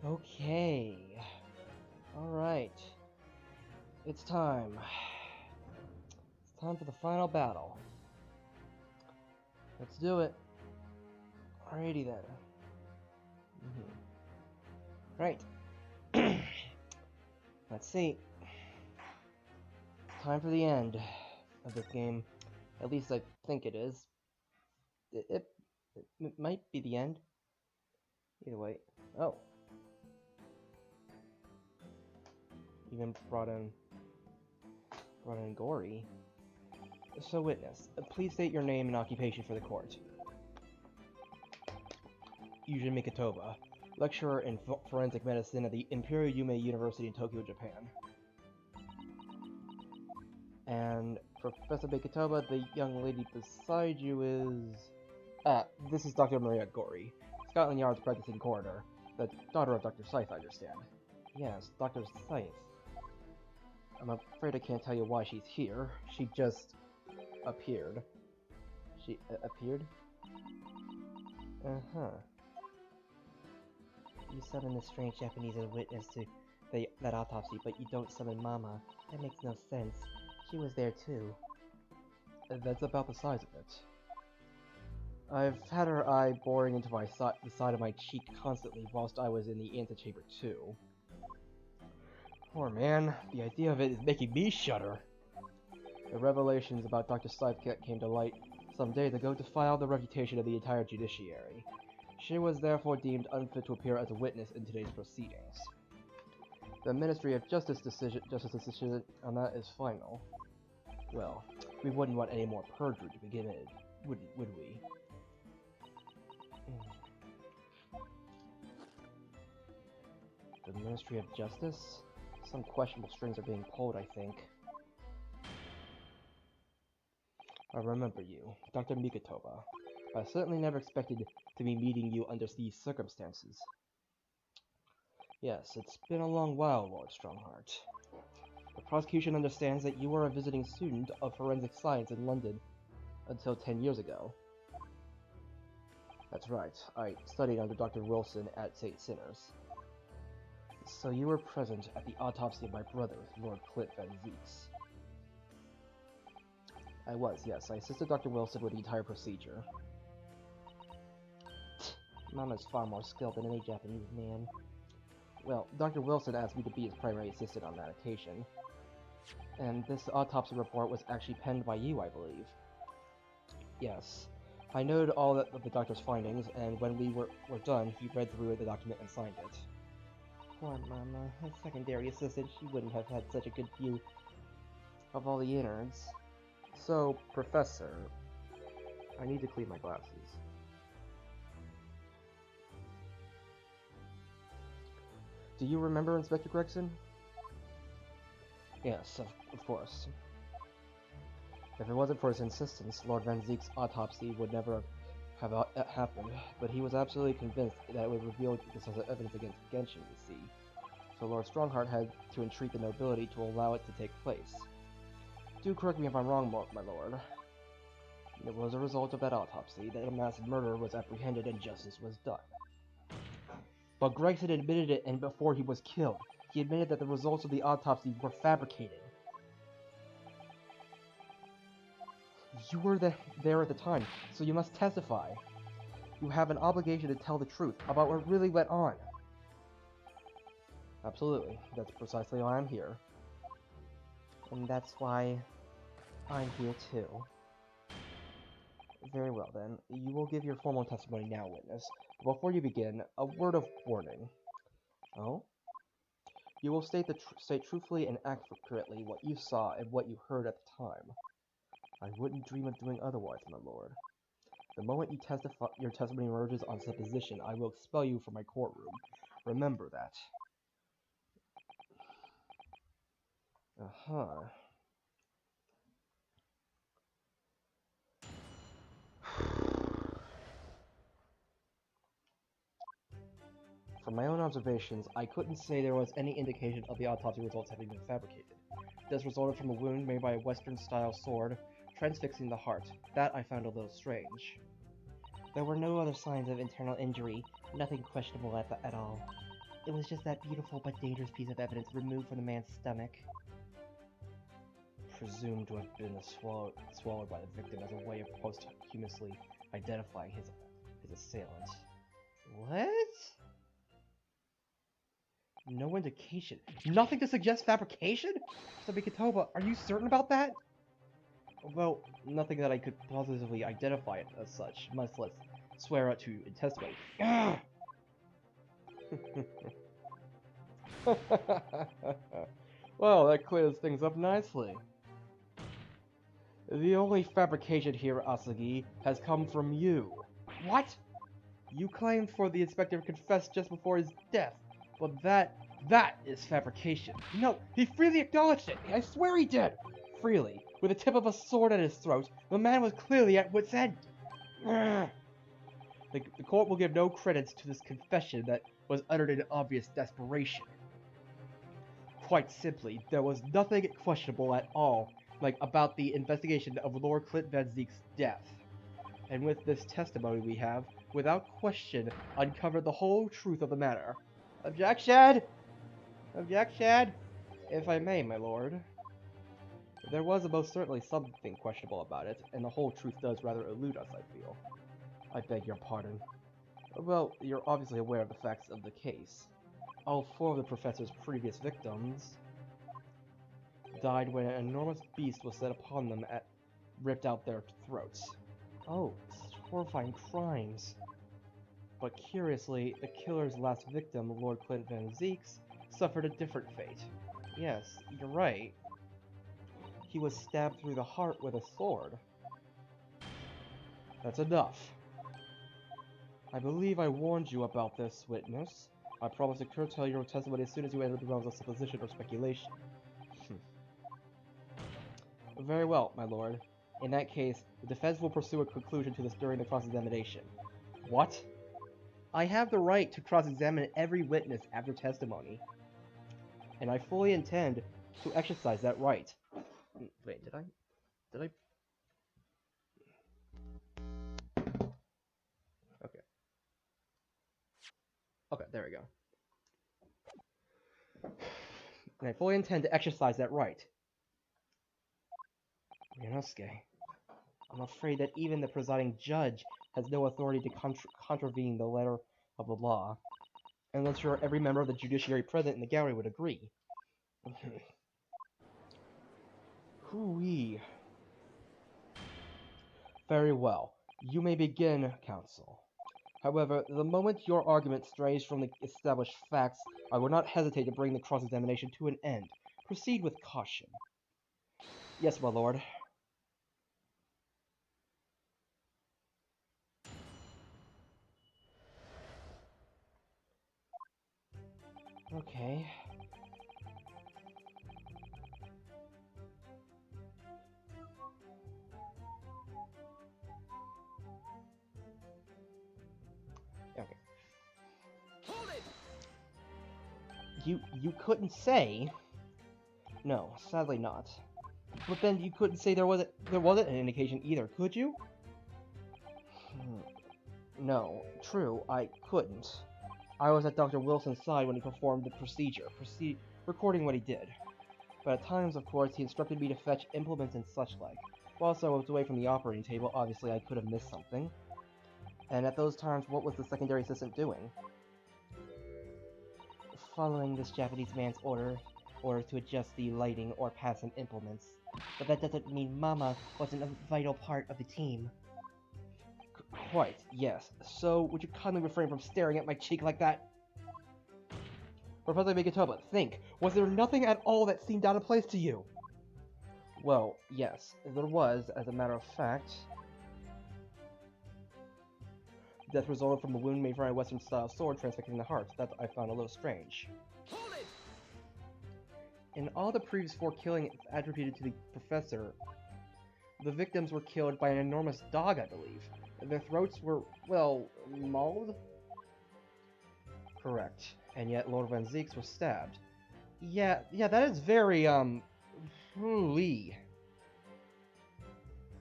Okay. Alright. It's time. It's time for the final battle. Let's do it. Alrighty then. Right. Let's see. Time for the end of this game. At least I think it is. It might be the end. Either way. Oh. Even brought in Gory. So witness, please state your name and occupation for the court. Yujin Mikitoba, lecturer in forensic medicine at the Imperial Yume University in Tokyo, Japan. And Professor Mikitoba, the young lady beside you is... this is Dr. Maria Gory, Scotland Yard's practicing coroner, the daughter of Dr. Scythe, I understand. Yes, Dr. Scythe. I'm afraid I can't tell you why she's here. She just... appeared. She appeared? Uh-huh. You summon the strange Japanese as a witness to that autopsy, but you don't summon Mama. That makes no sense. She was there too. That's about the size of it. I've had her eye boring into the side of my cheek constantly whilst I was in the antechamber too. Poor man, the idea of it is making me shudder. The revelations about Dr. Scythe came to light some days ago to defile the reputation of the entire judiciary. She was therefore deemed unfit to appear as a witness in today's proceedings. The Ministry of Justice's decision on that is final. Well, we wouldn't want any more perjury to begin with, would we? The Ministry of Justice? Some questionable strings are being pulled, I think. I remember you, Dr. Mikitoba. I certainly never expected to be meeting you under these circumstances. Yes, it's been a long while, Lord Strongheart. The prosecution understands that you were a visiting student of forensic science in London until 10 years ago. That's right, I studied under Dr. Wilson at St. Sinners. So you were present at the autopsy of my brother, Lord Clint Van Zeeks. I was, yes. I assisted Dr. Wilson with the entire procedure. Mama's far more skilled than any Japanese man. Well, Dr. Wilson asked me to be his primary assistant on that occasion. And this autopsy report was actually penned by you, I believe. Yes. I noted all of the doctor's findings, and when we were done, he read through the document and signed it. Poor Mama. As secondary assistant, she wouldn't have had such a good view of all the innards. So, Professor, I need to clean my glasses. Do you remember Inspector Gregson? Yes, of course. If it wasn't for his insistence, Lord Van Zeek's autopsy would never have happened, but he was absolutely convinced that it would reveal this as evidence against Genshin, you see. So Lord Strongheart had to entreat the nobility to allow it to take place. Do correct me if I'm wrong, my lord. It was a result of that autopsy that a mass murderer was apprehended and justice was done. But Gregson admitted it, and before he was killed, he admitted that the results of the autopsy were fabricated. You were there at the time, so you must testify. You have an obligation to tell the truth about what really went on. Absolutely. That's precisely why I'm here. And that's why I'm here too. Very well then. You will give your formal testimony now, witness. Before you begin, a word of warning. Oh? You will state truthfully and accurately what you saw and what you heard at the time. I wouldn't dream of doing otherwise, my lord. The moment your testimony emerges on supposition, I will expel you from my courtroom. Remember that. Uh-huh. From my own observations, I couldn't say there was any indication of the autopsy results having been fabricated. This resulted from a wound made by a Western-style sword, transfixing the heart. That I found a little strange. There were no other signs of internal injury, nothing questionable at all. It was just that beautiful but dangerous piece of evidence removed from the man's stomach. Presumed to have been swallowed by the victim as a way of posthumously identifying his assailant. What? No indication. Nothing to suggest fabrication? Sabikatoba, are you certain about that? Well, nothing that I could positively identify it as such, much less swear out to in testimony. Well, that clears things up nicely. The only fabrication here, Asagi, has come from you. What? You claimed for the inspector confessed just before his death, but that is fabrication. No, he freely acknowledged it. I swear he did. Freely, with the tip of a sword at his throat, the man was clearly at wit's end. The court will give no credence to this confession that was uttered in obvious desperation. Quite simply, there was nothing questionable at all, about the investigation of Lord Clint Van Zeek's death. And with this testimony we have, without question, uncovered the whole truth of the matter. Objection! Objection! If I may, my lord. There was most certainly something questionable about it, and the whole truth does rather elude us, I feel. I beg your pardon. Well, you're obviously aware of the facts of the case. All 4 of the professor's previous victims died when an enormous beast was set upon them and ripped out their throats. Oh, such horrifying crimes. But curiously, the killer's last victim, Lord Clint Van Zeeks, suffered a different fate. Yes, you're right. He was stabbed through the heart with a sword. That's enough. I believe I warned you about this, witness. I promise to curtail your testimony as soon as you enter the realms of supposition or speculation. Very well, my lord. In that case, the defense will pursue a conclusion to this during the cross-examination. What? I have the right to cross-examine every witness after testimony. And I fully intend to exercise that right. Wait, did I? Okay. Okay, there we go. And I fully intend to exercise that right. Ryunosuke, I'm afraid that even the presiding judge has no authority to contravene the letter of the law. And I'm sure every member of the judiciary present in the gallery would agree. Hoo-wee. Very well. You may begin, counsel. However, the moment your argument strays from the established facts, I will not hesitate to bring the cross-examination to an end. Proceed with caution. Yes, my lord. Okay. Okay. Hold it! You couldn't say. No, sadly not. But then you couldn't say there wasn't an indication either, could you? No, true, I couldn't. I was at Dr. Wilson's side when he performed the procedure, recording what he did. But at times, of course, he instructed me to fetch implements and such like. Whilst I was away from the operating table, obviously I could have missed something. And at those times, what was the secondary assistant doing? Following this Japanese man's orders to adjust the lighting or pass some implements. But that doesn't mean Mama wasn't a vital part of the team. Quite, yes. So, would you kindly refrain from staring at my cheek like that? Professor Migatoba, think. Was there nothing at all that seemed out of place to you? Well, yes, there was, as a matter of fact. Death resulted from a wound made from a Western-style sword transfixing the heart. That I found a little strange. Hold it! In all the previous 4 killings attributed to the professor, the victims were killed by an enormous dog, I believe. Their throats were, well, mauled? Correct. And yet Lord Van Zeeks was stabbed. Yeah, that is very, hooey.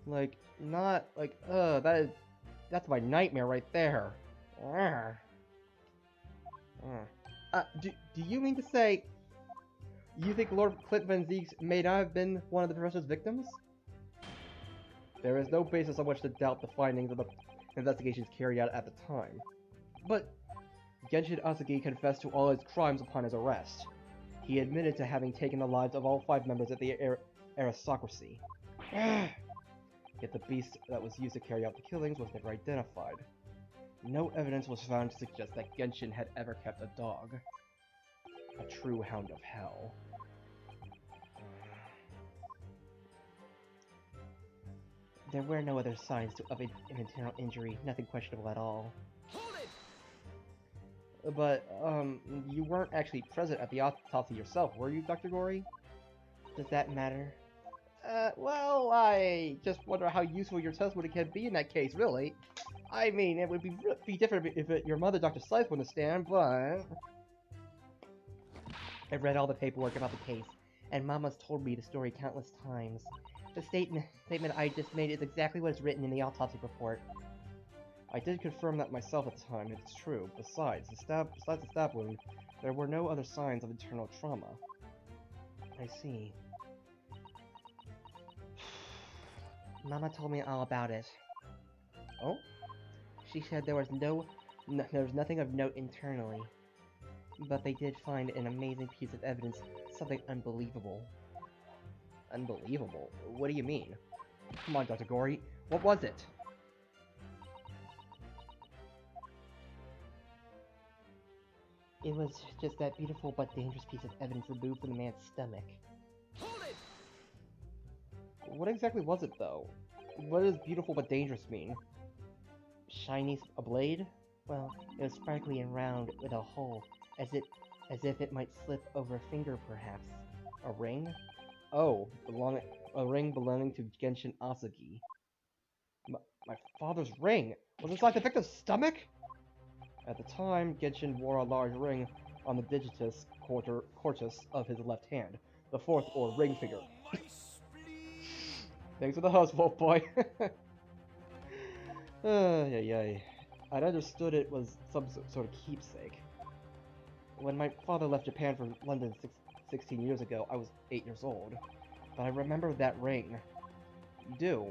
Like, not, like, that's my nightmare right there. Do you mean to say you think Lord Clint Van Zieks may not have been one of the professor's victims? There is no basis on which to doubt the findings of the investigations carried out at the time. But Genshin Asagi confessed to all his crimes upon his arrest. He admitted to having taken the lives of all 5 members of the aristocracy. Yet the beast that was used to carry out the killings was never identified. No evidence was found to suggest that Genshin had ever kept a dog. A true hound of hell. There were no other signs of an internal injury, nothing questionable at all. Hold it! But, you weren't actually present at the autopsy yourself, were you, Dr. Gory? Does that matter? Well, I just wonder how useful your testimony can be in that case, really. I mean, it would be different if your mother, Dr. Slice, wouldn't stand, but... I've read all the paperwork about the case, and Mama's told me the story countless times. The statement I just made is exactly what is written in the autopsy report. I did confirm that myself at the time, it's true. Besides the stab wound, there were no other signs of internal trauma. I see. Mama told me all about it. Oh? She said there was nothing of note internally. But they did find an amazing piece of evidence, something unbelievable. Unbelievable? What do you mean? Come on, Dr. Gory, what was it? It was just that beautiful but dangerous piece of evidence removed from the man's stomach. Hold it! What exactly was it, though? What does beautiful but dangerous mean? Shiny a blade? Well, it was sparkly and round with a hole, as if it might slip over a finger, perhaps. A ring? Oh, a ring belonging to Genshin Asagi. My father's ring was inside the victim's stomach? At the time, Genshin wore a large ring on the digitus cortus of his left hand, the 4th or ring finger. Thanks for the host, Wolf Boy. Yay. I'd understood it was some sort of keepsake. When my father left Japan for London 16 years ago, I was 8 years old. But I remember that ring. You do.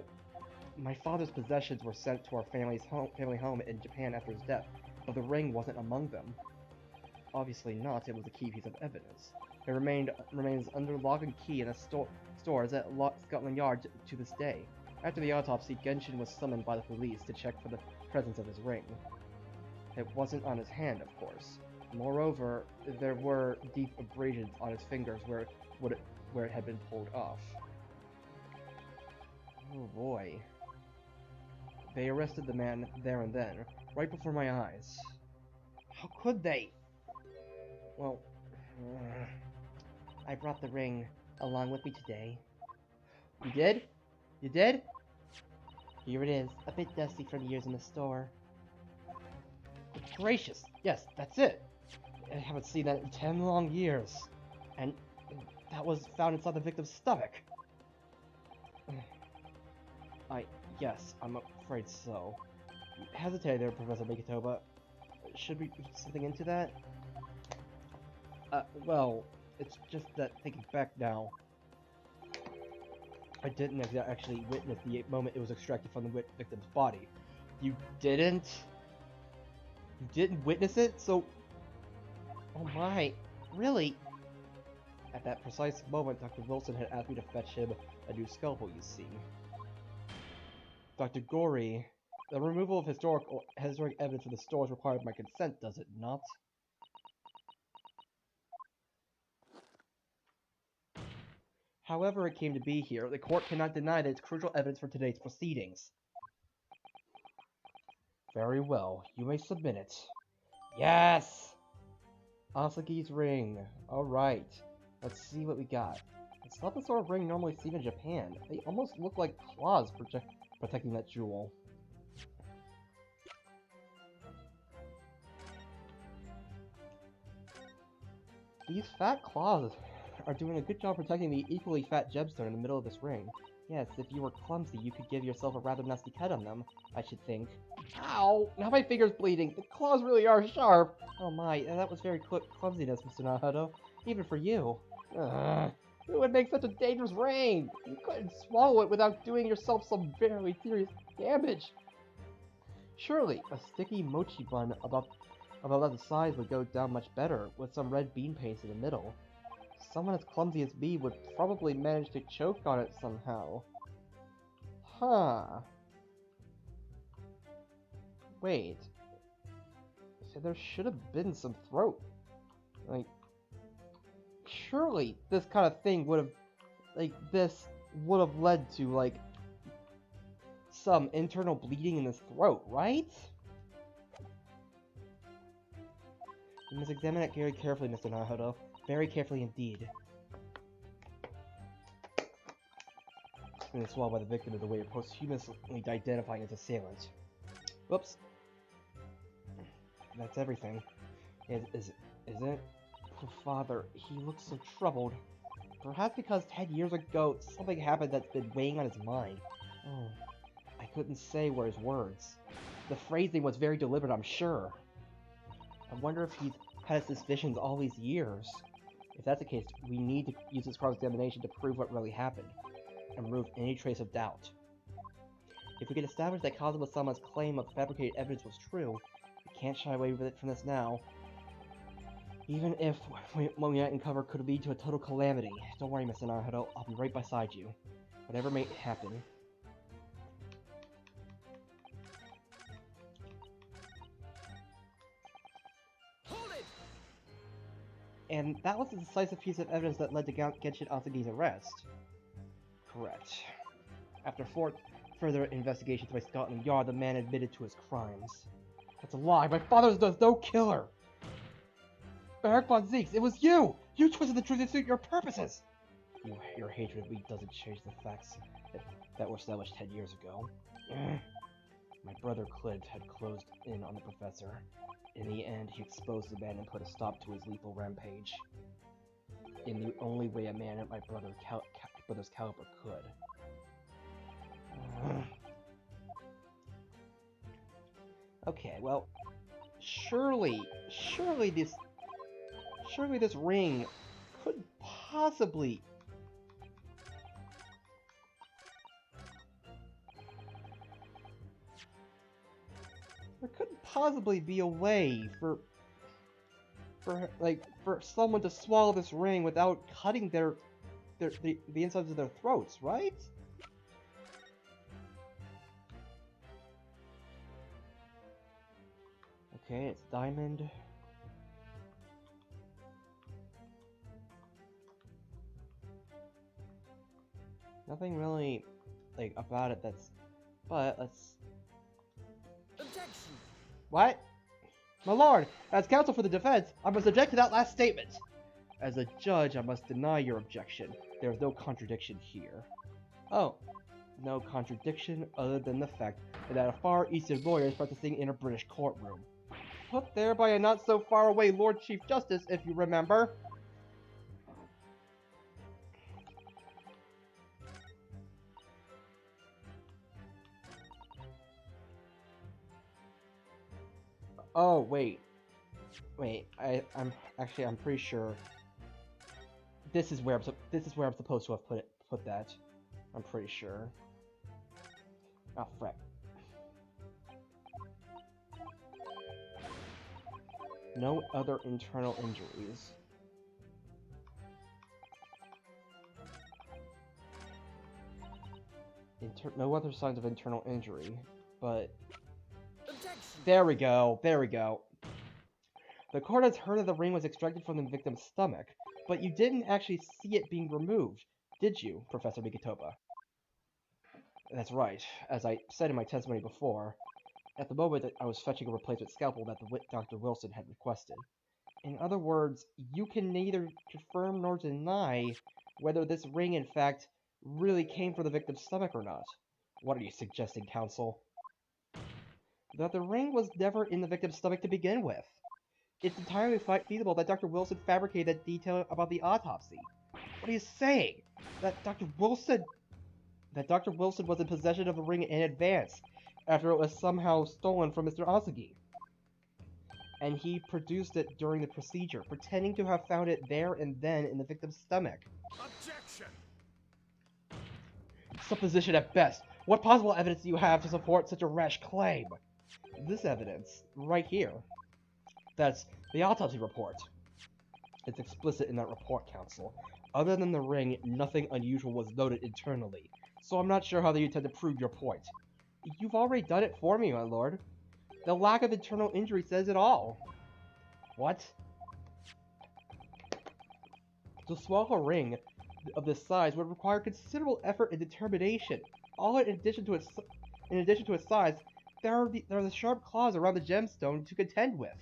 My father's possessions were sent to our family home in Japan after his death, but the ring wasn't among them. Obviously not, it was a key piece of evidence. It remains under lock and key in a stores at Scotland Yard to this day. After the autopsy, Genshin was summoned by the police to check for the presence of his ring. It wasn't on his hand, of course. Moreover, there were deep abrasions on his fingers where it had been pulled off. Oh boy. They arrested the man there and then, right before my eyes. How could they? Well, I brought the ring along with me today. You did? You did? Here it is, a bit dusty from years in the store. Good gracious, yes, that's it. I haven't seen that in 10 long years. And that was found inside the victim's stomach. Yes, I'm afraid so. Hesitate there, Professor Mikitoba. Should we put something into that? Well, it's just that thinking back now, I didn't actually witness the moment it was extracted from the victim's body. You didn't? You didn't witness it? So... Oh my, really? At that precise moment, Dr. Wilson had asked me to fetch him a new scalpel, you see. Dr. Gory, the removal of historic evidence from the stores required my consent, does it not? However it came to be here, the court cannot deny that it's crucial evidence for today's proceedings. Very well, you may submit it. Yes! Asagi's ring. Alright, let's see what we got. It's not the sort of ring normally seen in Japan. They almost look like claws protecting that jewel. These fat claws are doing a good job protecting the equally fat gemstone in the middle of this ring. Yes, if you were clumsy, you could give yourself a rather nasty cut on them, I should think. Ow! Now my finger's bleeding. The claws really are sharp. Oh my, that was very clumsiness, Mr. Naruto. Even for you. Who would make such a dangerous ring? You couldn't swallow it without doing yourself some very serious damage. Surely, a sticky mochi bun about the size would go down much better with some red bean paste in the middle. Someone as clumsy as me would probably manage to choke on it somehow. Huh. Wait. So there should have been some throat. Like, surely this kind of thing would have, this would have led to, some internal bleeding in his throat, right? You must examine it very carefully, Mr. Naruto. Very carefully indeed. And swallowed by the victim is a way of posthumously identifying its assailant. Whoops. That's everything. Is it? Poor father, he looks so troubled. Perhaps because 10 years ago, something happened that's been weighing on his mind. Oh, I couldn't say were his words. The phrasing was very deliberate, I'm sure. I wonder if he's had his suspicions all these years. If that's the case, we need to use this cross-examination to prove what really happened, and remove any trace of doubt. If we can establish that Kazuma-sama's claim of fabricated evidence was true, we can't shy away from this now. Even if what we might uncover could lead to a total calamity. Don't worry, Mr. Naruto, I'll be right beside you. Whatever may happen. Hold it! And that was the decisive piece of evidence that led to Genshin Asugi's arrest. Correct. After further investigations by Scotland Yard, the man admitted to his crimes. That's a lie! My father was no killer! Eric Von Zeeks, it was you! You twisted the truth to suit your purposes! Your hatred of me doesn't change the facts that were established 10 years ago. My brother Clint had closed in on the professor. In the end, he exposed the man and put a stop to his lethal rampage. In the only way a man at my brother's caliber could. Okay, well, surely this ring could possibly... There couldn't possibly be a way for someone to swallow this ring without cutting the insides of their throats, right? Okay, it's diamond. Nothing really, about it that's... But, let's... Objection! What? My lord, as counsel for the defense, I must object to that last statement. As a judge, I must deny your objection. There is no contradiction here. Oh. No contradiction other than the fact that a Far Eastern lawyer is practicing in a British courtroom. Put there by a not-so-far-away Lord Chief Justice, if you remember. Oh, wait. I'm pretty sure this is where I'm supposed to have put that. I'm pretty sure. Oh, frick. No other internal injuries. No other signs of internal injury, but... Objection! There we go, there we go. The court has heard that the ring was extracted from the victim's stomach, but you didn't actually see it being removed, did you, Professor Mikitopa? That's right. As I said in my testimony before, at the moment I was fetching a replacement scalpel that Dr. Wilson had requested. In other words, you can neither confirm nor deny whether this ring in fact really came from the victim's stomach or not. What are you suggesting, counsel? That the ring was never in the victim's stomach to begin with. It's entirely feasible that Dr. Wilson fabricated that detail about the autopsy. What are you saying? That Dr. Wilson was in possession of the ring in advance. after it was somehow stolen from Mr. Azuki. And he produced it during the procedure, pretending to have found it there and then in the victim's stomach. Objection! Supposition at best. What possible evidence do you have to support such a rash claim? This evidence, right here. That's the autopsy report. It's explicit in that report, Counsel. Other than the ring, nothing unusual was noted internally, so I'm not sure how you intend to prove your point. You've already done it for me, my lord. The lack of internal injury says it all. What? To swallow a ring of this size would require considerable effort and determination. All in addition to its size, there are the sharp claws around the gemstone to contend with.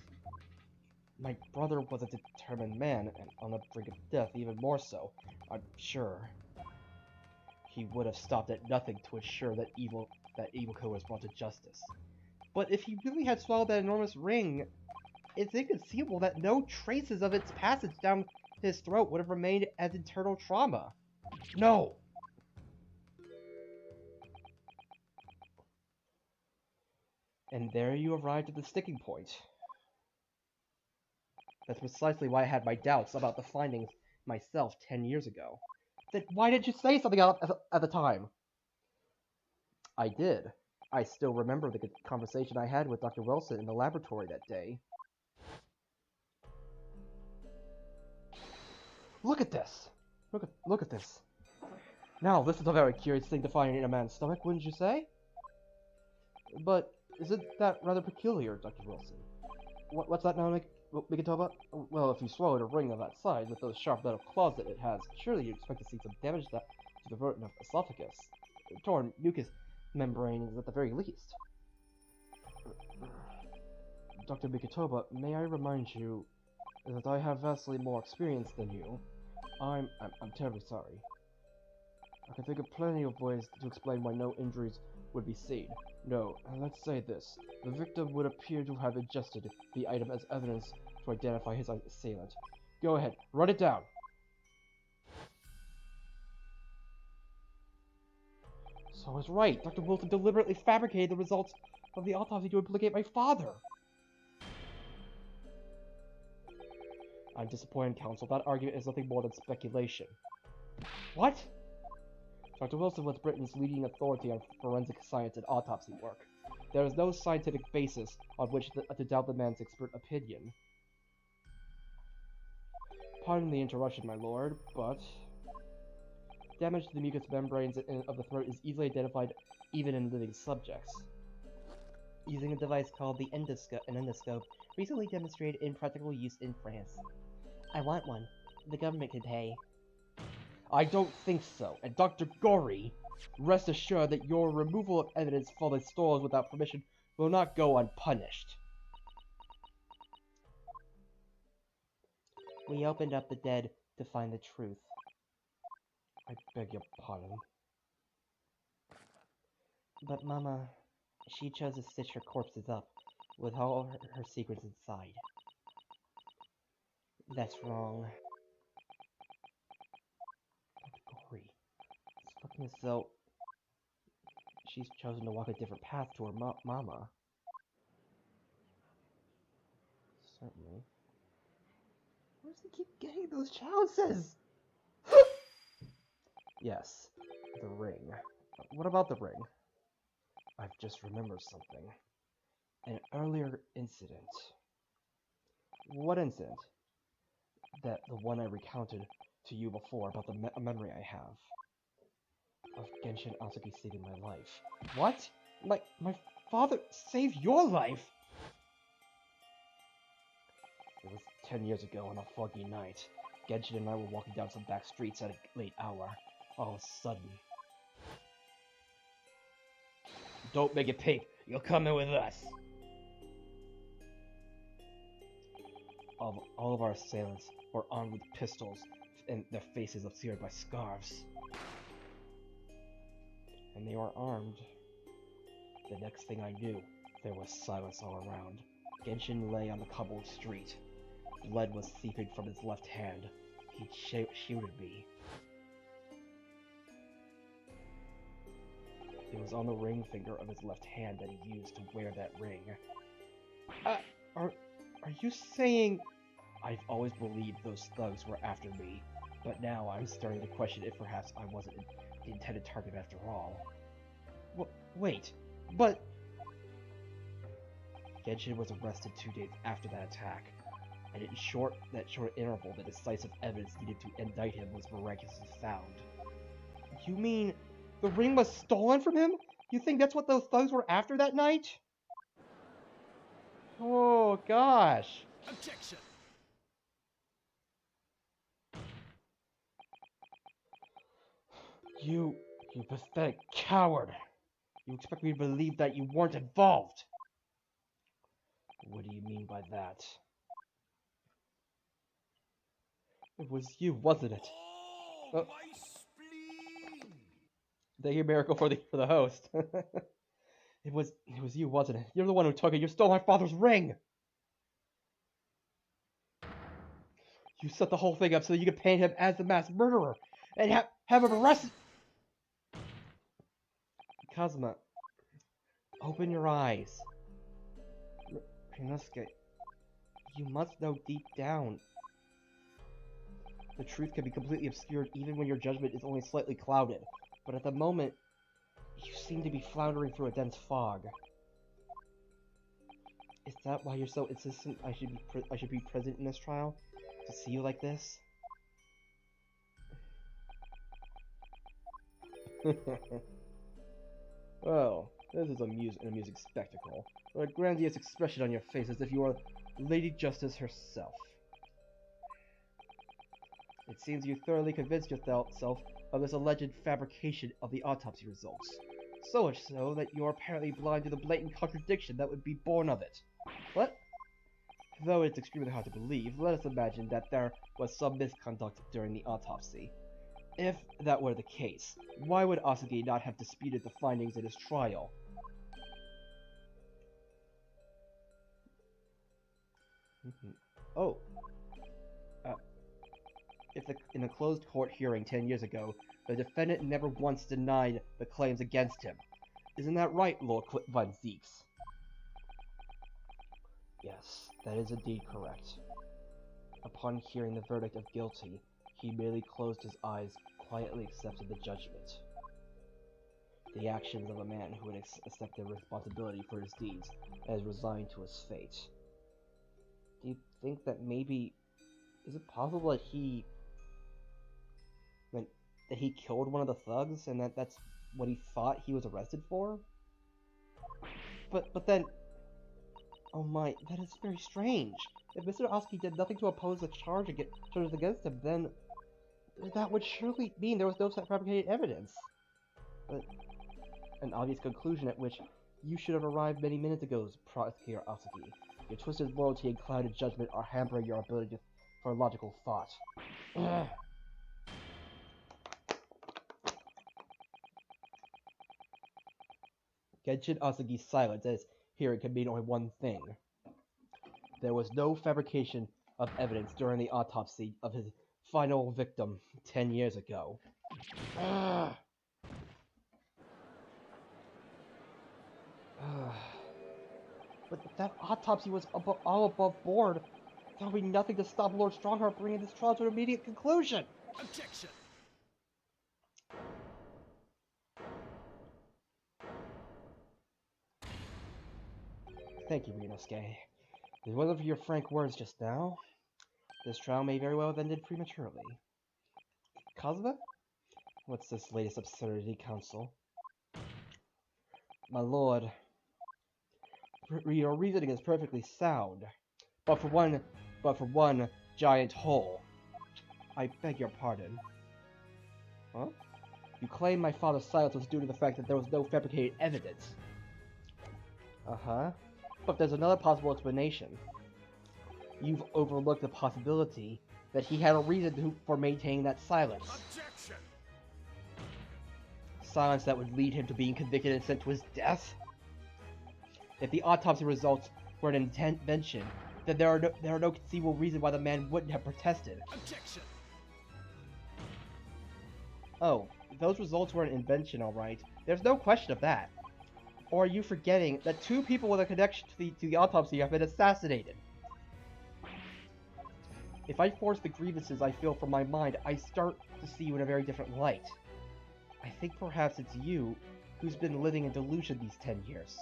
My brother was a determined man, and on the brink of death even more so. I'm sure he would have stopped at nothing to ensure that Evilco was brought to justice. But if he really had swallowed that enormous ring, it's inconceivable that no traces of its passage down his throat would have remained as internal trauma. No! And there you arrived at the sticking point. That's precisely why I had my doubts about the findings myself 10 years ago. Then why didn't you say something at the time? I did. I still remember the conversation I had with Dr. Wilson in the laboratory that day. Look at this! Look at this. Now, this is a very curious thing to find in a man's stomach, wouldn't you say? But isn't that rather peculiar, Dr. Wilson? What's that now, Mikitoba? Well, if you swallowed a ring of that size with those sharp metal claws that it has, surely you'd expect to see some damage to the throat and esophagus. Torn mucous membranes at the very least. Dr. Mikitoba, may I remind you that I have vastly more experience than you. I'm terribly sorry. I can think of plenty of ways to explain why no injuries would be seen. No, let's say this. The victim would appear to have ingested the item as evidence to identify his assailant. Go ahead, run it down. So I was right. Dr. Wilson deliberately fabricated the results of the autopsy to implicate my father. I'm disappointed, Counsel. That argument is nothing more than speculation. What? Dr. Wilson was Britain's leading authority on forensic science and autopsy work. There is no scientific basis on which to doubt the man's expert opinion. Pardon the interruption, my lord, but damage to the mucous membranes of the throat is easily identified even in living subjects. Using a device called an endoscope, recently demonstrated in practical use in France. I want one. The government can pay. I don't think so, and Dr. Gori, rest assured that your removal of evidence from the stores without permission will not go unpunished. We opened up the dead to find the truth. I beg your pardon. But Mama, she chose to stitch her corpses up, with all her secrets inside. That's wrong. Gori, it's looking as though she's chosen to walk a different path to her Mama. Certainly. Where does he keep getting those chances? Yes, the ring. What about the ring? I've just remembered something. An earlier incident. What incident? The one I recounted to you before about the memory I have. Of Genshin Azuki saving my life. What? My father saved your life? It was 10 years ago on a foggy night. Genshin and I were walking down some back streets at a late hour. All of a sudden... Don't make it pink! You're coming with us! All of our assailants were armed with pistols, and their faces obscured by scarves. And they were armed. The next thing I knew, there was silence all around. Genshin lay on the cobbled street. Blood was seeping from his left hand. He shielded me. It was on the ring finger of his left hand that he used to wear that ring. Are you saying... I've always believed those thugs were after me, but now I'm starting to question if perhaps I wasn't the intended target after all. Wait, but... Genshin was arrested 2 days after that attack, and in that short interval, the decisive evidence needed to indict him was miraculously found. You mean the ring was stolen from him? You think that's what those thugs were after that night? Oh, gosh. Objection! You pathetic coward. You expect me to believe that you weren't involved? What do you mean by that? It was you, wasn't it? Oh, my spleen! Thank you, Miracle, for the host. It was you, wasn't it? You're the one who took it. You stole my father's ring. You set the whole thing up so that you could paint him as the mass murderer and have him arrested. Kazuma, open your eyes. Ryunosuke, you must know deep down. The truth can be completely obscured even when your judgment is only slightly clouded. But at the moment, you seem to be floundering through a dense fog. Is that why you're so insistent I should be present in this trial? To see you like this? Well, this is an amusing spectacle. What a grandiose expression on your face, as if you are Lady Justice herself. It seems you thoroughly convinced yourself of this alleged fabrication of the autopsy results. So much so that you are apparently blind to the blatant contradiction that would be born of it. What? Though it's extremely hard to believe, let us imagine that there was some misconduct during the autopsy. If that were the case, why would Asagi not have disputed the findings in his trial? Oh. In a closed court hearing 10 years ago, the defendant never once denied the claims against him. Isn't that right, Lord Von Zeeks? Yes, that is indeed correct. Upon hearing the verdict of guilty, he merely closed his eyes, quietly accepted the judgment. The actions of a man who had accepted responsibility for his deeds and is resigned to his fate. Do you think that maybe... Is it possible that he killed one of the thugs and that's what he thought he was arrested for? But then... Oh my, that is very strange. If Mr. Oski did nothing to oppose the charges against him, then that would surely mean there was no fabricated evidence. An obvious conclusion at which you should have arrived many minutes ago, Prosecutor Oski. Your twisted loyalty and clouded judgment are hampering your ability for logical thought. Genshin Asagi's silence at his hearing could mean only one thing. There was no fabrication of evidence during the autopsy of his final victim 10 years ago. But that autopsy was all above board. There will be nothing to stop Lord Strongheart bringing this trial to an immediate conclusion. Objection! Thank you, Ryunosuke. If it wasn't for your frank words just now, this trial may very well have ended prematurely. Kazuma? What's this latest absurdity, Council? My lord, your reasoning is perfectly sound, but for one giant hole. I beg your pardon. Huh? You claim my father's silence was due to the fact that there was no fabricated evidence. Uh-huh. But there's another possible explanation. You've overlooked the possibility that he had a reason for maintaining that silence. Objection! Silence that would lead him to being convicted and sent to his death? If the autopsy results were an invention, then there are no conceivable reason why the man wouldn't have protested. Objection! Oh, those results were an invention, alright, There's no question of that. Or are you forgetting that 2 people with a connection to the autopsy have been assassinated? If I force the grievances I feel from my mind, I start to see you in a very different light. I think perhaps it's you who's been living in delusion these 10 years.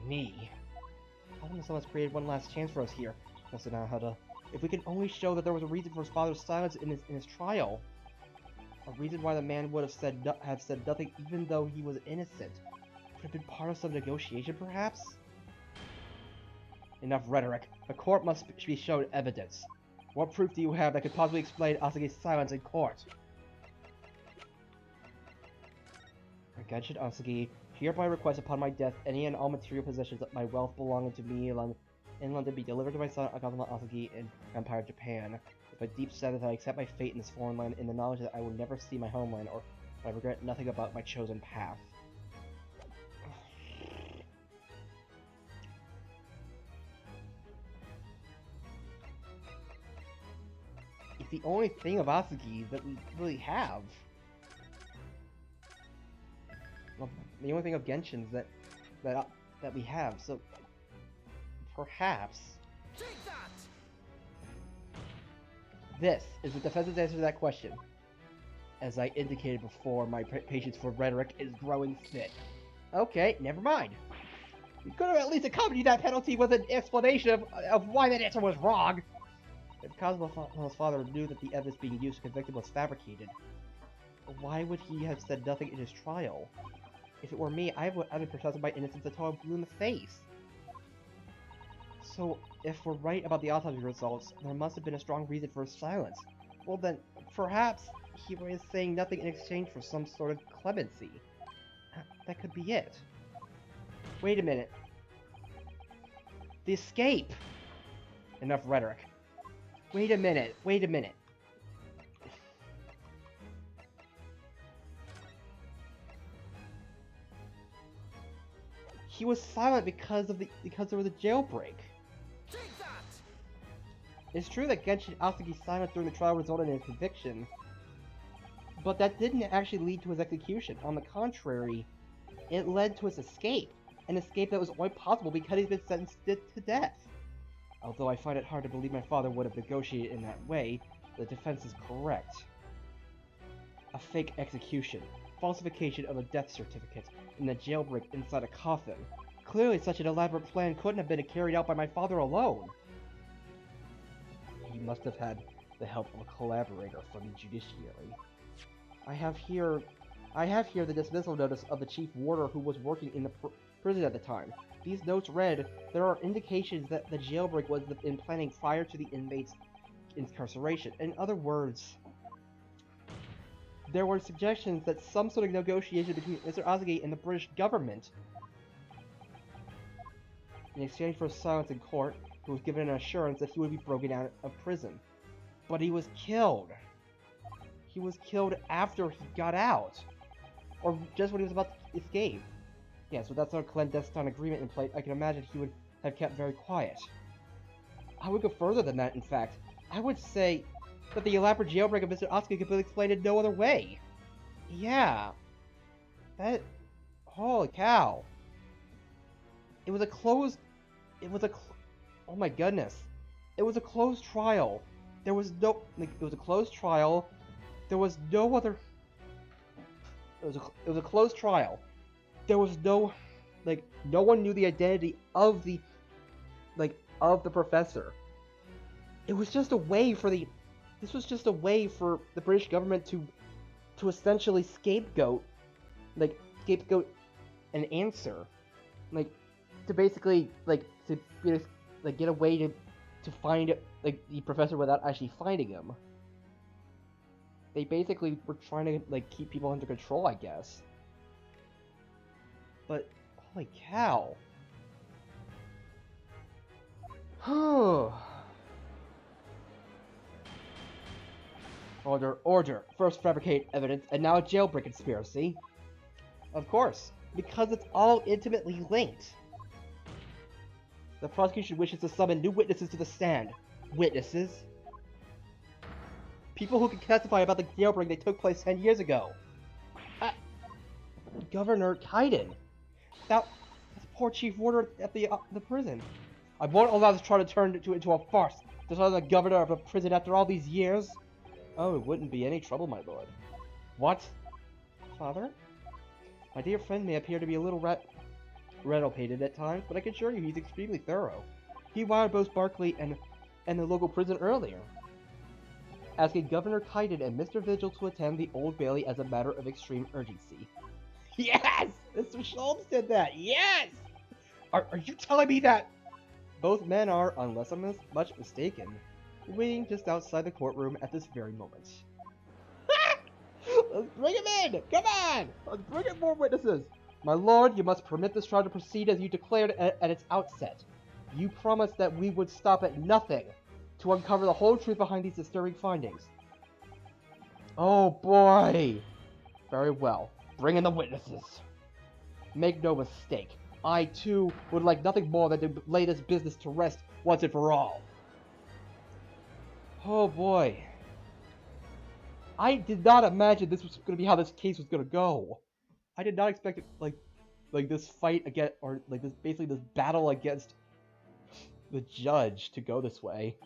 Me? Someone's created one last chance for us here, Nasunaha. If we can only show that there was a reason for his father's silence in his trial, a reason why the man would have said nothing even though he was innocent, could have been part of some negotiation, perhaps? Enough rhetoric. The court must be shown evidence. What proof do you have that could possibly explain Asagi's silence in court? Genshin Asagi, hereby request upon my death any and all material possessions of my wealth belonging to me in London be delivered to my son Akazuma Asagi in Empire of Japan. With a deep sadness that I accept my fate in this foreign land in the knowledge that I will never see my homeland or I regret nothing about my chosen path. It's the only thing of Asagi that we really have. Well, the only thing of Genshin's that we have, so perhaps this is the defense's answer to that question. As I indicated before, my patience for rhetoric is growing thin. Okay, never mind. You could have at least accompanied that penalty with an explanation of why that answer was wrong. If Kazuma's father knew that the evidence being used to convict him was fabricated, why would he have said nothing in his trial? If it were me, I would have protested my innocence until I'm blue in the face. So, if we're right about the autopsy results, there must have been a strong reason for his silence. Well then, perhaps he was saying nothing in exchange for some sort of clemency. That could be it. Wait a minute. The escape! Enough rhetoric. Wait a minute. He was silent because there was a jailbreak. It's true that Genshin Asagi's silence during the trial resulted in his conviction, but that didn't actually lead to his execution. On the contrary, it led to his escape. An escape that was only possible because he's been sentenced to death. Although I find it hard to believe my father would have negotiated in that way, the defense is correct. A fake execution, falsification of a death certificate, and a jailbreak inside a coffin. Clearly such an elaborate plan couldn't have been carried out by my father alone. He must have had the help of a collaborator from the judiciary. I have here the dismissal notice of the chief warder who was working in the prison at the time. These notes read, there are indications that the jailbreak was in planning prior to the inmate's incarceration. In other words, there were suggestions that some sort of negotiation between Mr. Asagi and the British government. In exchange for silence in court, he was given an assurance that he would be broken out of prison. But he was killed. He was killed after he got out. Or just when he was about to escape. Yeah, so that's our clandestine agreement in place. I can imagine he would have kept very quiet. I would go further than that, in fact. I would say that the elaborate jailbreak of Mr. Asagi could be explained in no other way. Yeah. That... Holy cow. It was a closed... Oh my goodness. It was a closed trial. There was no... Like, it was a closed trial. There was no other... It was a closed trial. There was no... Like, no one knew the identity of the... Like, of the professor. It was just a way for the... This was just a way for the British government to essentially scapegoat... Like, scapegoat an answer. Like, to basically, like, to like, get a way to find, like, the professor without actually finding him. They basically were trying to, like, keep people under control, I guess. But, holy cow. Order. First fabricate evidence, and now a jailbreak conspiracy. Of course, because it's all intimately linked. The prosecution wishes to summon new witnesses to the stand. Witnesses? People who can testify about the jailbreak that took place 10 years ago. Governor Kaiden. That's poor Chief Warder at the prison. I won't allow this trial to turn into a farce. To tell the governor of a prison after all these years. Oh, it wouldn't be any trouble, my lord. What? Father? My dear friend may appear to be a little rattle-pated at times, but I can assure you he's extremely thorough. He wired both Barkley and the local prison earlier, asking Governor Kaiden and Mr. Vigil to attend the Old Bailey as a matter of extreme urgency. Yes! Mr. Schultz did that! Yes! Are you telling me that? Both men are, unless I'm much mistaken, waiting just outside the courtroom at this very moment. Let's bring him in! Come on! Let's bring in more witnesses! My lord, you must permit this trial to proceed as you declared at its outset. You promised that we would stop at nothing to uncover the whole truth behind these disturbing findings. Oh boy! Very well. Bring in the witnesses. Make no mistake, I too would like nothing more than to lay this business to rest once and for all. Oh boy. I did not imagine this was going to be how this case was going to go. I did not expect it, like this fight against, or like this, basically this battle against the judge to go this way.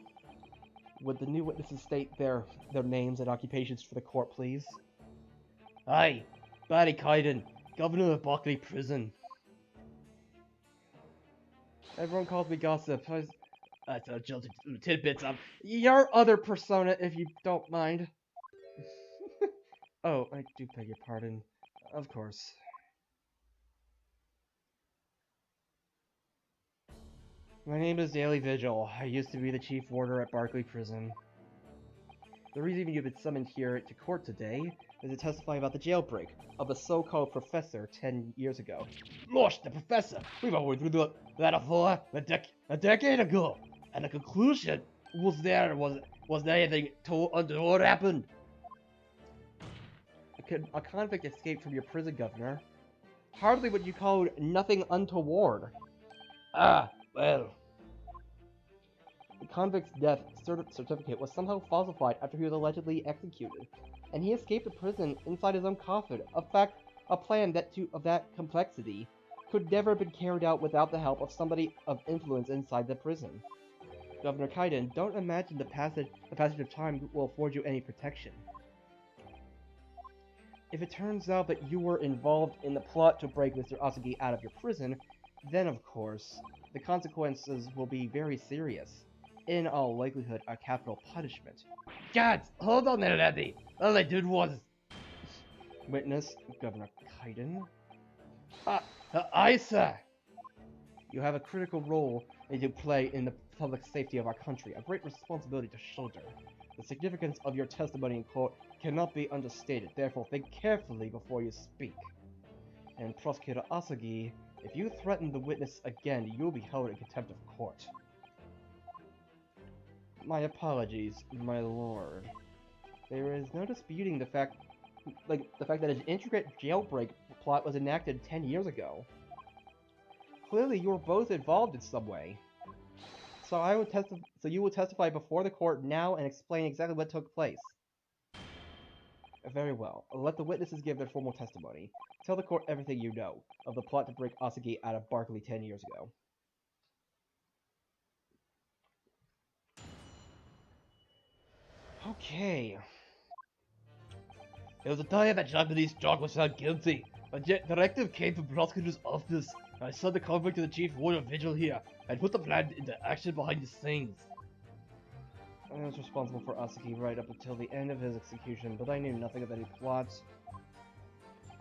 Would the new witnesses state their names and occupations for the court, please? Hi, Barry Kaiden, Governor of Barkley Prison. Everyone calls me Gossip. I tell jilted tidbits of your other persona, if you don't mind. Oh, I do beg your pardon. Of course. My name is Daily Vigil. I used to be the chief warder at Barkley Prison. The reason you've been summoned here to court today is to testify about the jailbreak of the so-called professor 10 years ago. Gosh, the professor! We've always been through that before, a decade ago! And the conclusion was there anything untoward happened? A convict escaped from your prison, Governor. Hardly would you call it nothing untoward. Ah, well. The convict's death certificate was somehow falsified after he was allegedly executed, and he escaped the prison inside his own coffin. A plan of that complexity could never have been carried out without the help of somebody of influence inside the prison. Governor Kaiden, don't imagine the passage of time will afford you any protection. If it turns out that you were involved in the plot to break Mr. Asagi out of your prison, then of course, the consequences will be very serious. In all likelihood, a capital punishment. God, hold on there, Andy. All I did was... Witness, Governor Kaiden. Aye, sir. You have a critical role to play in the public safety of our country, a great responsibility to shoulder. The significance of your testimony in court cannot be understated, therefore think carefully before you speak. And Prosecutor Asagi, if you threaten the witness again, you will be held in contempt of court. My apologies, my lord. There is no disputing the fact that an intricate jailbreak plot was enacted 10 years ago. Clearly, you were both involved in some way. So you will testify before the court now and explain exactly what took place. Very well. Let the witnesses give their formal testimony. Tell the court everything you know of the plot to break Asagi out of Barkley 10 years ago. Okay. It was the time that Japanese dog was found guilty. A directive came from the prosecutor's office. I sent the convict to the chief warder Vigil here and put the plan into action behind the scenes. I was responsible for Asagi right up until the end of his execution, but I knew nothing of any plots.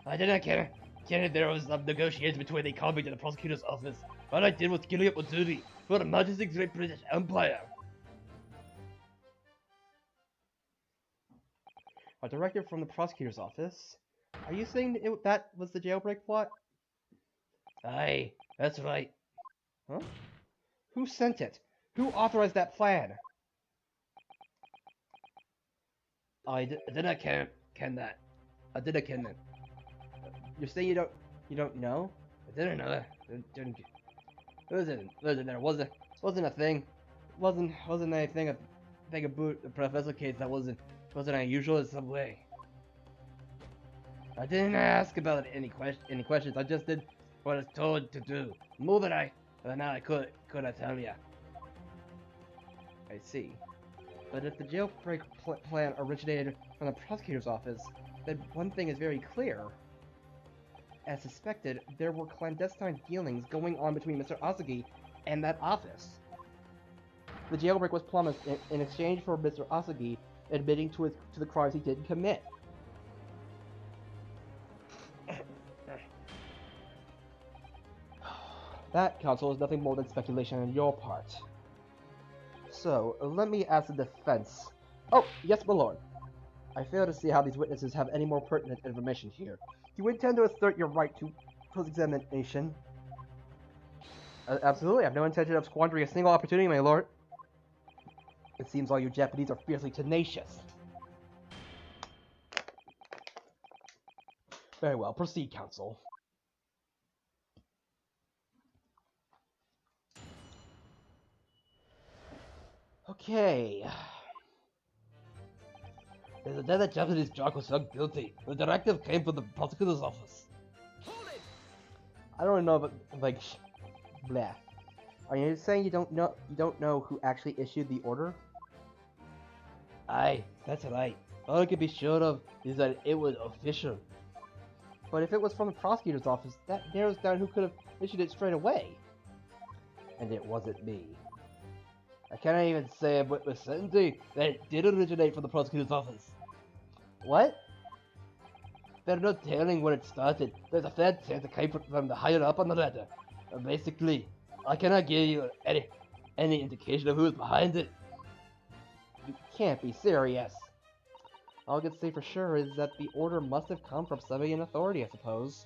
I did not care. There was some negotiations between the convict and the prosecutor's office. All I did was giving up on duty for the Majesty's Great British Empire. A directive from the prosecutor's office? Are you saying that was the jailbreak plot? Aye, that's right. Huh? Who sent it? Who authorized that plan? I did not can that. I did not can that. You're saying you don't know? I didn't know that. Listen, there wasn't a thing. Wasn't anything about the professor case that wasn't unusual in some way. I didn't ask about any questions. I just did what I was told to do. More than I could I tell ya. I see. But if the jailbreak plan originated from the prosecutor's office, then one thing is very clear. As suspected, there were clandestine dealings going on between Mr. Asagi and that office. The jailbreak was promised in exchange for Mr. Asagi admitting to the crimes he didn't commit. That, counsel, is nothing more than speculation on your part. So, let me ask the defense. Oh, yes, my lord. I fail to see how these witnesses have any more pertinent information here. Do you intend to assert your right to cross-examination? Absolutely, I have no intention of squandering a single opportunity, my lord. It seems all you Japanese are fiercely tenacious. Very well, proceed, counsel. Okay. There's a day that Japanese jock was found guilty. The directive came from the prosecutor's office. Hold it! I don't know, but like, blah. Are you saying you don't know who actually issued the order? Aye, that's right. All I can be sure of is that it was official. But if it was from the prosecutor's office, that narrows down who could have issued it straight away. And it wasn't me. I cannot even say with certainty that it did originate from the prosecutor's office. What? There's no telling when it started. There's a fair chance it came from the higher up on the ladder. Basically, I cannot give you any indication of who is behind it. You can't be serious. All I can say for sure is that the order must have come from somebody in authority, I suppose.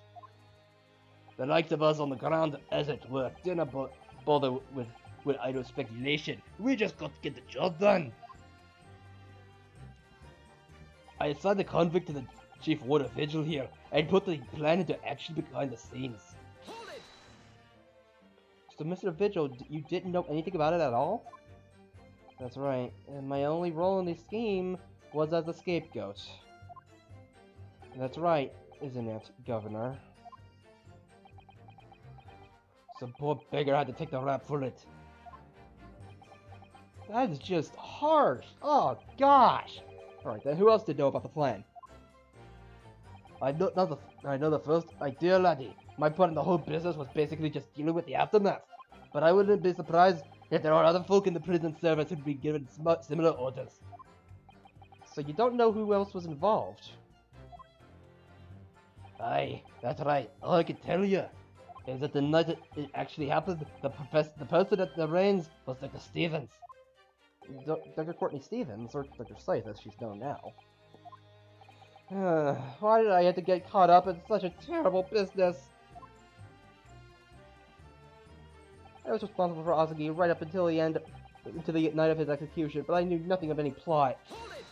The likes of us on the ground, as it were, didn't bother with idle speculation. We just got to get the job done. I assigned the convict to the chief ward of vigil here, and put the plan into action behind the scenes. Hold it! So, Mr. Vigil, you didn't know anything about it at all? That's right, and my only role in the scheme was as a scapegoat. That's right, isn't it, Governor? Some poor beggar had to take the rap for it. That is just harsh. Oh, gosh! Alright, then who else did know about the plan? I know the first idea, laddie. My part in the whole business was basically just dealing with the aftermath. But I wouldn't be surprised if there are other folk in the prison service who'd be given similar orders. So you don't know who else was involved? Aye, that's right. All I can tell you is that the night it actually happened, the person at the reins was Dr. Stevens. Dr. Courtney Stevens, or Dr. Scythe as she's known now. Why did I have to get caught up in such a terrible business? I was responsible for Asagi right up until the night of his execution, but I knew nothing of any plot. Hold it!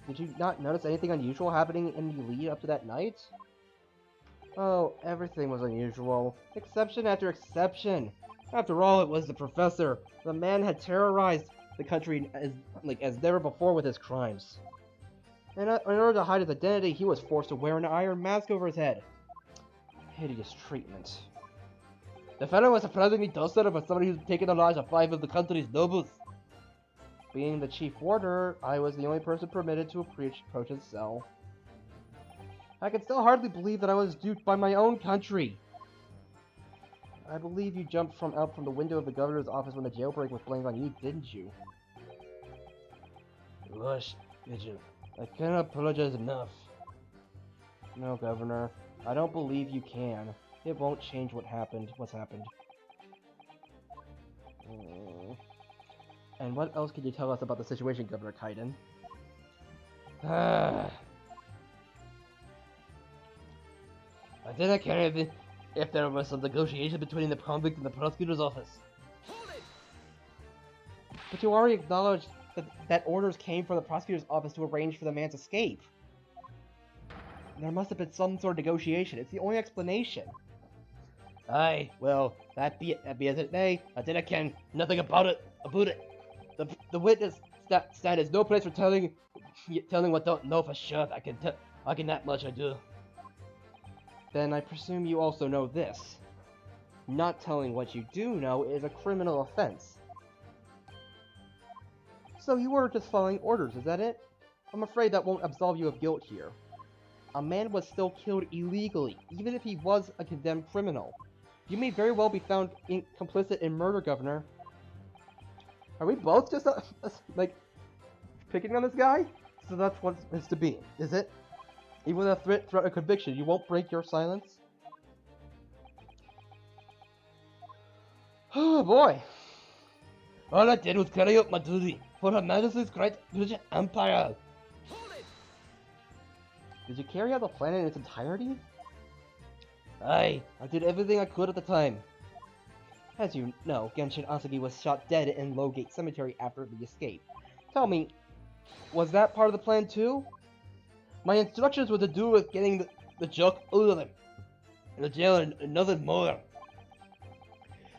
Did you not notice anything unusual happening in the lead up to that night? Oh, everything was unusual. Exception after exception. After all, it was the professor. The man had terrorized the country as never before with his crimes. And in order to hide his identity, he was forced to wear an iron mask over his head. Hideous treatment. The fellow was surprisingly docile for somebody who's taken the lives of 5 of the country's nobles. Being the chief warder, I was the only person permitted to approach his cell. I can still hardly believe that I was duped by my own country. I believe you jumped out from the window of the governor's office when the jailbreak was blamed on you, didn't you? Gosh, Vigil, I cannot apologize enough. No, Governor, I don't believe you can. It won't change what's happened. And what else can you tell us about the situation, Governor Kaiden? I didn't care if there was some negotiation between the convict and the prosecutor's office. Hold it! But you already acknowledged that orders came from the prosecutor's office to arrange for the man's escape. There must have been some sort of negotiation. It's the only explanation. Aye, well, that be as it may, I didn't care nothing about it. The witness stand is no place for telling what don't know for sure. Fucking that much I do. Then I presume you also know this. Not telling what you do know is a criminal offense. So you were just following orders, is that it? I'm afraid that won't absolve you of guilt here. A man was still killed illegally, even if he was a condemned criminal. You may very well be found complicit in murder, Governor. Are we both just, like, picking on this guy? So that's what it's to be, is it? Even with a threat of conviction, you won't break your silence? Oh boy. All I did was carry out my duty for Her Majesty's great British Empire. Hold it! Did you carry out the plan in its entirety? Aye. I did everything I could at the time. As you know, Genshin Asagi was shot dead in Lowgate Cemetery after the escape. Tell me, was that part of the plan too? My instructions were to do with getting the joke out of them. In the jail and nothing more.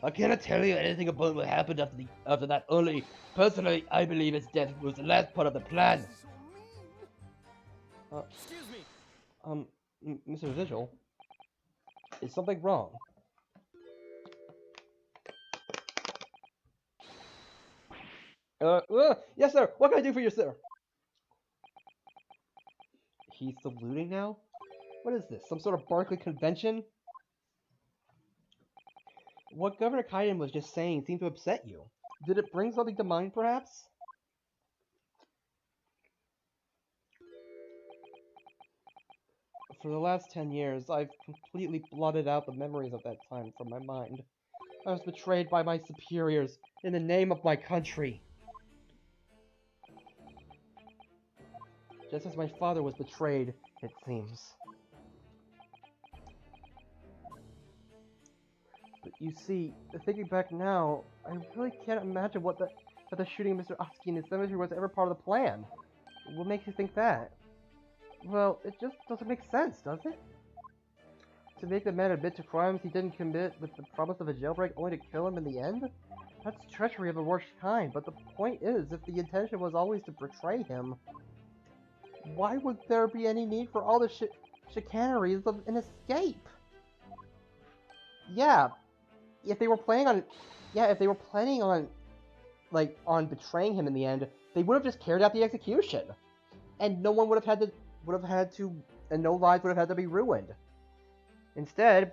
I cannot tell you anything about what happened after that. Only, personally, I believe his death was the last part of the plan. Excuse me. Mr. Vigil, is something wrong? Yes, sir. What can I do for you, sir? He's saluting now? What is this? Some sort of Barclay convention? What Governor Kaiden was just saying seemed to upset you. Did it bring something to mind, perhaps? For the last 10 years, I've completely blotted out the memories of that time from my mind. I was betrayed by my superiors in the name of my country. Just as my father was betrayed, it seems. But you see, thinking back now, I really can't imagine that the shooting of Mr. Atsuki in the cemetery was ever part of the plan. What makes you think that? Well, it just doesn't make sense, does it? To make the man admit to crimes he didn't commit with the promise of a jailbreak only to kill him in the end? That's treachery of the worst kind, but the point is, if the intention was always to betray him, why would there be any need for all the chicaneries of an escape? Yeah, if they were planning on, like, on betraying him in the end, they would have just carried out the execution, and no one would have had to, and no lives would have had to be ruined. Instead,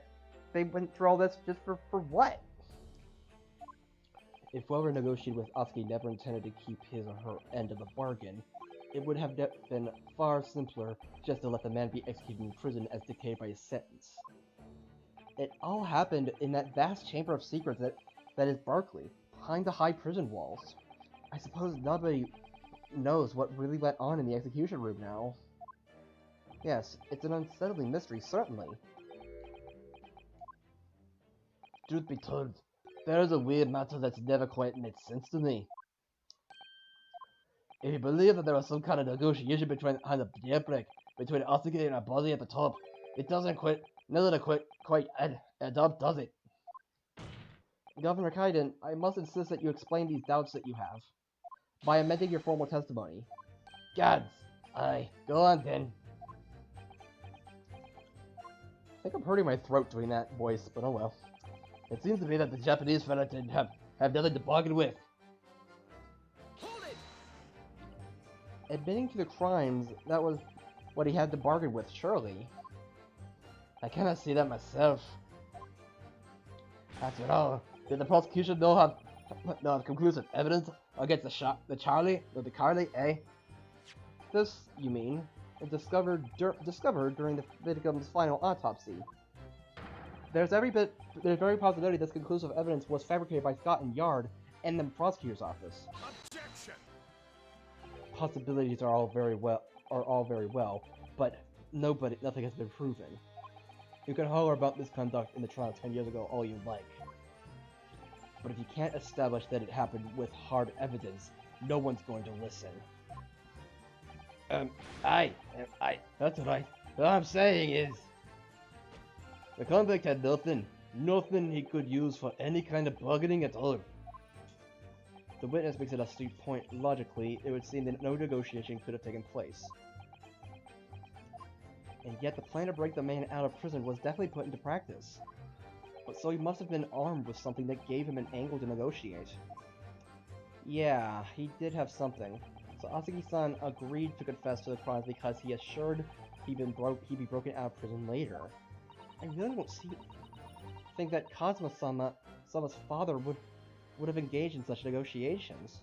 they went through all this just for what? If whoever negotiated with Atsuki never intended to keep his or her end of the bargain, it would have been far simpler just to let the man be executed in prison as dictated by his sentence. It all happened in that vast chamber of secrets that is Barclay, behind the high prison walls. I suppose nobody knows what really went on in the execution room now. Yes, it's an unsettling mystery, certainly. Truth be told, there is a weird matter that's never quite made sense to me. If you believe that there was some kind of negotiation behind the jailbreak between Atsuki and our body at the top, it doesn't quite add up, does it? Governor Kaiden, I must insist that you explain these doubts that you have, by amending your formal testimony. Gods! Aye, go on then. I think I'm hurting my throat doing that voice, but oh well. It seems to me that the Japanese fella didn't have nothing to bargain with. Hold it! Admitting to the crimes, that was what he had to bargain with, surely. I cannot see that myself. After all, did the prosecution have conclusive evidence against the Carly, eh? This, you mean, is discovered during the victim's final autopsy. There's every possibility this conclusive evidence was fabricated by Scott and Yard and the prosecutor's office. Objection! Possibilities are all very well, but nothing has been proven. You can holler about misconduct in the trial 10 years ago all you like. But if you can't establish that it happened with hard evidence, no one's going to listen. That's right. What I'm saying is, the convict had nothing he could use for any kind of bargaining at all. The witness makes an astute point. Logically, it would seem that no negotiation could have taken place. And yet the plan to break the man out of prison was definitely put into practice. But so he must have been armed with something that gave him an angle to negotiate. Yeah, he did have something. So Asagi-san agreed to confess to the crimes because he assured he'd be broken out of prison later. I really don't think that Kazuma-sama's father would have engaged in such negotiations.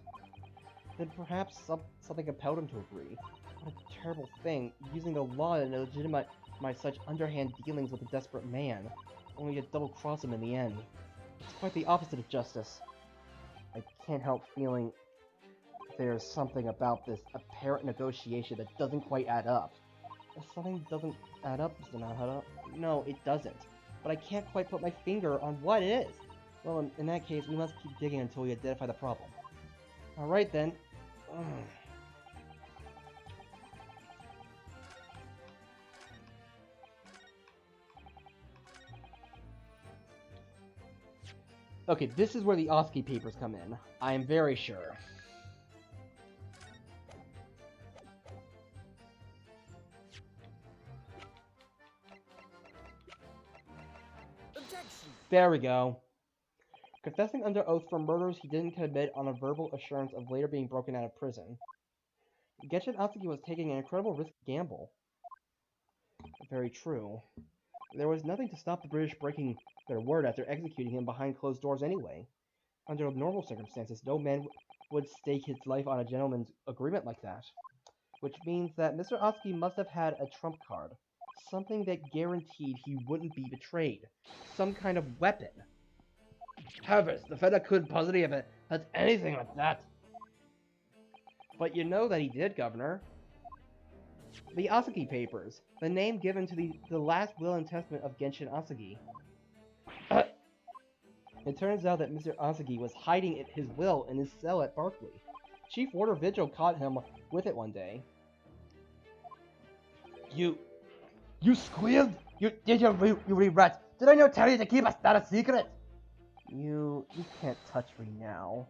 Then perhaps something compelled him to agree. What a terrible thing, using the law to legitimize such underhand dealings with a desperate man, only to double-cross him in the end. It's quite the opposite of justice. I can't help feeling there's something about this apparent negotiation that doesn't quite add up. If something doesn't add up, does it not add up? No, it doesn't. But I can't quite put my finger on what it is. Well, in that case, we must keep digging until we identify the problem. Alright then. Okay, this is where the Oski papers come in. I am very sure. Objection! There we go. Confessing under oath for murders he didn't commit on a verbal assurance of later being broken out of prison. Genshin Atsuki was taking an incredible risky gamble. Very true. There was nothing to stop the British breaking their word after executing him behind closed doors anyway. Under normal circumstances, no man would stake his life on a gentleman's agreement like that. Which means that Mr. Atsuki must have had a trump card. Something that guaranteed he wouldn't be betrayed. Some kind of weapon. Heavens, the fella couldn't possibly have had anything like that. But you know that he did, Governor. The Asagi Papers, the name given to the last will and testament of Genshin Asagi. It turns out that Mr. Asagi was hiding his will in his cell at Barclay. Chief Warder Vigil caught him with it one day. You squealed? You rat! Did I not tell you to keep that a secret? You can't touch me now.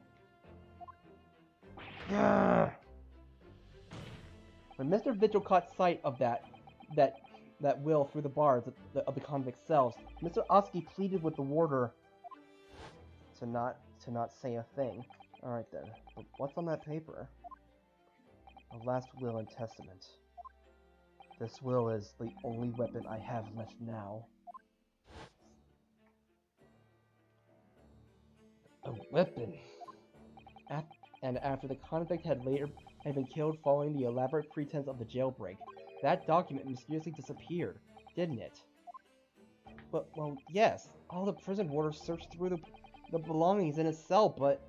When Mr. Vigil caught sight of that will through the bars of the convict cells, Mr. Oski pleaded with the warder to not say a thing. Alright then, but what's on that paper? The last will and testament. This will is the only weapon I have left now. A weapon? And after the convict had been killed following the elaborate pretense of the jailbreak, that document mysteriously disappeared, didn't it? But, well, yes, all the prison warders searched through the belongings in his cell, but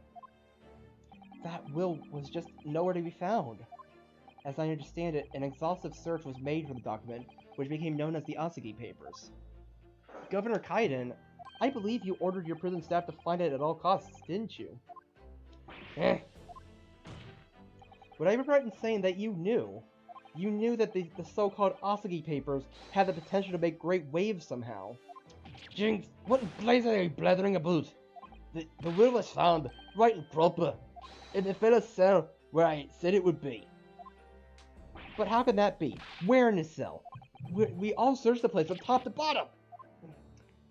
that will was just nowhere to be found. As I understand it, an exhaustive search was made for the document, which became known as the Asagi Papers. Governor Kaiden, I believe you ordered your prison staff to find it at all costs, didn't you? Would I be right in saying that you knew that the so-called Asagi Papers had the potential to make great waves somehow? Jinx, what in blazes are you blathering about? The will was found, right and proper, in the fella's cell where I said it would be. But how could that be? Where in his cell? We all searched the place from top to bottom!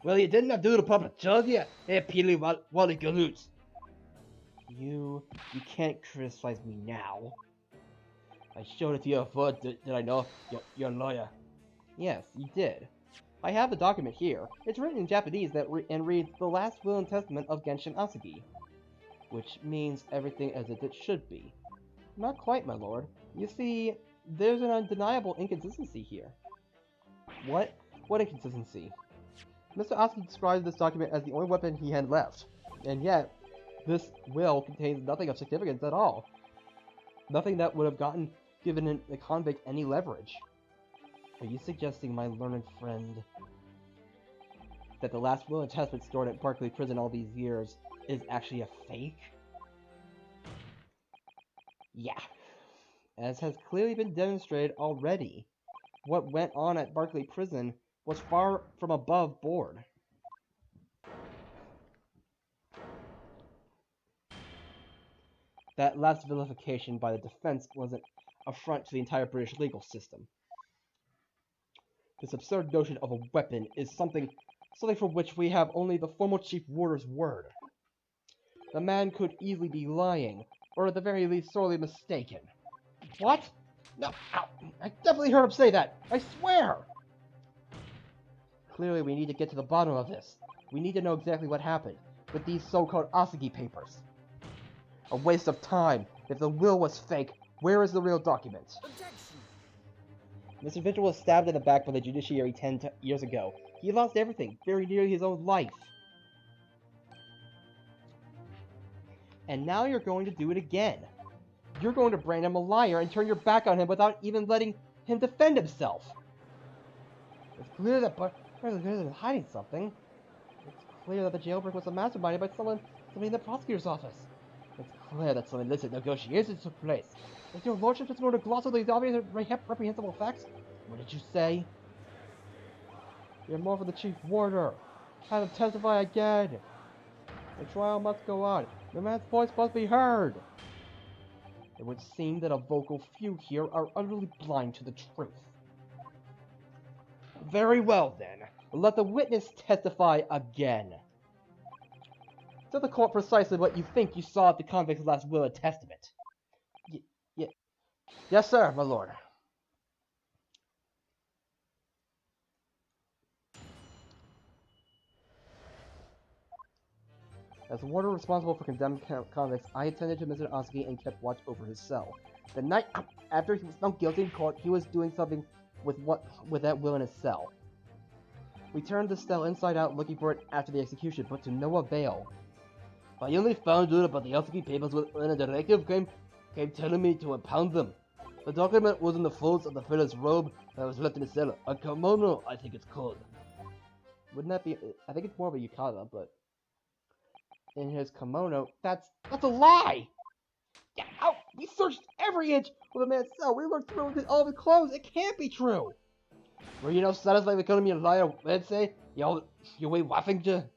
Well, you didn't have to do the proper job yet, Peely Wally Galoots. You can't criticize me now. I showed it to you before, did I know? You're a lawyer. Yes, you did. I have the document here. It's written in Japanese and reads The Last Will and Testament of Genshin Asagi. Which means everything as it should be. Not quite, my lord. You see, there's an undeniable inconsistency here. What? What inconsistency? Mr. Asagi described this document as the only weapon he had left. And yet, this will contains nothing of significance at all. Nothing that would have given the convict any leverage. Are you suggesting, my learned friend, that the last will and testament stored at Barclay Prison all these years is actually a fake? Yeah. As has clearly been demonstrated already, what went on at Barclay Prison was far from above board. That last vilification by the defense was an affront to the entire British legal system. This absurd notion of a weapon is something for which we have only the former Chief Warder's word. The man could easily be lying, or at the very least sorely mistaken. What? No, ow, I definitely heard him say that! I swear! Clearly we need to get to the bottom of this. We need to know exactly what happened with these so-called Asagi papers. A waste of time. If the will was fake, where is the real document? Objection! Mr. Vigil was stabbed in the back by the judiciary 10 years ago. He lost everything, very nearly his own life. And now you're going to do it again. You're going to brand him a liar and turn your back on him without even letting him defend himself. It's clear that Butler is hiding something. It's clear that the jailbreak was masterminded by somebody in the prosecutor's office. It's clear that some illicit negotiations took place. Is your lordship just going to gloss over these obvious and reprehensible facts? What did you say? You're more for the chief warder. Have him testify again. The trial must go on. The man's voice must be heard. It would seem that a vocal few here are utterly blind to the truth. Very well, then. Let the witness testify again. Tell the court precisely what you think you saw at the convict's last will and testament. Yes, sir, my lord. As the warder responsible for condemned convicts, I attended to Mr. Oski and kept watch over his cell. The night after he was found guilty in court, he was doing something with that will in his cell. We turned the cell inside out looking for it after the execution, but to no avail. I only found out about the Oski papers when a detective came telling me to impound them. The document was in the folds of the feller's robe that was left in his cell. A kimono, I think it's called. Wouldn't that be... I think it's more of a yukata, but... In his kimono... That's a lie! Yeah, ow! We searched every inch of the man's cell. We looked through all of his clothes. It can't be true! Were you not satisfied with calling me a liar Wednesday? You wait Waffinger?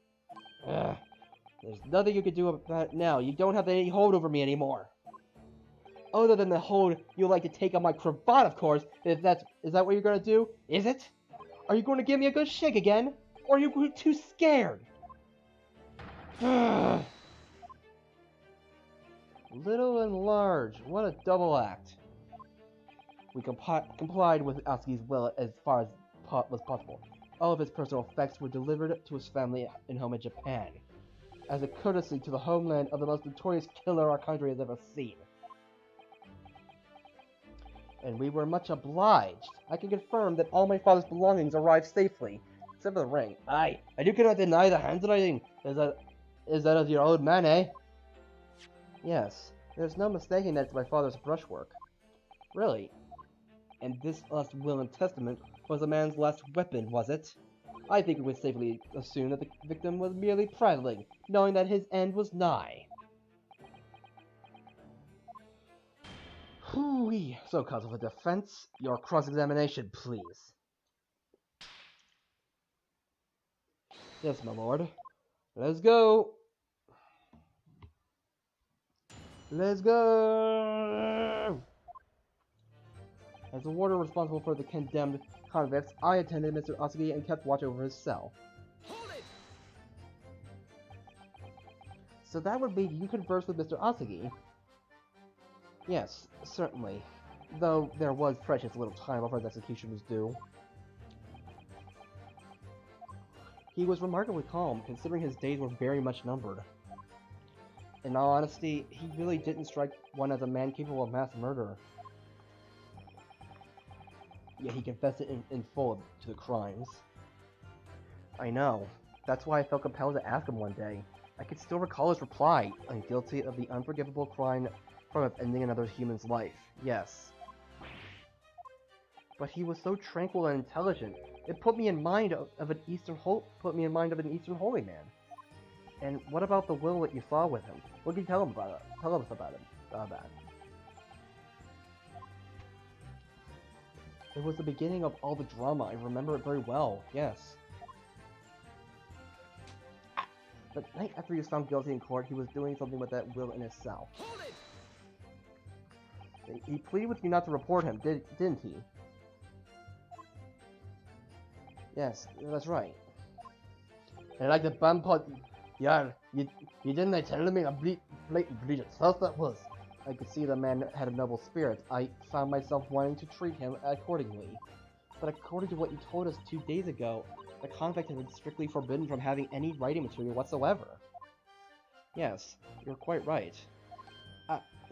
There's nothing you can do about it now. You don't have any hold over me anymore. Other than the hold you like to take on my cravat, of course. Is that what you're gonna do? Is it? Are you going to give me a good shake again? Or are you too scared? Little and large. What a double act. We complied with Atsuki's will as far as was possible. All of his personal effects were delivered to his family in home in Japan, as a courtesy to the homeland of the most notorious killer our country has ever seen. And we were much obliged. I can confirm that all my father's belongings arrived safely, except for the ring. Aye, I do cannot deny the handwriting. Is that of your old man, eh? Yes, there's no mistaking that it's my father's brushwork. Really? And this last will and testament was the man's last weapon, was it? I think we would safely assume that the victim was merely prattling, knowing that his end was nigh. Hoo-wee. So, counsel for defense, your cross-examination, please. Yes, my lord. Let's go! Let's go! As the warder responsible for the condemned convicts, I attended Mr. Osugi and kept watch over his cell. Hold it! So that would mean you conversed with Mr. Osugi? Yes, certainly. Though there was precious little time before his execution was due. He was remarkably calm, considering his days were very much numbered. In all honesty, he really didn't strike one as a man capable of mass murder. Yet he confessed it in full to the crimes. I know. That's why I felt compelled to ask him one day. I could still recall his reply. I'm guilty of the unforgivable crime of ending another human's life. Yes. But he was so tranquil and intelligent. It put me in mind of an Eastern holy man. And what about the will that you saw with him? What did you tell him about it? Tell us about that. It was the beginning of all the drama. I remember it very well. Yes. The night after he was found guilty in court, he was doing something with that will in his cell. Hold it! He pleaded with you not to report him, didn't he? Yes, that's right. And like the vampire, yeah, you didn't tell me a blatant breed of self that was. I could see the man had a noble spirit. I found myself wanting to treat him accordingly. But according to what you told us 2 days ago, the convict has been strictly forbidden from having any writing material whatsoever. Yes, you're quite right.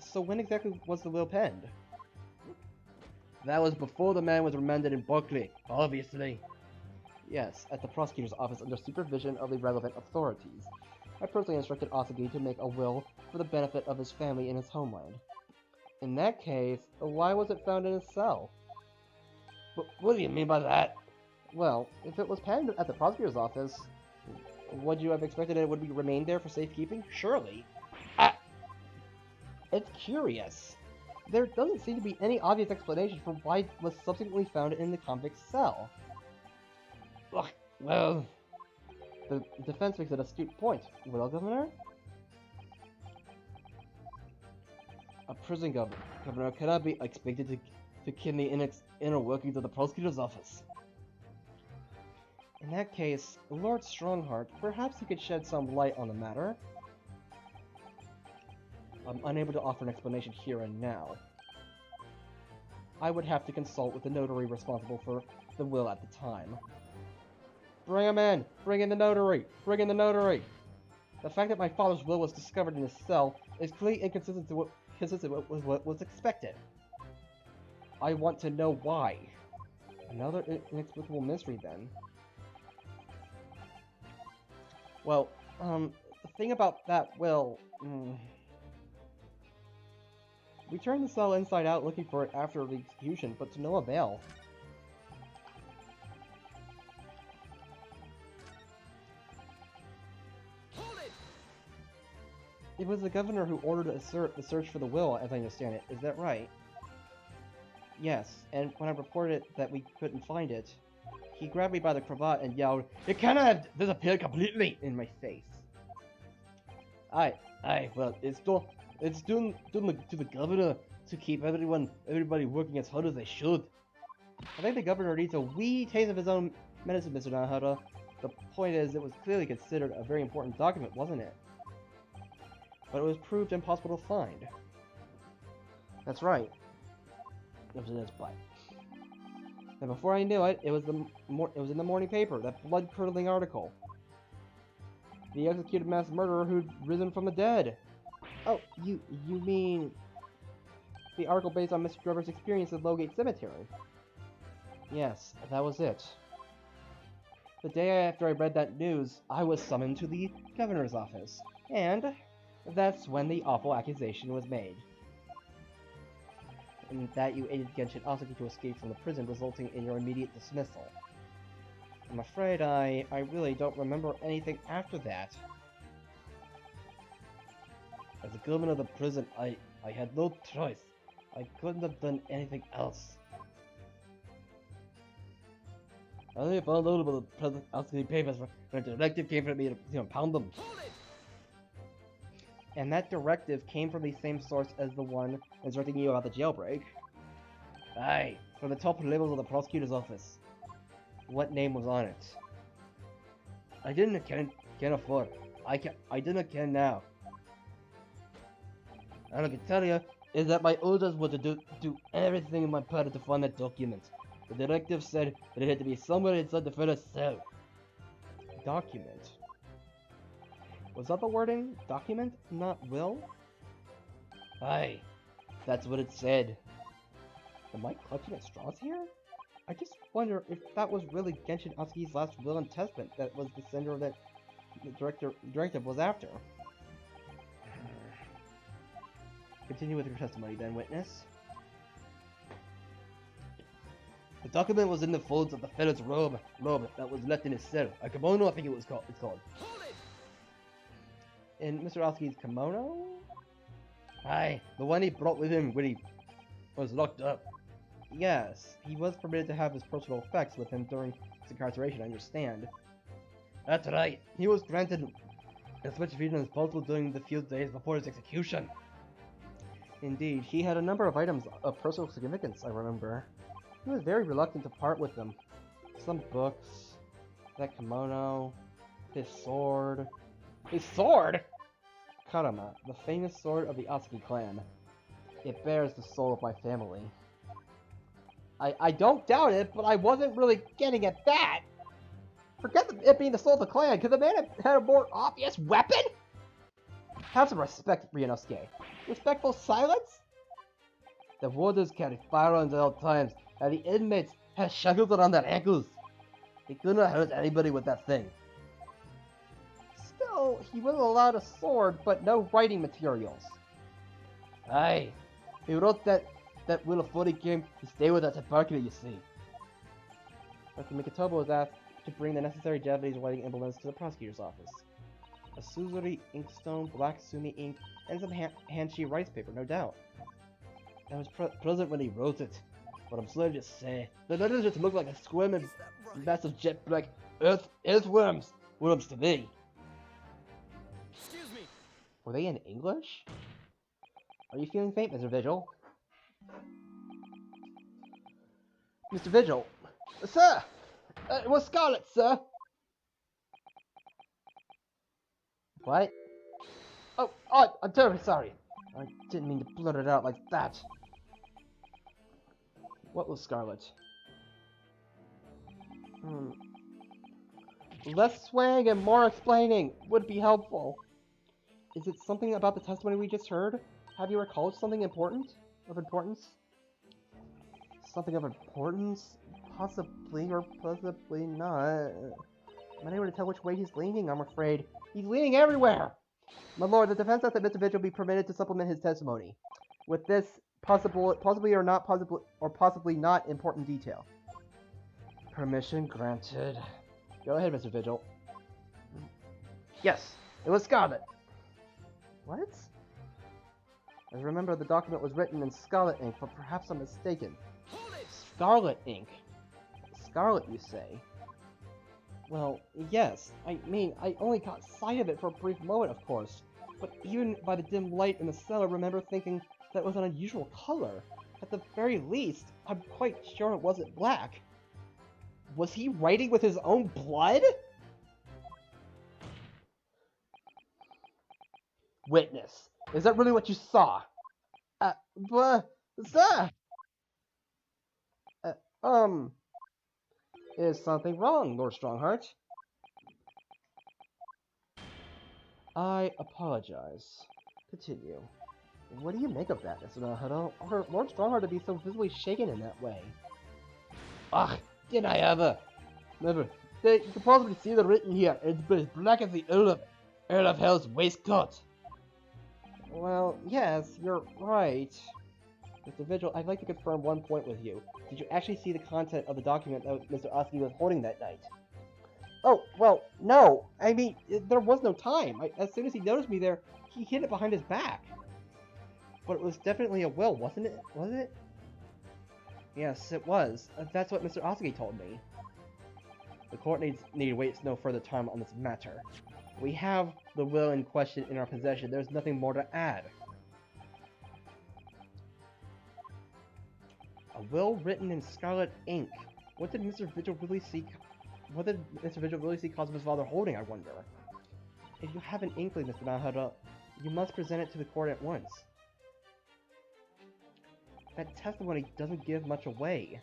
So when exactly was the will penned? That was before the man was remanded in Berkeley, obviously. Yes, at the prosecutor's office under supervision of the relevant authorities. I personally instructed Asagi to make a will for the benefit of his family in his homeland. In that case, why was it found in his cell? What do you mean by that? Well, if it was penned at the prosecutor's office, would you have expected it would be remained there for safekeeping? Surely. It's curious. There doesn't seem to be any obvious explanation for why it was subsequently found in the convict's cell. Well, the defense makes an astute point. Well, Governor? A prison governor cannot be expected to ken the inner workings of the prosecutor's office. In that case, Lord Strongheart, perhaps he could shed some light on the matter. I'm unable to offer an explanation here and now. I would have to consult with the notary responsible for the will at the time. Bring him in! Bring in the notary! Bring in the notary! The fact that my father's will was discovered in his cell is clearly inconsistent with what was expected. I want to know why. Another inexplicable mystery, then. Well, the thing about that will... We turned the cell inside out looking for it after the execution, but to no avail. Hold it! It was the governor who ordered the search for the will, as I understand it. Is that right? Yes, and when I reported that we couldn't find it, he grabbed me by the cravat and yelled, "It cannot have disappeared completely!" in my face. Well, it's due to the governor to keep everybody working as hard as they should. I think the governor needs a wee taste of his own medicine, Mr. Nahara. The point is, it was clearly considered a very important document, wasn't it? But it was proved impossible to find. That's right. It was in his butt. And before I knew it, it was in the morning paper, that blood-curdling article. The executed mass murderer who'd risen from the dead. Oh, you mean the article based on Mr. Grover's experience at Lowgate Cemetery? Yes, that was it. The day after I read that news, I was summoned to the governor's office, and that's when the awful accusation was made. And that you aided Genshin Asaki to escape from the prison, resulting in your immediate dismissal. I'm afraid I really don't remember anything after that. As the governor of the prison, I had no choice. I couldn't have done anything else. I only found out about the present asking papers when a directive came for me to impound them. Hold it! And that directive came from the same source as the one instructing you about the jailbreak. Aye, From the top levels of the prosecutor's office. What name was on it? I didn't can afford. I didn't can now. All I can tell you is that my orders were to do everything in my power to find that document. The directive said that it had to be somewhere inside the fellow's cell. Document. Was that the wording? Document, not will? Aye, that's what it said. Am I clutching at straws here? I just wonder if that was really Genshin Asaki's last will and testament that was the sender that the directive was after. Continue with your testimony then, witness. The document was in the folds of the fellow's robe that was left in his cell. A kimono, I think it's called. Hold it! In Mr. Asaki's kimono? Aye, the one he brought with him when he was locked up. Yes, he was permitted to have his personal effects with him during his incarceration, I understand. That's right. He was granted as much freedom as possible during the few days before his execution. Indeed, he had a number of items of personal significance, I remember. He was very reluctant to part with them. Some books, That kimono, his sword. His sword? Karama, the famous sword of the Asuki clan. It bears the soul of my family. I don't doubt it, but I wasn't really getting at that! Forget it being the soul of the clan, could the man have had a more obvious weapon? Have some respect, Ryunosuke. Respectful silence? The warders carry firearms at all times, and the inmates have shackles around their ankles. They could not hurt anybody with that thing. Still, he was allowed a sword, but no writing materials. Aye. He wrote that will before he came to stay with us at Barkley, you see. Dr. Mikitobo was asked to bring the necessary Japanese writing implements to the prosecutor's office. A Suzuri inkstone, black sumi ink, and some Hanshi rice paper, no doubt. I was present when he wrote it, but I'm sorry to say, the letters just look like a squirming massive jet black earthworms to me. Excuse me. Were they in English? Are you feeling faint, Mr. Vigil? Mr. Vigil! Sir! It was Scarlet, sir! What? Oh, I'm terribly sorry. I didn't mean to blurt it out like that. What was Scarlet? Less swaying and more explaining would be helpful. Is it something about the testimony we just heard? Have you recalled something important? Of importance? Something of importance? Possibly or possibly not. I'm not able to tell which way he's leaning, I'm afraid. He's leaning everywhere! My lord, the defense asked that Mr. Vigil be permitted to supplement his testimony with this possibly not important detail. Permission granted. Go ahead, Mr. Vigil. Yes, it was Scarlet. What? I remember the document was written in Scarlet ink, but perhaps I'm mistaken. Scarlet ink? Scarlet, you say? Well, yes. I mean, I only caught sight of it for a brief moment, of course. But even by the dim light in the cell, I remember thinking that it was an unusual color. At the very least, I'm quite sure it wasn't black. Was he writing with his own blood? Witness. Is that really what you saw? Sir! Is something wrong, Lord Strongheart? I apologize. Continue. What do you make of that, Mr. Naruto? Or Lord Strongheart to be so visibly shaken in that way? Ugh, didn't I ever? Never. You can possibly see the written here. It's as black as the Earl of Hell's waistcoat. Well, yes, you're right. Mr. Vigil, I'd like to confirm one point with you. Did you actually see the content of the document that Mr. Asuki was holding that night? Oh, well, no. I mean, there was no time. As soon as he noticed me there, he hid it behind his back. But it was definitely a will, wasn't it? Was it? Yes, it was. That's what Mr. Asuki told me. The court need to waste no further time on this matter. We have the will in question in our possession. There's nothing more to add. A will written in scarlet ink. What did Mr. Vigil really see? What did Mr. Vigil really see Kazuma's father holding, I wonder? If you have an inkling, Mr. Naruto, you must present it to the court at once. That testimony doesn't give much away.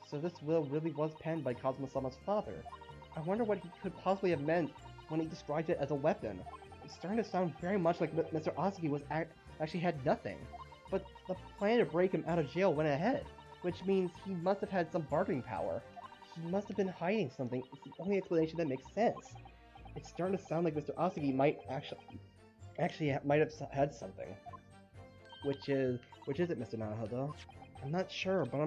So this will really was penned by Kazuma-sama's father. I wonder what he could possibly have meant when he described it as a weapon. It's starting to sound very much like Mr. Asuki was actually had nothing. But the plan to break him out of jail went ahead, which means he must have had some bargaining power. He must have been hiding something. It's the only explanation that makes sense. It's starting to sound like Mr. Asuki might might have had something. Which is it, Mr. Naruto? I'm not sure, but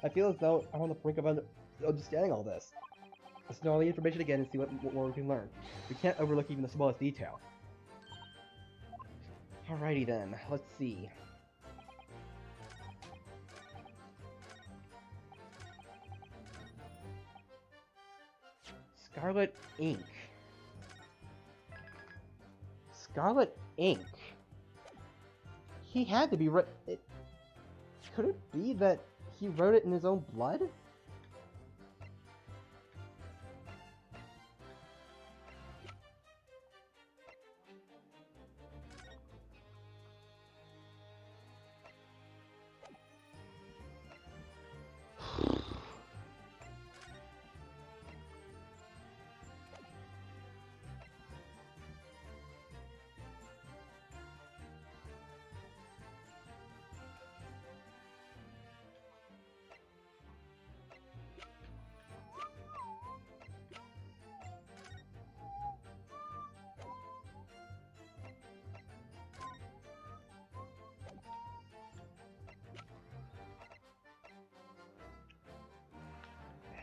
I feel as though I'm on the brink of understanding all this. Let's know all the information again and see what more we can learn. We can't overlook even the smallest detail. Alrighty then, let's see. Scarlet ink. Scarlet ink. He had to be could it be that he wrote it in his own blood?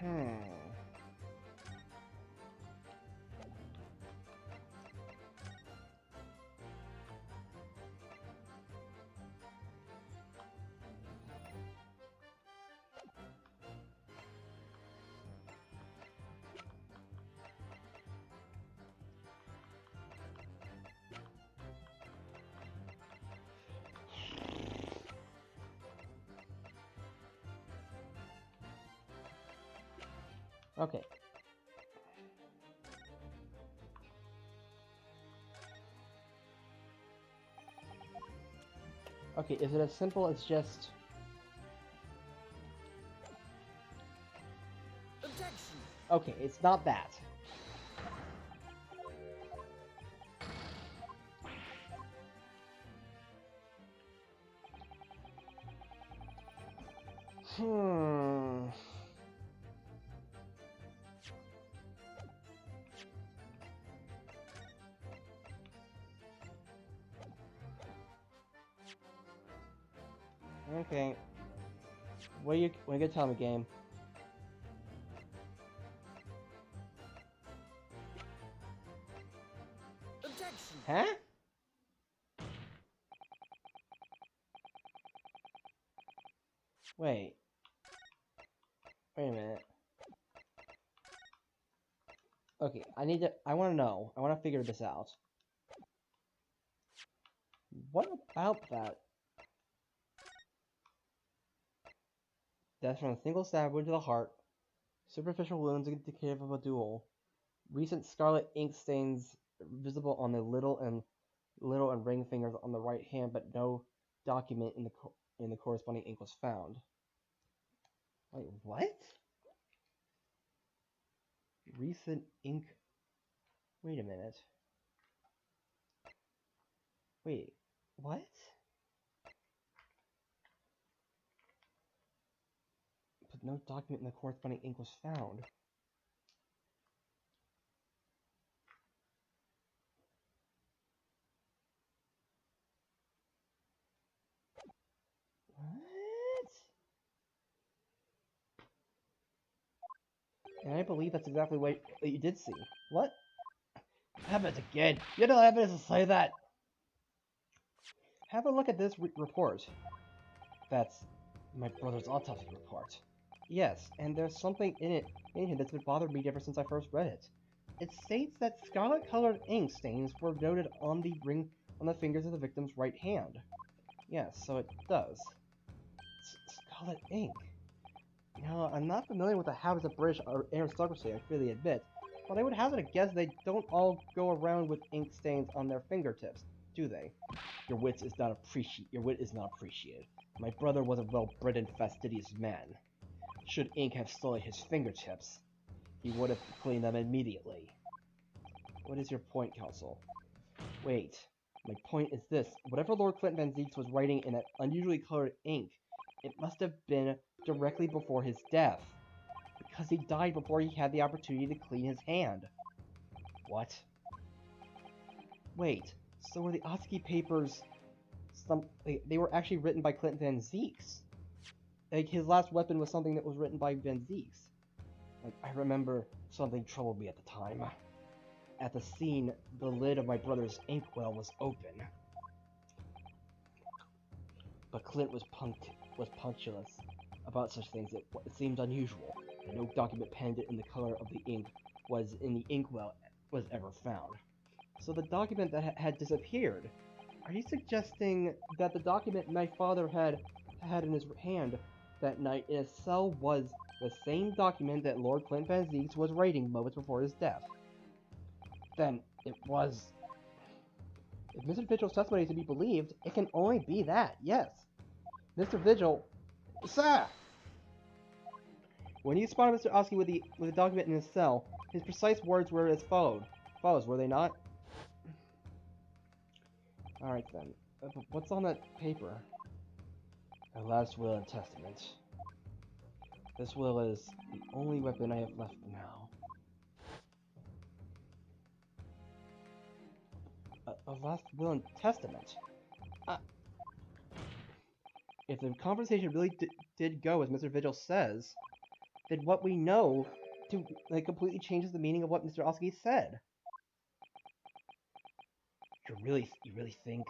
Hmm. Okay. Okay, is it as simple as just... Objection! Okay, it's not that. Hmm. Okay. What are you gonna tell me, game? Objection! Huh? Wait. Wait a minute. Okay, I wanna know. I wanna figure this out. What about that? Death from a single stab wound to the heart. Superficial wounds indicative of a duel. Recent scarlet ink stains visible on the little and ring fingers on the right hand, but no document in the corresponding ink was found. Wait, what? Recent ink. Wait a minute. Wait, what? But no document in the corresponding ink was found. What? And I believe that's exactly what you did see. What? Happens again. You don't have evidence to say that. Have a look at this report. That's my brother's autopsy report. Yes, and there's something in here that's been bothering me ever since I first read it. It states that scarlet-colored ink stains were noted on the fingers of the victim's right hand. Yes, so it does. Scarlet ink. Now, I'm not familiar with the habits of British aristocracy, I freely admit, but I would hazard a guess they don't all go around with ink stains on their fingertips, do they? Your wit is not appreciated. My brother was a well-bred and fastidious man. Should ink have sullied his fingertips, he would have cleaned them immediately. What is your point, Counsel? Wait, my point is this. Whatever Lord Clint Van Zeeks was writing in that unusually colored ink, it must have been directly before his death, because he died before he had the opportunity to clean his hand. What? Wait, so were the Otsky papers... they were actually written by Clint Van Zeeks? Like, his last weapon was something that was written by Van Zeeks. Like, I remember something troubled me at the time. At the scene, the lid of my brother's inkwell was open. But Clint was punctilious about such things. It seemed unusual that no document penned in the color of the ink was in the inkwell was ever found. So the document that had disappeared. Are you suggesting that the document my father had in his hand that night in his cell was the same document that Lord Clint Van Zeeks was writing moments before his death? Then it was... If Mr. Vigil's testimony is to be believed, it can only be that, yes. Mr. Vigil... Sir! When you spotted Mr. Oski with the document in his cell, his precise words were as follows, were they not? Alright then. What's on that paper? My last will and testament. This will is the only weapon I have left now. A last will and testament? If the conversation really did go as Mr. Vigil says, than what we know to like completely changes the meaning of what Mr. Oski said. You really think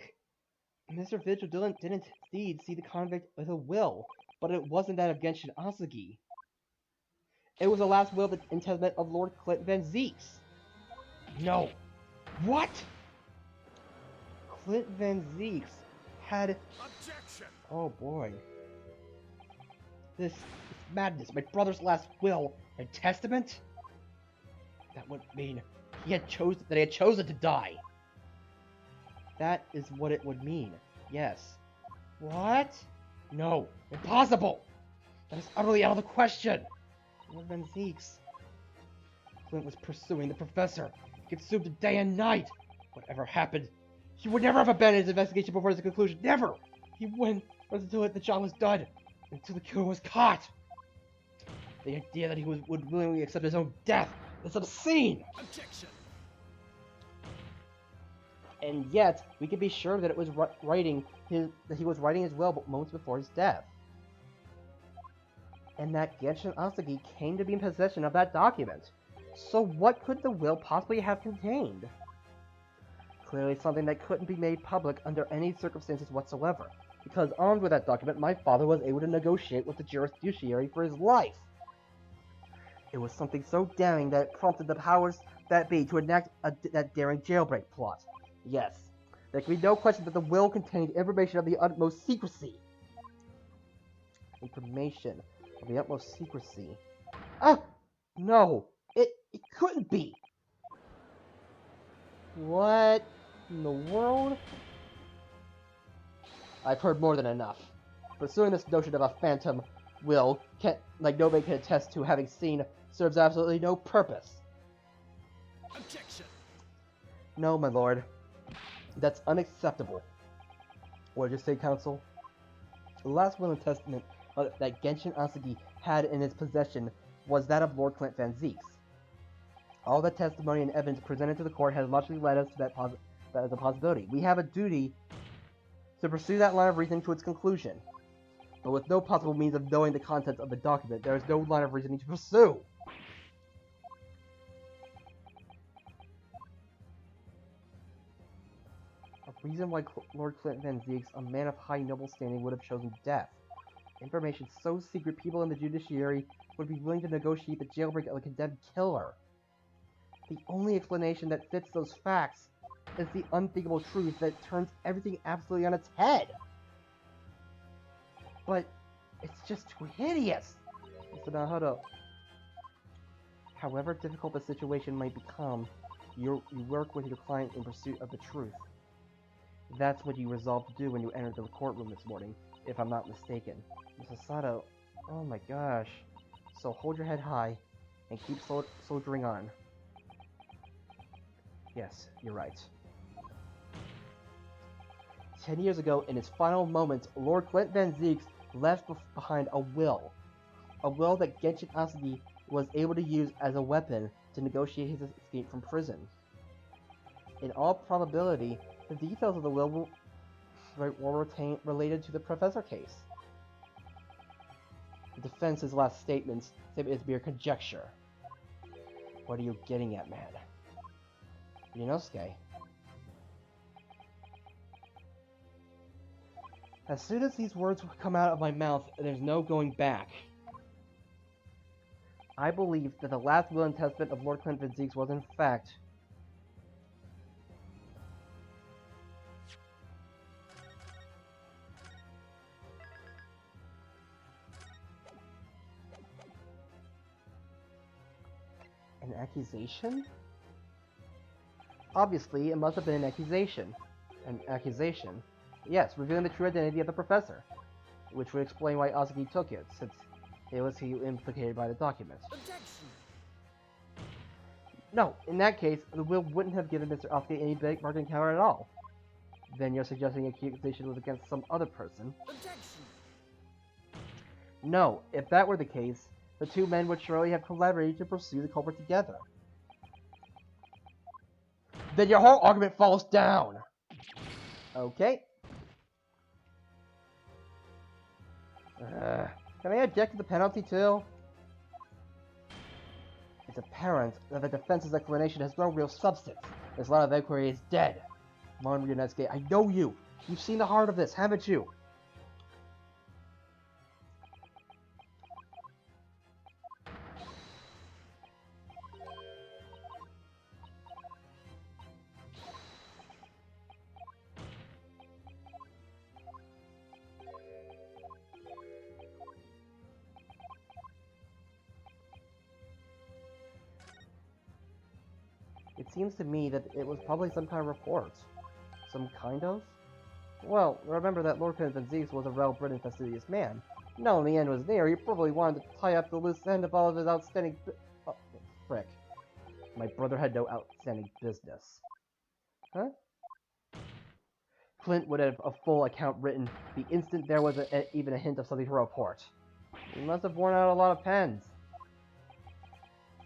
Mr. Vigil didn't indeed see the convict with a will, but it wasn't that of Genshin Asagi. It was the last will and testament of Lord Clint Van Zeeks. No. What? Clint Van Zeeks had... Objection! Oh boy. This madness. My brother's last will and testament? That would mean he had chosen to die. That is what it would mean. Yes. What? No. Impossible! That is utterly out of the question! Lord Van Zeeks. Clint was pursuing the professor. He consumed him day and night. Whatever happened, he would never have abandoned his investigation before his conclusion. Never! He went until the job was done. Until the killer was caught. The idea that he would willingly accept his own death is obscene! Objection! And yet, we can be sure that it was that he was writing his will moments before his death. And that Genshin Asagi came to be in possession of that document. So what could the will possibly have contained? Clearly something that couldn't be made public under any circumstances whatsoever, because armed with that document, my father was able to negotiate with the judiciary for his life. It was something so daring that it prompted the powers that be to enact that daring jailbreak plot. Yes, there can be no question that the will contained information of the utmost secrecy. Information of the utmost secrecy. Ah! No! It couldn't be! What in the world? I've heard more than enough. Pursuing this notion of a phantom will, like nobody can attest to having seen, serves absolutely no purpose. Objection! No, my lord. That's unacceptable. What did you say, counsel? The last will and testament that Genshin Asagi had in his possession was that of Lord Clint Van Zeeks. All the testimony and evidence presented to the court has logically led us to that as a possibility. We have a duty to pursue that line of reasoning to its conclusion. But with no possible means of knowing the contents of the document, there is no line of reasoning to pursue. A reason why Lord Clint Van Zeeks, a man of high noble standing, would have chosen death. Information so secret people in the judiciary would be willing to negotiate the jailbreak of a condemned killer. The only explanation that fits those facts is the unthinkable truth that turns everything absolutely on its head. But it's just too hideous. So now, hold up. However difficult the situation might become, you work with your client in pursuit of the truth. That's what you resolved to do when you entered the courtroom this morning, if I'm not mistaken. Mrs. Sato, oh my gosh. So hold your head high and keep soldiering on. Yes, you're right. 10 years ago, in his final moments, Lord Clint Van Zeeks left behind a will. A will that Genshin Asagi was able to use as a weapon to negotiate his escape from prison. In all probability, the details of the will were related to the professor case. The defense's last statements is mere conjecture. What are you getting at, man? Inosuke. As soon as these words come out of my mouth, there's no going back. I believe that the last will and testament of Lord Clint Van Zeeks was in fact an accusation? Obviously, it must have been an accusation. An accusation? Yes, revealing the true identity of the professor. Which would explain why Asagi took it, since it was he implicated by the document. Objection! No, in that case, the will wouldn't have given Mr. Asagi any bargaining power at all. Then you're suggesting the accusation was against some other person? Objection! No, if that were the case, the two men would surely have collaborated to pursue the culprit together. Then your whole argument falls down! Okay. Can I object to the penalty too? It's apparent that the defense's explanation has no real substance. This line of inquiry is dead. Von Ryunosuke, I know you! You've seen the heart of this, haven't you? It seems to me that it was probably some kind of report. Some kind of? Well, remember that Lord Van Zeeks was a well-bred and fastidious man. No, when the end was near, he probably wanted to tie up the loose end of all of his outstanding oh, frick. My brother had no outstanding business. Huh? Clint would have a full account written the instant there was even a hint of something to report. He must have worn out a lot of pens.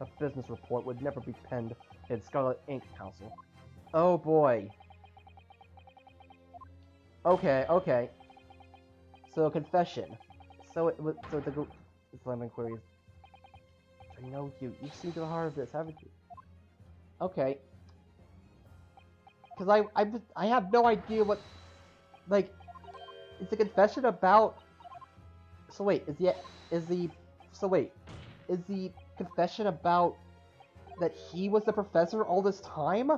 A business report would never be penned in Scarlet Ink Council. Oh boy. Okay. So, confession. So it's Islamic inquiries. I know you. You've seen to the heart of this, haven't you? Okay. Because I have no idea what... Like, is the confession about... So wait, is the confession about that he was the professor all this time?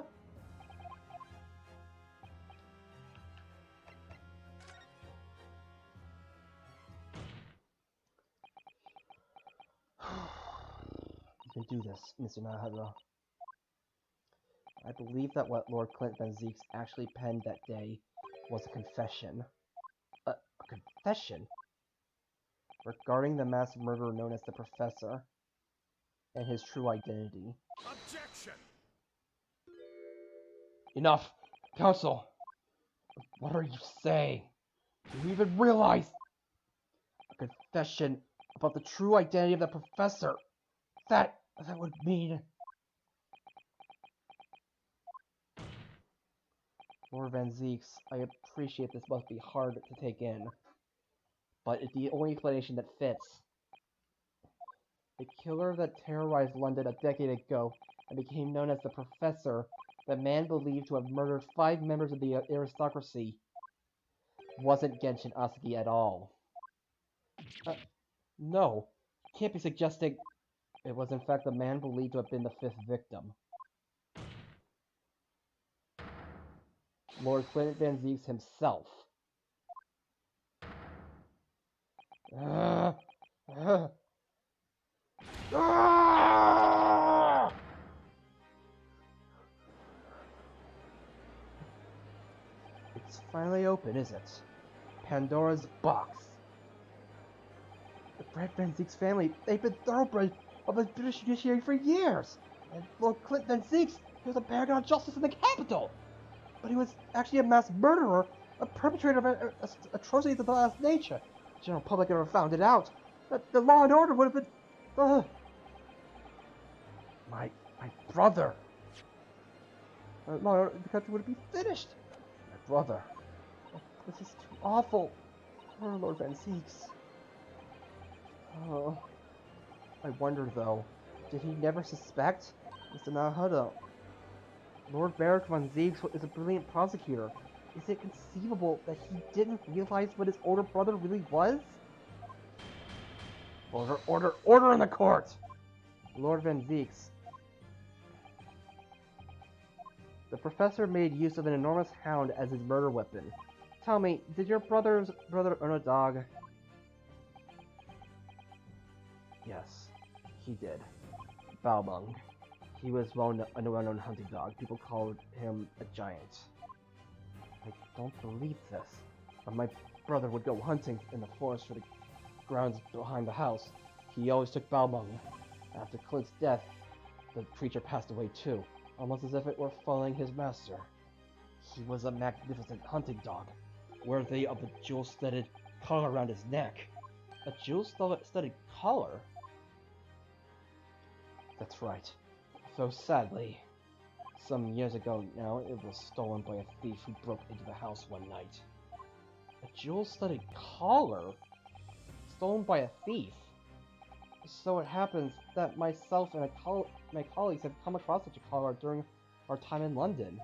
You can do this, Mr. Nahara. I believe that what Lord Clint Van Zeeks actually penned that day was a confession. A confession? Regarding the mass murderer known as the Professor, and his true identity. Objection! Enough! Council! What are you saying? Do you even realize? A confession about the true identity of the Professor. That would mean... Lord Van Zeeks, I appreciate this must be hard to take in, but it's the only explanation that fits. The killer that terrorized London a decade ago and became known as the Professor, the man believed to have murdered 5 members of the aristocracy, wasn't Genshin Asuki at all. No, can't be suggesting it was in fact the man believed to have been the 5th victim. Lord Clint Van Zeeks himself. It's finally open, is it? Pandora's box. The Brad Van Zeeks family, they've been thoroughbred of the British judiciary for years. And Lord Clint Van Zeeks, he was a paragon of justice in the capital. But he was actually a mass murderer, a perpetrator of atrocities of the last nature. The general public never found it out. The law and order would have been... My brother. The country would be finished. My brother. This is too awful. Poor Lord Van Zeeks. Oh. I wonder, though, did he never suspect? Mr. Nahara, Lord Barrack Van Zeeks is a brilliant prosecutor. Is it conceivable that he didn't realize what his older brother really was? Order in the court! Lord Van Zeeks. The professor made use of an enormous hound as his murder weapon. Tell me, did your brother own a dog? Yes, he did. Balmung. He was a well-known hunting dog. People called him a giant. I don't believe this. When my brother would go hunting in the forest for the grounds behind the house, he always took Balmung. After Clint's death, the creature passed away too, almost as if it were following his master. He was a magnificent hunting dog, worthy of the jewel-studded collar around his neck. A jewel-studded collar? That's right. Though sadly, some years ago now, it was stolen by a thief who broke into the house one night. A jewel-studded collar? Stolen by a thief? So it happens that myself and my colleagues have come across such a collar during our time in London.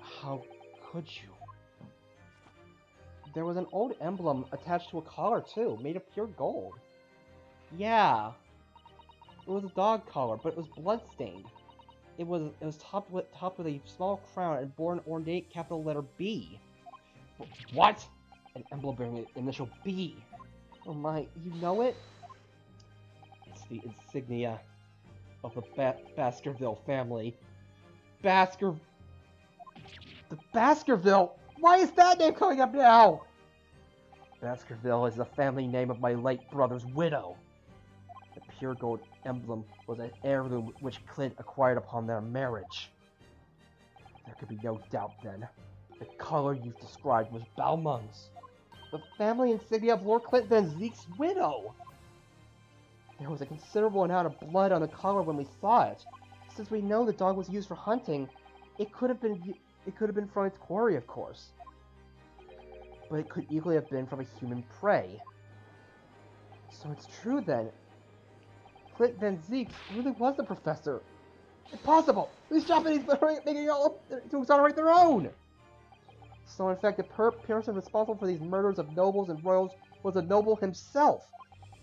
How could you? There was an old emblem attached to a collar too, made of pure gold. Yeah, it was a dog collar, but it was bloodstained. It was topped with a small crown and bore an ornate capital letter B. What? An emblem bearing the initial B. Oh my, you know it? It's the insignia of the Baskerville family. The Baskerville? Why is that name coming up now? Baskerville is the family name of my late brother's widow. The pure gold emblem was an heirloom which Clint acquired upon their marriage. There could be no doubt then. The color you've described was Balmung's, the family insignia of Lord Clint Van Zeek's widow. There was a considerable amount of blood on the collar when we saw it. Since we know the dog was used for hunting, it could have been from its quarry, of course. But it could equally have been from a human prey. So it's true then. Clint Van Zeek really was the professor. Impossible! These Japanese are making it all up to exonerate their own! So in fact, the person responsible for these murders of nobles and royals was a noble himself,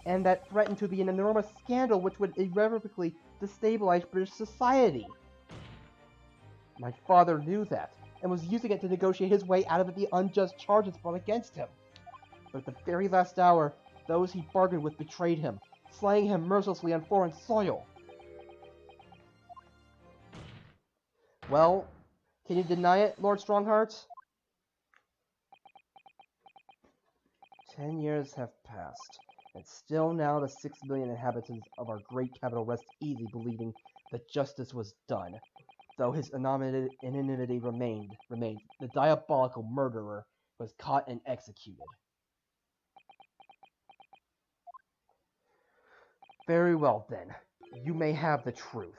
and that threatened to be an enormous scandal which would irrevocably destabilize British society. My father knew that, and was using it to negotiate his way out of the unjust charges brought against him. But at the very last hour, those he bargained with betrayed him, slaying him mercilessly on foreign soil. Well, can you deny it, Lord Strongheart? 10 years have passed, and still now the 6 million inhabitants of our great capital rest easy believing that justice was done. Though his anonymity remained, the diabolical murderer was caught and executed. Very well then, you may have the truth.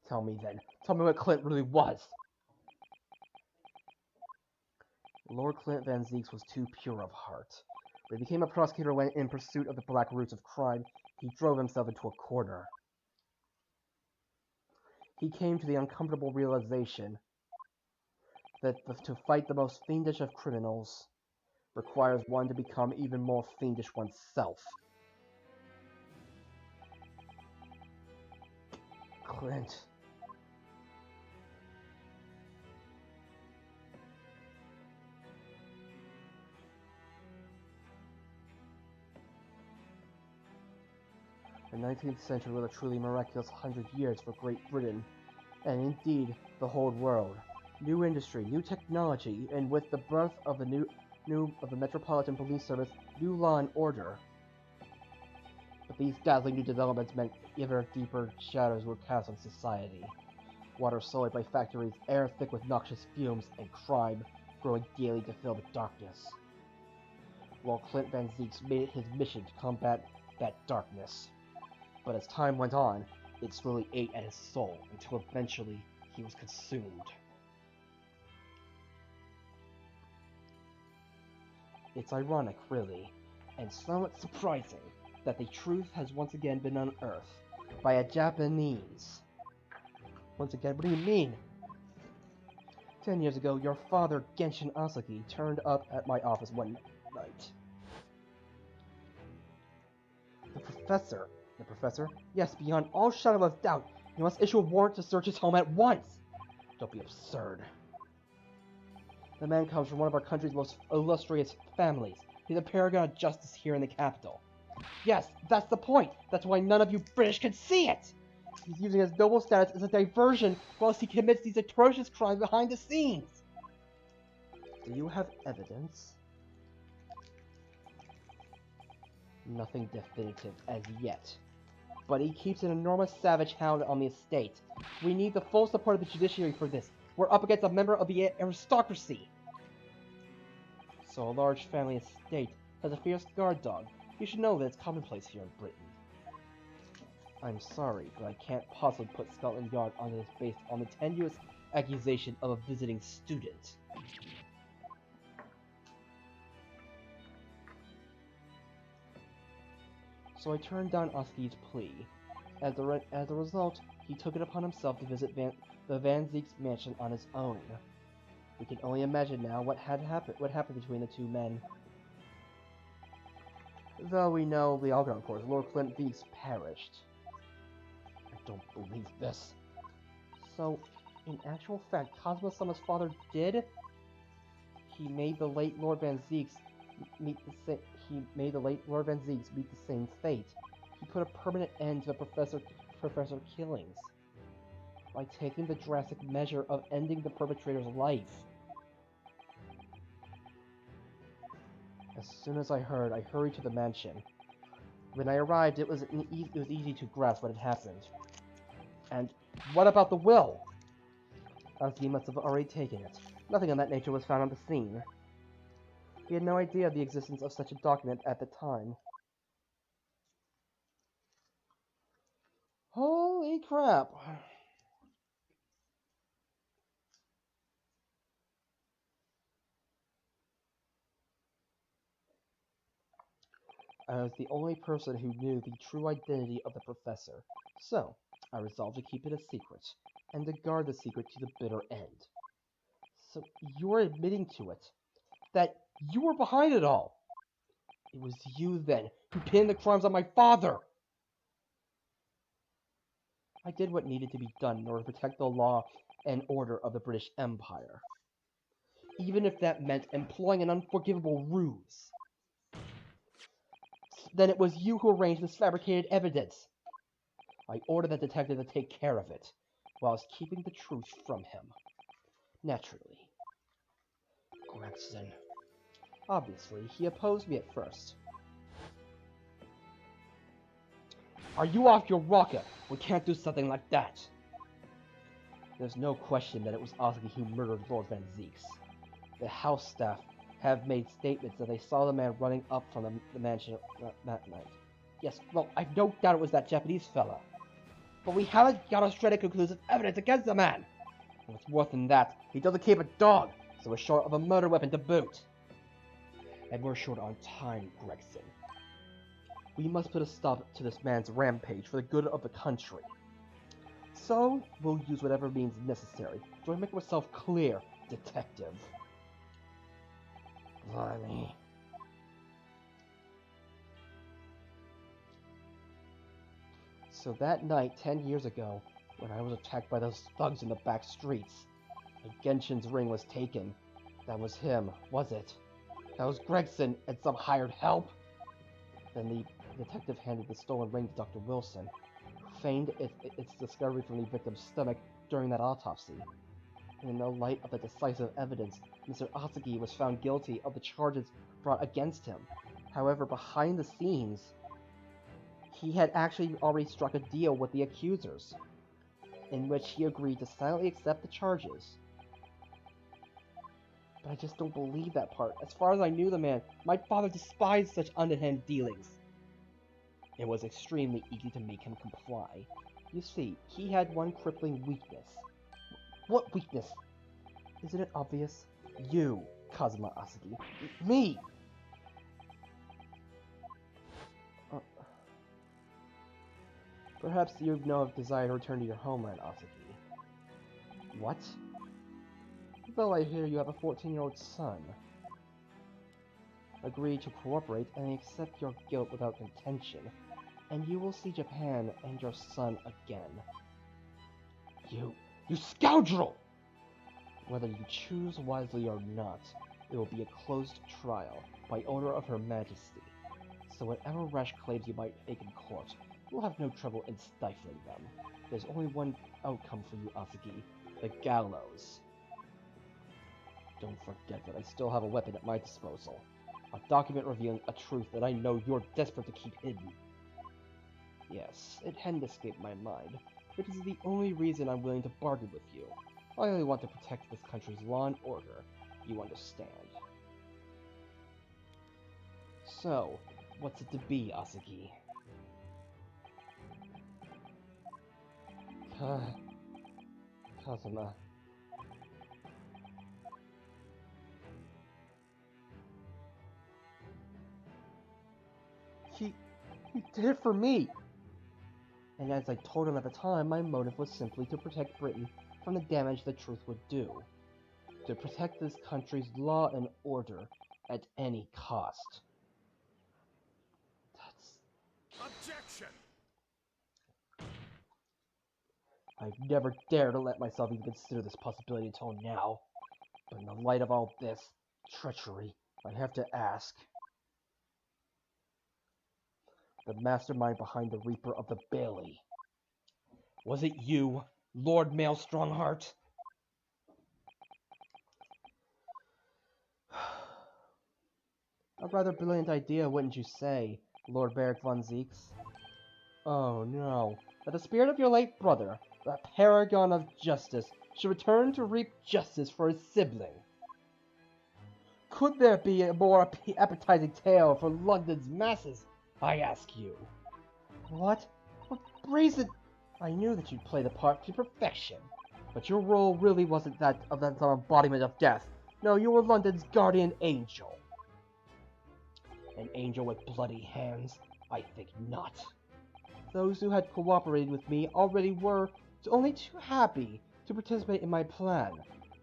Tell me then, tell me what Clint really was. Lord Clint Van Zeeks was too pure of heart. When he became a prosecutor when in pursuit of the black roots of crime, he drove himself into a corner. He came to the uncomfortable realization that to fight the most fiendish of criminals requires one to become even more fiendish oneself. Clint. The 19th century was a truly miraculous 100 years for Great Britain, and indeed the whole world. New industry, new technology, and with the birth of the Metropolitan Police Service, new law and order. But these dazzling new developments meant ever deeper shadows were cast on society. Water sullied by factories, air thick with noxious fumes, and crime growing daily to fill the darkness. While Clint Van Zeeks made it his mission to combat that darkness. But as time went on, it slowly ate at his soul until eventually he was consumed. It's ironic, really, and somewhat surprising that the truth has once again been unearthed by a Japanese. Once again, what do you mean? 10 years ago, your father, Genshin Asaki, turned up at my office one night. The professor? Yes, beyond all shadow of doubt. You must issue a warrant to search his home at once! Don't be absurd. The man comes from one of our country's most illustrious families. He's a paragon of justice here in the capital. Yes, that's the point! That's why none of you British can see it! He's using his noble status as a diversion whilst he commits these atrocious crimes behind the scenes! Do you have evidence? Nothing definitive as yet. But he keeps an enormous savage hound on the estate. We need the full support of the judiciary for this. We're up against a member of the aristocracy. So a large family estate has a fierce guard dog. You should know that it's commonplace here in Britain. I'm sorry, but I can't possibly put Scotland Yard on this based on the tenuous accusation of a visiting student. So I turned down Oski's plea. As a result, he took it upon himself to visit the Van Zeek's mansion on his own. We can only imagine now what happened between the two men. Though we know the outcome, of course, Lord Clint Veeks perished. I don't believe this. So, in actual fact, Cosmo-sama's father did? He made the late Lord Van Zeeks meet the same fate. He put a permanent end to the Professor killings by taking the drastic measure of ending the perpetrator's life. As soon as I heard, I hurried to the mansion. When I arrived, it was easy to grasp what had happened. And what about the will? Oski must have already taken it. Nothing of that nature was found on the scene. We had no idea of the existence of such a document at the time. Holy crap! I was the only person who knew the true identity of the professor, so I resolved to keep it a secret, and to guard the secret to the bitter end. So you're admitting to it, that you were behind it all! It was you, then, who pinned the crimes on my father! I did what needed to be done in order to protect the law and order of the British Empire. Even if that meant employing an unforgivable ruse. Then it was you who arranged this fabricated evidence. I ordered the detective to take care of it, whilst keeping the truth from him. Naturally. Gregson. Obviously, he opposed me at first. Are you off your rocker? We can't do something like that. There's no question that it was Oski who murdered Lord Van Zeeks. The house staff have made statements that they saw the man running up from the mansion that night. Yes, well, I've no doubt it was that Japanese fella. But we haven't got a shred of conclusive evidence against the man. And what's worse than that, he doesn't keep a dog, so we're short of a murder weapon to boot. And we're short on time, Gregson. We must put a stop to this man's rampage for the good of the country. So, we'll use whatever means necessary. Do I make myself clear, detective? Blimey. So that night, 10 years ago, when I was attacked by those thugs in the back streets, Genshin's ring was taken. That was him, was it? That was Gregson and some hired help? Then the detective handed the stolen ring to Dr. Wilson, who feigned its discovery from the victim's stomach during that autopsy. And in the light of the decisive evidence, Mr. Asagi was found guilty of the charges brought against him. However, behind the scenes, he had actually already struck a deal with the accusers, in which he agreed to silently accept the charges. But I just don't believe that part. As far as I knew the man, my father despised such underhand dealings. It was extremely easy to make him comply. You see, he had one crippling weakness. What weakness? Isn't it obvious? You, Kazuma Asagi. Me! Perhaps you know of desire to return to your homeland, Asagi. What? Though I hear you have a 14-year-old son. Agree to cooperate and accept your guilt without contention, and you will see Japan and your son again. You scoundrel! Whether you choose wisely or not, it will be a closed trial, by order of Her Majesty. So whatever rash claims you might make in court, you'll have no trouble in stifling them. There's only one outcome for you, Asagi. The gallows. Don't forget that I still have a weapon at my disposal. A document revealing a truth that I know you're desperate to keep hidden. Yes, it hadn't escaped my mind, which is the only reason I'm willing to bargain with you. I only want to protect this country's law and order. You understand. So, what's it to be, Asagi? Kazuma, You did it for me! And as I told him at the time, my motive was simply to protect Britain from the damage the truth would do. To protect this country's law and order at any cost. Objection! I've never dared to let myself even consider this possibility until now. But in the light of all this treachery, I have to ask. The mastermind behind the Reaper of the Bailey. Was it you, Lord Mail Strongheart? A rather brilliant idea, wouldn't you say, Lord Barrick von Zeeks? Oh no, that the spirit of your late brother, that paragon of justice, should return to reap justice for his sibling. Could there be a more appetizing tale for London's masses, I ask you? What? What brazen... I knew that you'd play the part to perfection, but your role really wasn't that of that embodiment of death. No, you were London's guardian angel. An angel with bloody hands? I think not. Those who had cooperated with me already were only too happy to participate in my plan.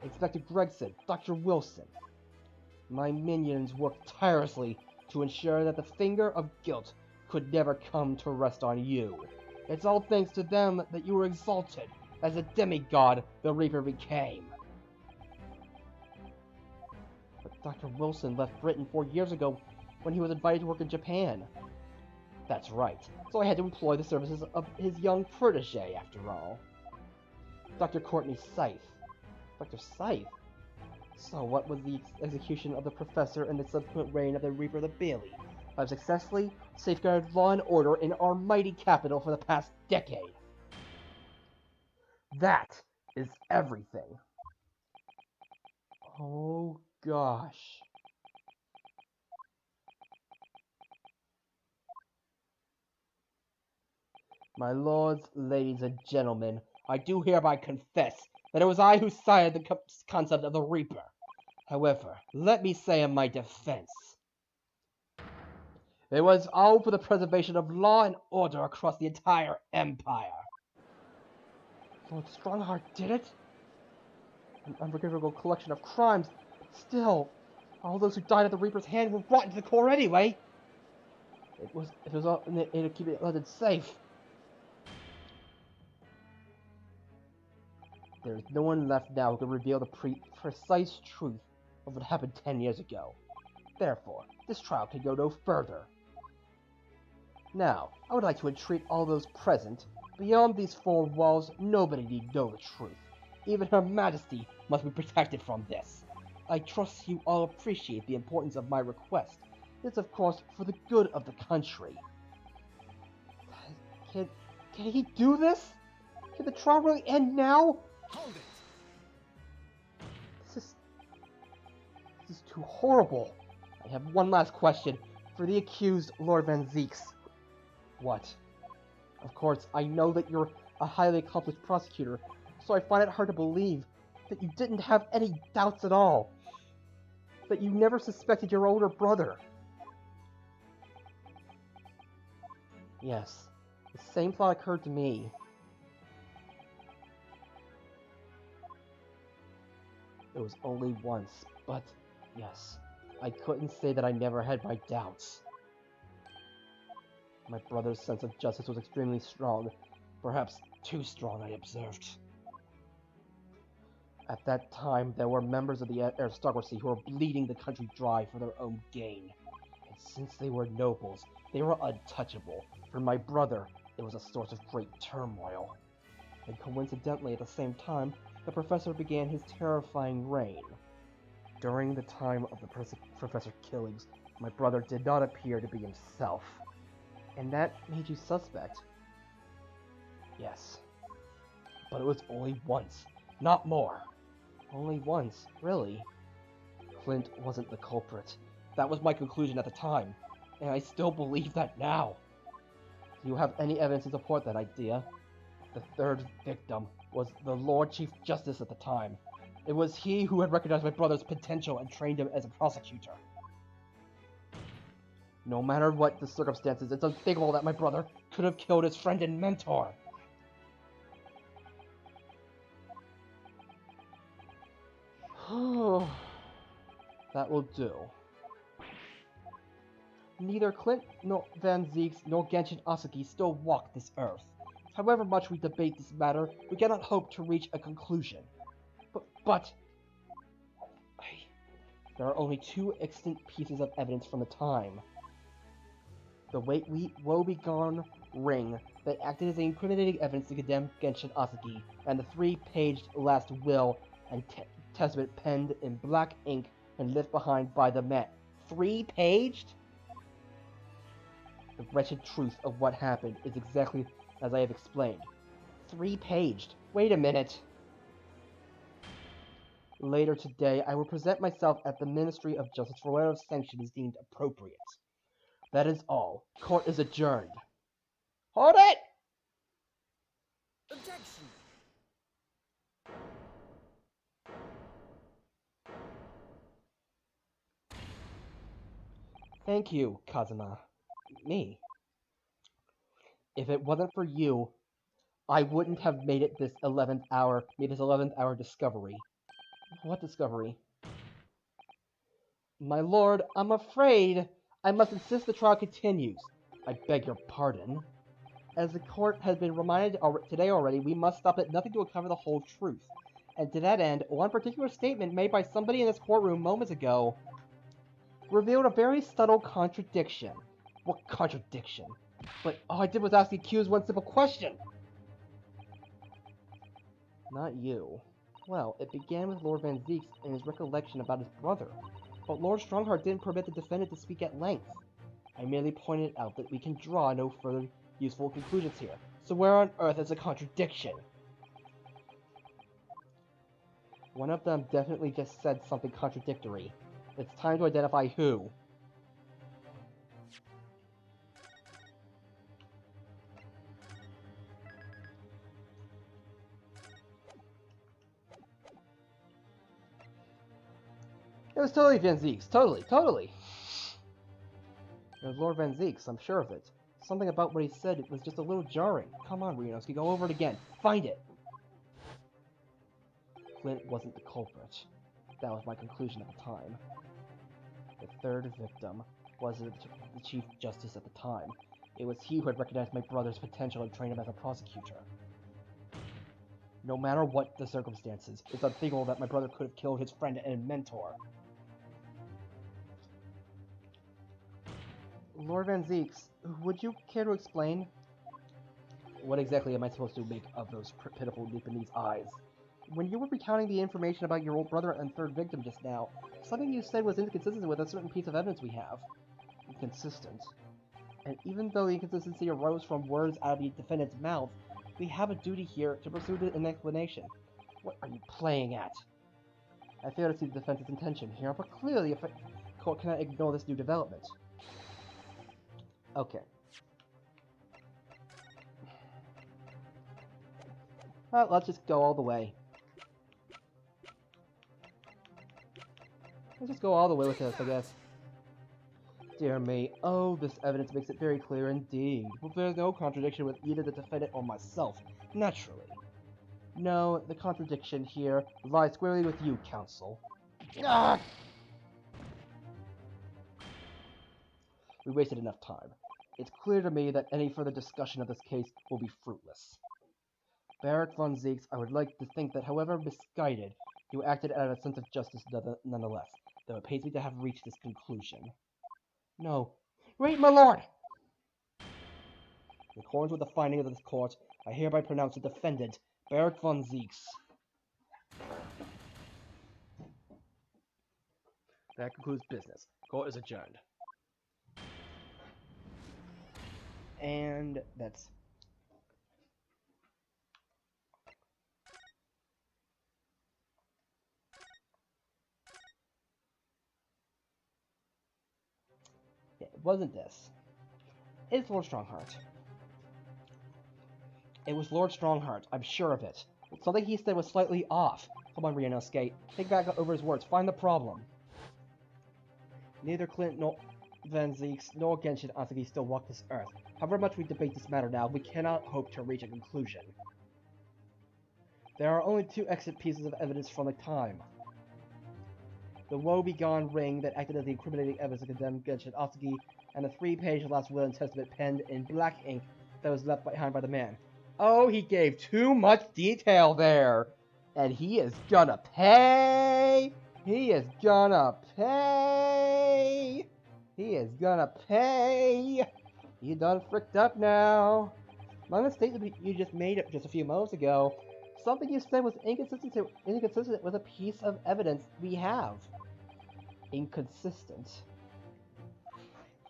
Inspector Gregson, Dr. Wilson. My minions worked tirelessly to ensure that the finger of guilt could never come to rest on you. It's all thanks to them that you were exalted as a demigod the Reaper became. But Dr. Wilson left Britain 4 years ago when he was invited to work in Japan. That's right, so I had to employ the services of his young protege, after all. Dr. Courtney Scythe. Dr. Scythe? So what was the execution of the professor and the subsequent reign of the Reaper of the Bailey? I've successfully safeguarded law and order in our mighty capital for the past decade. That is everything. Oh gosh. My lords, ladies, and gentlemen, I do hereby confess that it was I who sired the concept of the Reaper. However, let me say in my defense, it was all for the preservation of law and order across the entire empire. Lord Strongheart did it? An unforgivable collection of crimes, but still, all those who died at the Reaper's hand were rotten to the core anyway. It was all in the aid of keeping London safe. There is no one left now who can reveal the precise truth of what happened 10 years ago. Therefore, this trial can go no further. Now, I would like to entreat all those present. Beyond these 4 walls, nobody need know the truth. Even Her Majesty must be protected from this. I trust you all appreciate the importance of my request. It's of course for the good of the country. Can he do this? Can the trial really end now? Hold it! This is too horrible. I have one last question for the accused, Lord Van Zeeks. What? Of course, I know that you're a highly accomplished prosecutor, so I find it hard to believe that you didn't have any doubts at all. That you never suspected your older brother. Yes, the same thought occurred to me. It was only once, but yes, I couldn't say that I never had my doubts. My brother's sense of justice was extremely strong, perhaps too strong, I observed. At that time, there were members of the aristocracy who were bleeding the country dry for their own gain. And since they were nobles, they were untouchable. For my brother, it was a source of great turmoil. And coincidentally, at the same time, the professor began his terrifying reign. During the time of the professor killings, my brother did not appear to be himself. And that made you suspect. Yes. But it was only once, not more. Only once, really. Clint wasn't the culprit. That was my conclusion at the time, and I still believe that now. Do you have any evidence to support that idea? The third victim was the Lord Chief Justice at the time. It was he who had recognized my brother's potential and trained him as a prosecutor. No matter what the circumstances, it's unthinkable that my brother could have killed his friend and mentor. That will do. Neither Clint nor Van Zeeks nor Genshin Asuki still walk this earth. However much we debate this matter, we cannot hope to reach a conclusion. But there are only two extant pieces of evidence from the time. The woebegone ring that acted as incriminating evidence to condemn Genshin Asuki, and the 3-paged last will and testament penned in black ink and left behind by the Met. 3-paged? The wretched truth of what happened is exactly as I have explained. 3-paged. Wait a minute. Later today, I will present myself at the Ministry of Justice for whatever sanction is deemed appropriate. That is all. Court is adjourned. Hold it! Objection! Thank you, Kazuma. Me. If it wasn't for you, I wouldn't have made this 11th hour discovery. What discovery? My lord, I'm afraid I must insist the trial continues. I beg your pardon. As the court has been reminded today already, we must stop at nothing to uncover the whole truth. And to that end, one particular statement made by somebody in this courtroom moments ago revealed a very subtle contradiction. What contradiction? But all I did was ask the accused one simple question. Not you. Well, it began with Lord Van Zeeks and his recollection about his brother. But Lord Strongheart didn't permit the defendant to speak at length. I merely pointed out that we can draw no further useful conclusions here. So where on earth is a contradiction? One of them definitely just said something contradictory. It's time to identify who. It was totally Van Zeeks. Totally. It was Lord Van Zeeks, I'm sure of it. Something about what he said was just a little jarring. Come on, Rionosuke, go over it again. Find it! Clint wasn't the culprit. That was my conclusion at the time. The third victim was the Chief Justice at the time. It was he who had recognized my brother's potential and trained him as a prosecutor. No matter what the circumstances, it's unthinkable that my brother could have killed his friend and mentor. Lord Van Zeeks, would you care to explain? What exactly am I supposed to make of those pitiful Japanese eyes? When you were recounting the information about your old brother and third victim just now, something you said was inconsistent with a certain piece of evidence we have. Inconsistent. And even though the inconsistency arose from words out of the defendant's mouth, we have a duty here to pursue an explanation. What are you playing at? I fail to see the defense's intention here, but clearly the court cannot ignore this new development. Okay. Well, let's just go all the way. Let's just go all the way with this, I guess. Dear me, oh, this evidence makes it very clear indeed. Well, there's no contradiction with either the defendant or myself, naturally. No, the contradiction here lies squarely with you, counsel. Ah! We wasted enough time. It's clear to me that any further discussion of this case will be fruitless. Barak von Zeeks, I would like to think that however misguided, you acted out of a sense of justice nonetheless, though it pains me to have reached this conclusion. No. Wait, my lord! In accordance with the findings of this court, I hereby pronounce the defendant, Barak von Zeeks. That concludes business. Court is adjourned. And that's... Yeah, it wasn't this. It's Lord Strongheart. It was Lord Strongheart, I'm sure of it. But something he said was slightly off. Come on, Rionosuke. Think back over his words. Find the problem. Neither Clint nor Then Zeeks, nor Genshin Asagi still walk this earth. However much we debate this matter now, we cannot hope to reach a conclusion. There are only two exit pieces of evidence from the time. The woe-begone ring that acted as the incriminating evidence to condemn Genshin Asagi, and the 3-page last will and testament penned in black ink that was left behind by the man. Oh, he gave too much detail there! And he is gonna pay! He is gonna pay! He is gonna pay! You done fricked up now. My mistake that you just made it just a few moments ago. Something you said was inconsistent with a piece of evidence we have. Inconsistent.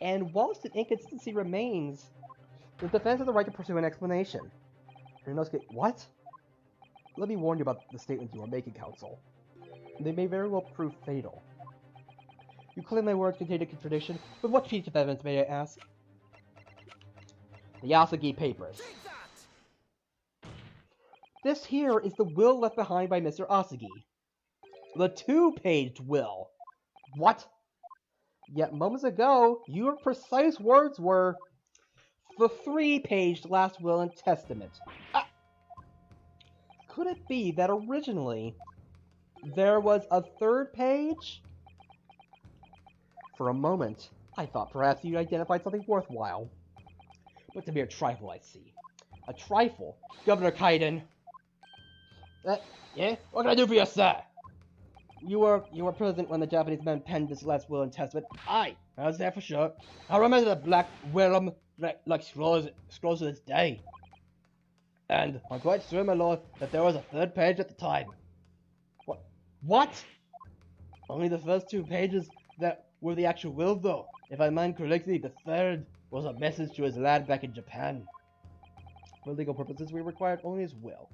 And whilst the inconsistency remains, the defense has the right to pursue an explanation. What? Let me warn you about the statements you are making, counsel. They may very well prove fatal. You claim my words contain a contradiction, but what piece of evidence may I ask? The Asagi papers. This here is the will left behind by Mr. Asagi. The 2-paged will. What? Yet moments ago, your precise words were the 3-paged last will and testament. Could it be that originally there was a 3rd page? For a moment, I thought perhaps you identified something worthwhile. But it's a mere trifle, I see. A trifle? Governor Kaiden! Yeah? What can I do for you, sir? You were present when the Japanese men penned this last will and testament. Aye, I was there for sure. I remember the black vellum like scrolls to this day. And I'm quite sure, my lord, that there was a 3rd page at the time. What? Only the first 2 pages that were the actual will, though. If I mind correctly, the 3rd was a message to his lad back in Japan. For legal purposes, we required only his will.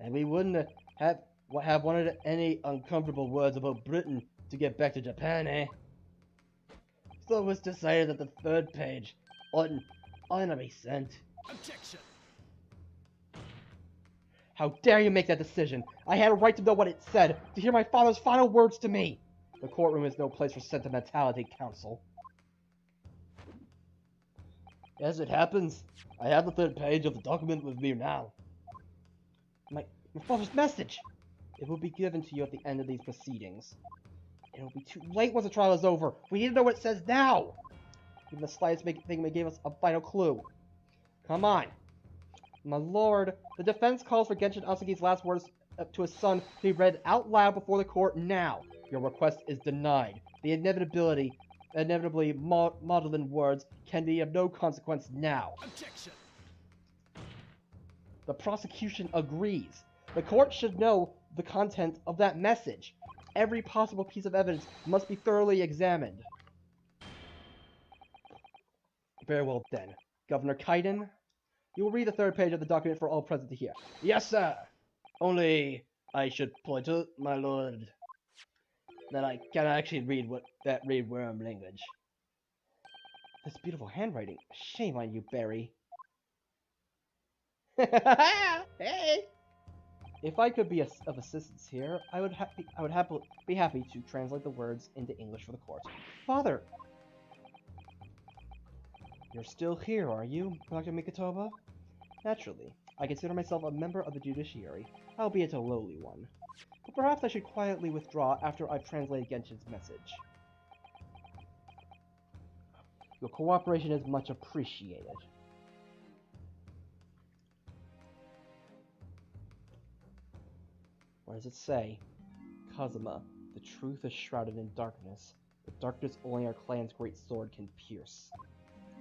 And we wouldn't have wanted any uncomfortable words about Britain to get back to Japan, eh? So it was decided that the 3rd page oughtn't to be sent. Objection! How dare you make that decision? I had a right to know what it said, to hear my father's final words to me! The courtroom is no place for sentimentality, counsel. As it happens, I have the 3rd page of the document with me now. My father's message! It will be given to you at the end of these proceedings. It will be too late once the trial is over. We need to know what it says now! Even the slightest thing may give us a vital clue. Come on! My lord, the defense calls for Genshin Asagi's last words to his son to be read out loud before the court now. Your request is denied. The inevitably maudlin words can be of no consequence now. Objection! The prosecution agrees. The court should know the content of that message. Every possible piece of evidence must be thoroughly examined. Very well then. Governor Kaiden, you will read the 3rd page of the document for all present to hear. Yes, sir. Only I should point out, my lord, that I cannot actually read worm language. This beautiful handwriting. Shame on you, Barry. Hey! If I could be of assistance here, I would be happy to translate the words into English for the court. Father! You're still here, are you, Dr. Mikotoba? Naturally. I consider myself a member of the judiciary, albeit a lowly one. But perhaps I should quietly withdraw after I've translated Genshin's message. Your cooperation is much appreciated. What does it say? Kazuma, the truth is shrouded in darkness. The darkness only our clan's great sword can pierce.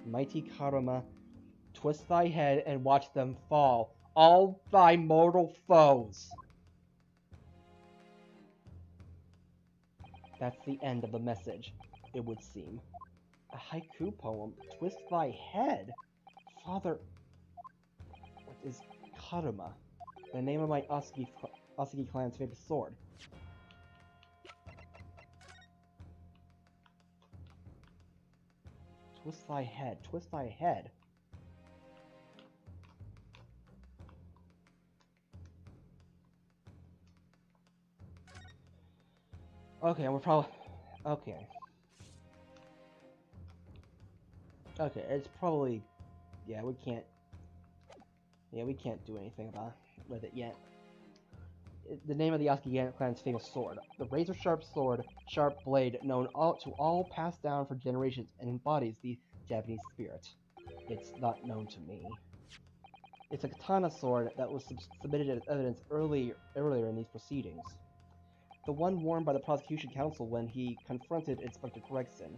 Mighty Karuma, twist thy head and watch them fall, all thy mortal foes! That's the end of the message, it would seem. A haiku poem, twist thy head? Father, what is Karuma? The name of my Asagi clan's favorite sword. Twist thy head, twist thy head. Okay, we're probably... Okay. Okay, it's probably... Yeah, we can't... Yeah, we can't do anything with it yet. The name of the Yasuki clan's famous sword. The razor-sharp sword, sharp blade, known to all, passed down for generations, and embodies the Japanese spirit. It's not known to me. It's a katana sword that was submitted as evidence earlier in these proceedings. The one worn by the prosecution counsel when he confronted Inspector Gregson.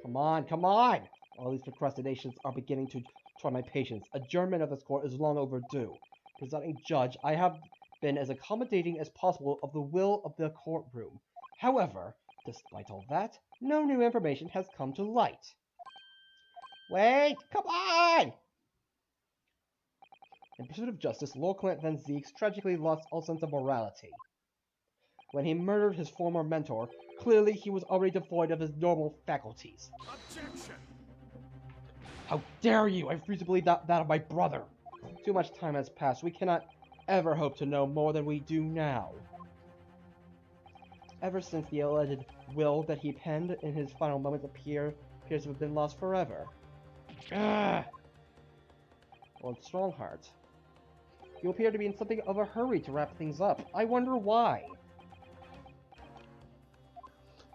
Come on, come on! All these procrastinations are beginning to try my patience. Adjournment of this court is long overdue. Presiding judge, I have been as accommodating as possible of the will of the courtroom. However, despite all that, no new information has come to light. Wait! Come on! In pursuit of justice, Lieutenant Van Zeeks tragically lost all sense of morality. When he murdered his former mentor, clearly he was already devoid of his normal faculties. Objection! How dare you! I refuse to believe that of my brother! Too much time has passed. We cannot ever hope to know more than we do now. Ever since the alleged will that he penned in his final moments appears to have been lost forever. Ugh! Lord Strongheart, you appear to be in something of a hurry to wrap things up. I wonder why.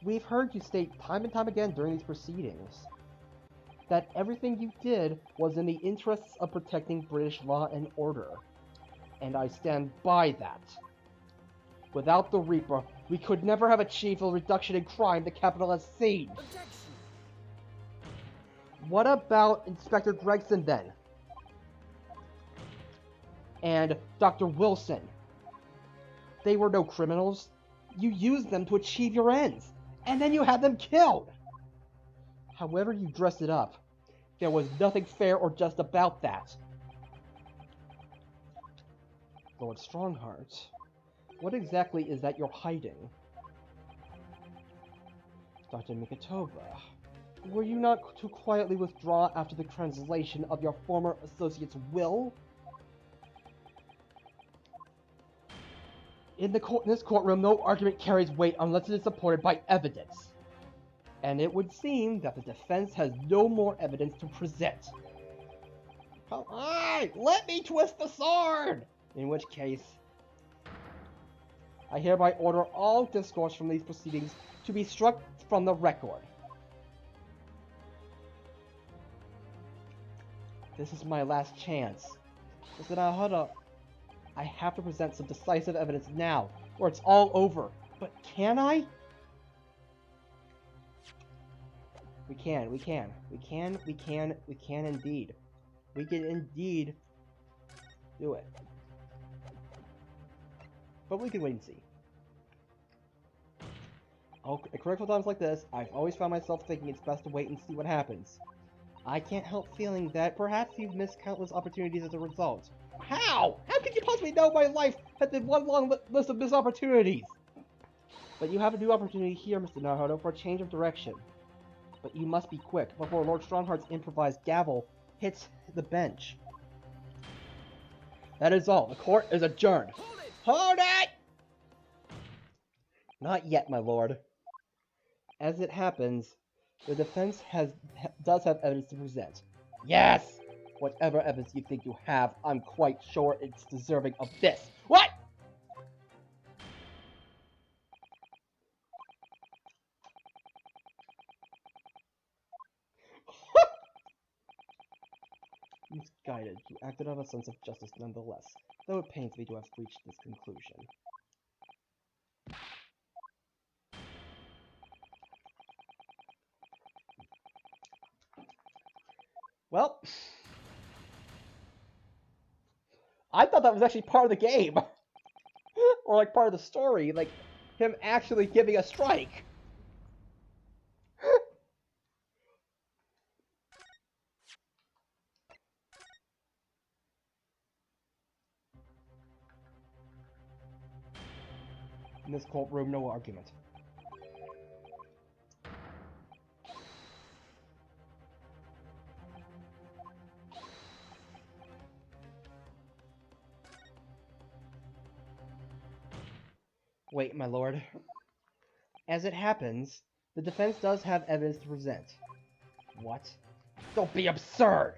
We've heard you state time and time again during these proceedings that everything you did was in the interests of protecting British law and order. And I stand by that. Without the Reaper, we could never have achieved the reduction in crime the capital has seen. Objection! What about Inspector Gregson then? And Dr. Wilson? They were no criminals. You used them to achieve your ends, and then you had them killed. However you dressed it up, there was nothing fair or just about that. Lord Strongheart, what exactly is that you're hiding? Dr. Mikitoba, were you not to quietly withdraw after the translation of your former associate's will? In this courtroom, no argument carries weight unless it is supported by evidence. And it would seem that the defense has no more evidence to present. Come on! Let me twist the sword! In which case, I hereby order all discourse from these proceedings to be struck from the record. This is my last chance. Listen, Ahara, I have to present some decisive evidence now, or it's all over. But can I? We can indeed. We can indeed do it. But we can wait and see. At critical times like this, I've always found myself thinking it's best to wait and see what happens. I can't help feeling that perhaps you've missed countless opportunities as a result. How? How could you possibly know my life has been one long list of missed opportunities? But you have a new opportunity here, Mr. Naruto, for a change of direction. But you must be quick, before Lord Strongheart's improvised gavel hits the bench. That is all. The court is adjourned. Hold it! Not yet, my lord. As it happens, the defense does have evidence to present. Yes! Whatever evidence you think you have, I'm quite sure it's deserving of this. What?! Misguided, you acted out of a sense of justice nonetheless, though it pains me to have reached this conclusion. Well, I thought that was actually part of the game. Or like part of the story, like him actually giving a strike. In this courtroom, no argument. Wait, my lord. As it happens, the defense does have evidence to present. What? Don't be absurd!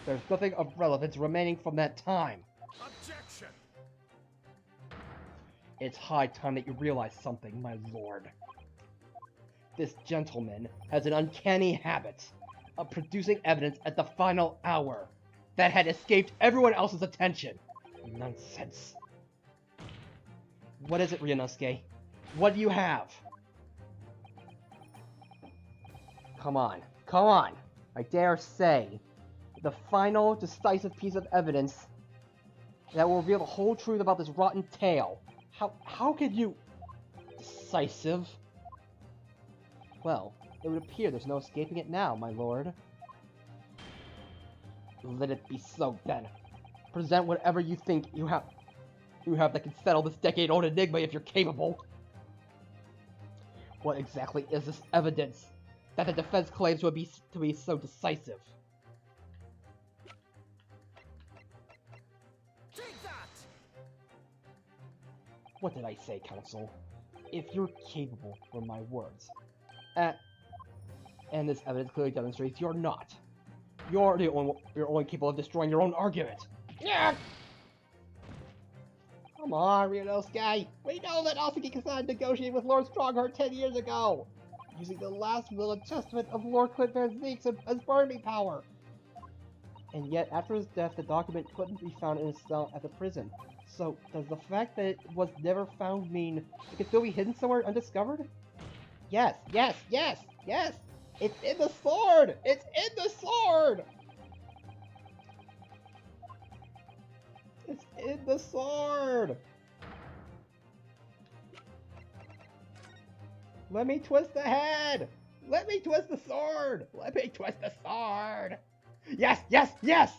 There's nothing of relevance remaining from that time. Objection! It's high time that you realize something, my lord. This gentleman has an uncanny habit of producing evidence at the final hour that had escaped everyone else's attention. Nonsense. What is it, Ryunosuke? What do you have? Come on, come on! I dare say, the final decisive piece of evidence that will reveal the whole truth about this rotten tale. How could you... Decisive? Well, it would appear there's no escaping it now, my lord. Let it be so, then. Present whatever you think you have that can settle this decade-old enigma if you're capable. What exactly is this evidence that the defense claims to be so decisive? Take that! What did I say, Counsel? If you're capable, were my words. And this evidence clearly demonstrates you're not. You're only capable of destroying your own argument. Yeah. Come on, Ryunosuke. We know that Asaki-san negotiated with Lord Strongheart 10 years ago, using the last will and testament of Lord Clint Van Zeeks as burning power. And yet, after his death, the document couldn't be found in his cell at the prison. So, does the fact that it was never found mean it could still be hidden somewhere undiscovered? Yes, yes, yes, yes! It's in the sword! It's in the sword! It's in the sword! Let me twist the head! Let me twist the sword! Let me twist the sword! Yes, yes, yes!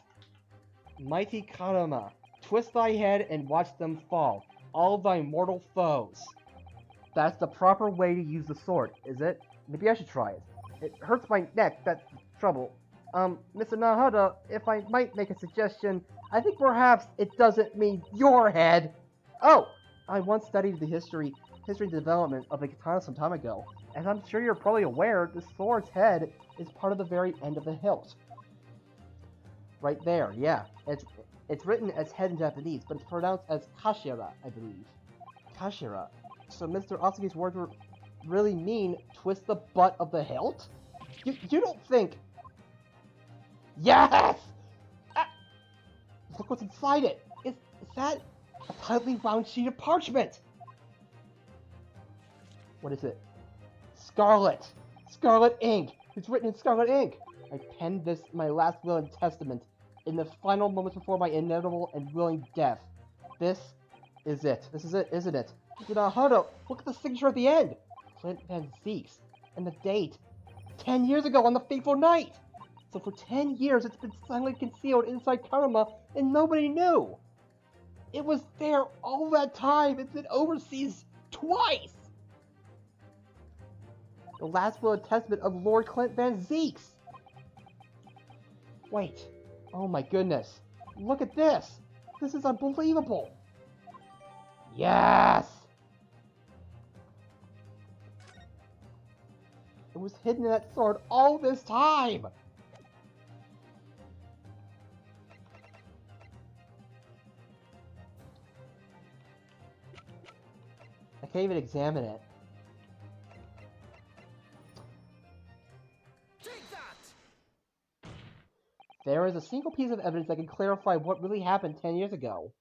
Mighty Karama, twist thy head and watch them fall, all thy mortal foes. That's the proper way to use the sword, is it? Maybe I should try it. It hurts my neck, that's the trouble. Mr. Nahada, if I might make a suggestion, I think perhaps it doesn't mean your head. Oh! I once studied the history and development of the katana some time ago, and I'm sure you're probably aware the sword's head is part of the very end of the hilt. Right there, yeah. It's written as head in Japanese, but it's pronounced as kashira, I believe. Kashira. So Mr. Asaki's words really mean twist the butt of the hilt? You don't think... Yes! Look what's inside it! Is that a tightly wound sheet of parchment? What is it? Scarlet! Scarlet ink! It's written in scarlet ink! I penned this in my last will and testament, in the final moments before my inevitable and willing death. This is it. This is it, isn't it? Mr. Nahada, look at the signature at the end! Clint Van Zeeks. And the date. 10 years ago on the fateful night! So for 10 years it's been silently concealed inside Karama and nobody knew! It was there all that time! It's been overseas twice! The last will and testament of Lord Clint Van Zeeks! Wait. Oh my goodness. Look at this! This is unbelievable! Yes! It was hidden in that sword all this time! I can't even examine it. Take that! There is a single piece of evidence that can clarify what really happened 10 years ago.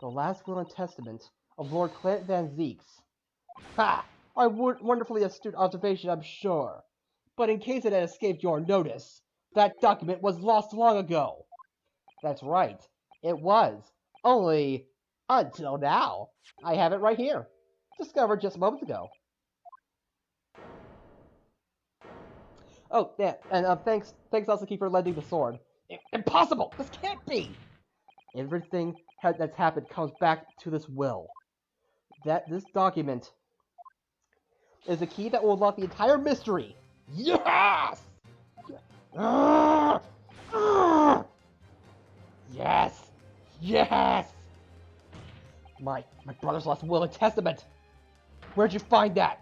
The last will and testament of Lord Clint Van Zeeks. Ha! A wonderfully astute observation, I'm sure. But in case it had escaped your notice, that document was lost long ago. That's right. It was. Only until now. I have it right here. Discovered just moments ago. Oh, yeah, and thanks Sasuke for lending the sword. Impossible! This can't be! Everything that's happened comes back to this will. This document is the key that will unlock the entire mystery. Yes! Yes! Yes! My brother's lost will and testament. Where'd you find that?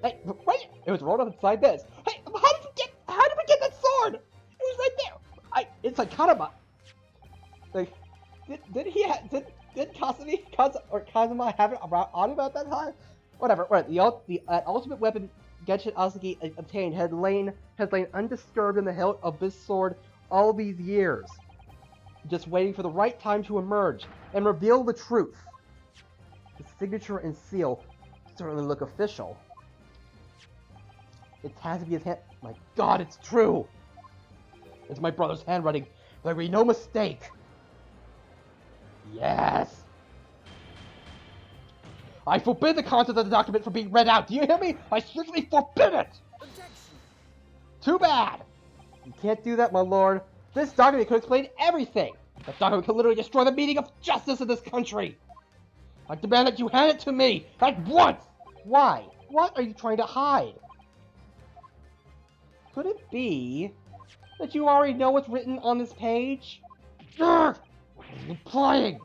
Hey, wait! It was rolled up inside this. Hey, how did we get that sword? It was right there. It's like Kanama. Like, did Kazuma have it around on about that time? Whatever. Right. The ultimate weapon Genshin Asuki obtained has lain undisturbed in the hilt of this sword all these years, just waiting for the right time to emerge and reveal the truth. The signature and seal certainly look official. It has to be his hand. My God, it's true. It's my brother's handwriting. There be no mistake. Yes. I forbid the contents of the document from being read out. Do you hear me? I strictly forbid it. Objection. Too bad. You can't do that, my lord. This document could explain everything. That document could literally destroy the meaning of justice in this country. I demand that you hand it to me at once. Why? What are you trying to hide? Could it be that you already know what's written on this page? What are you implying?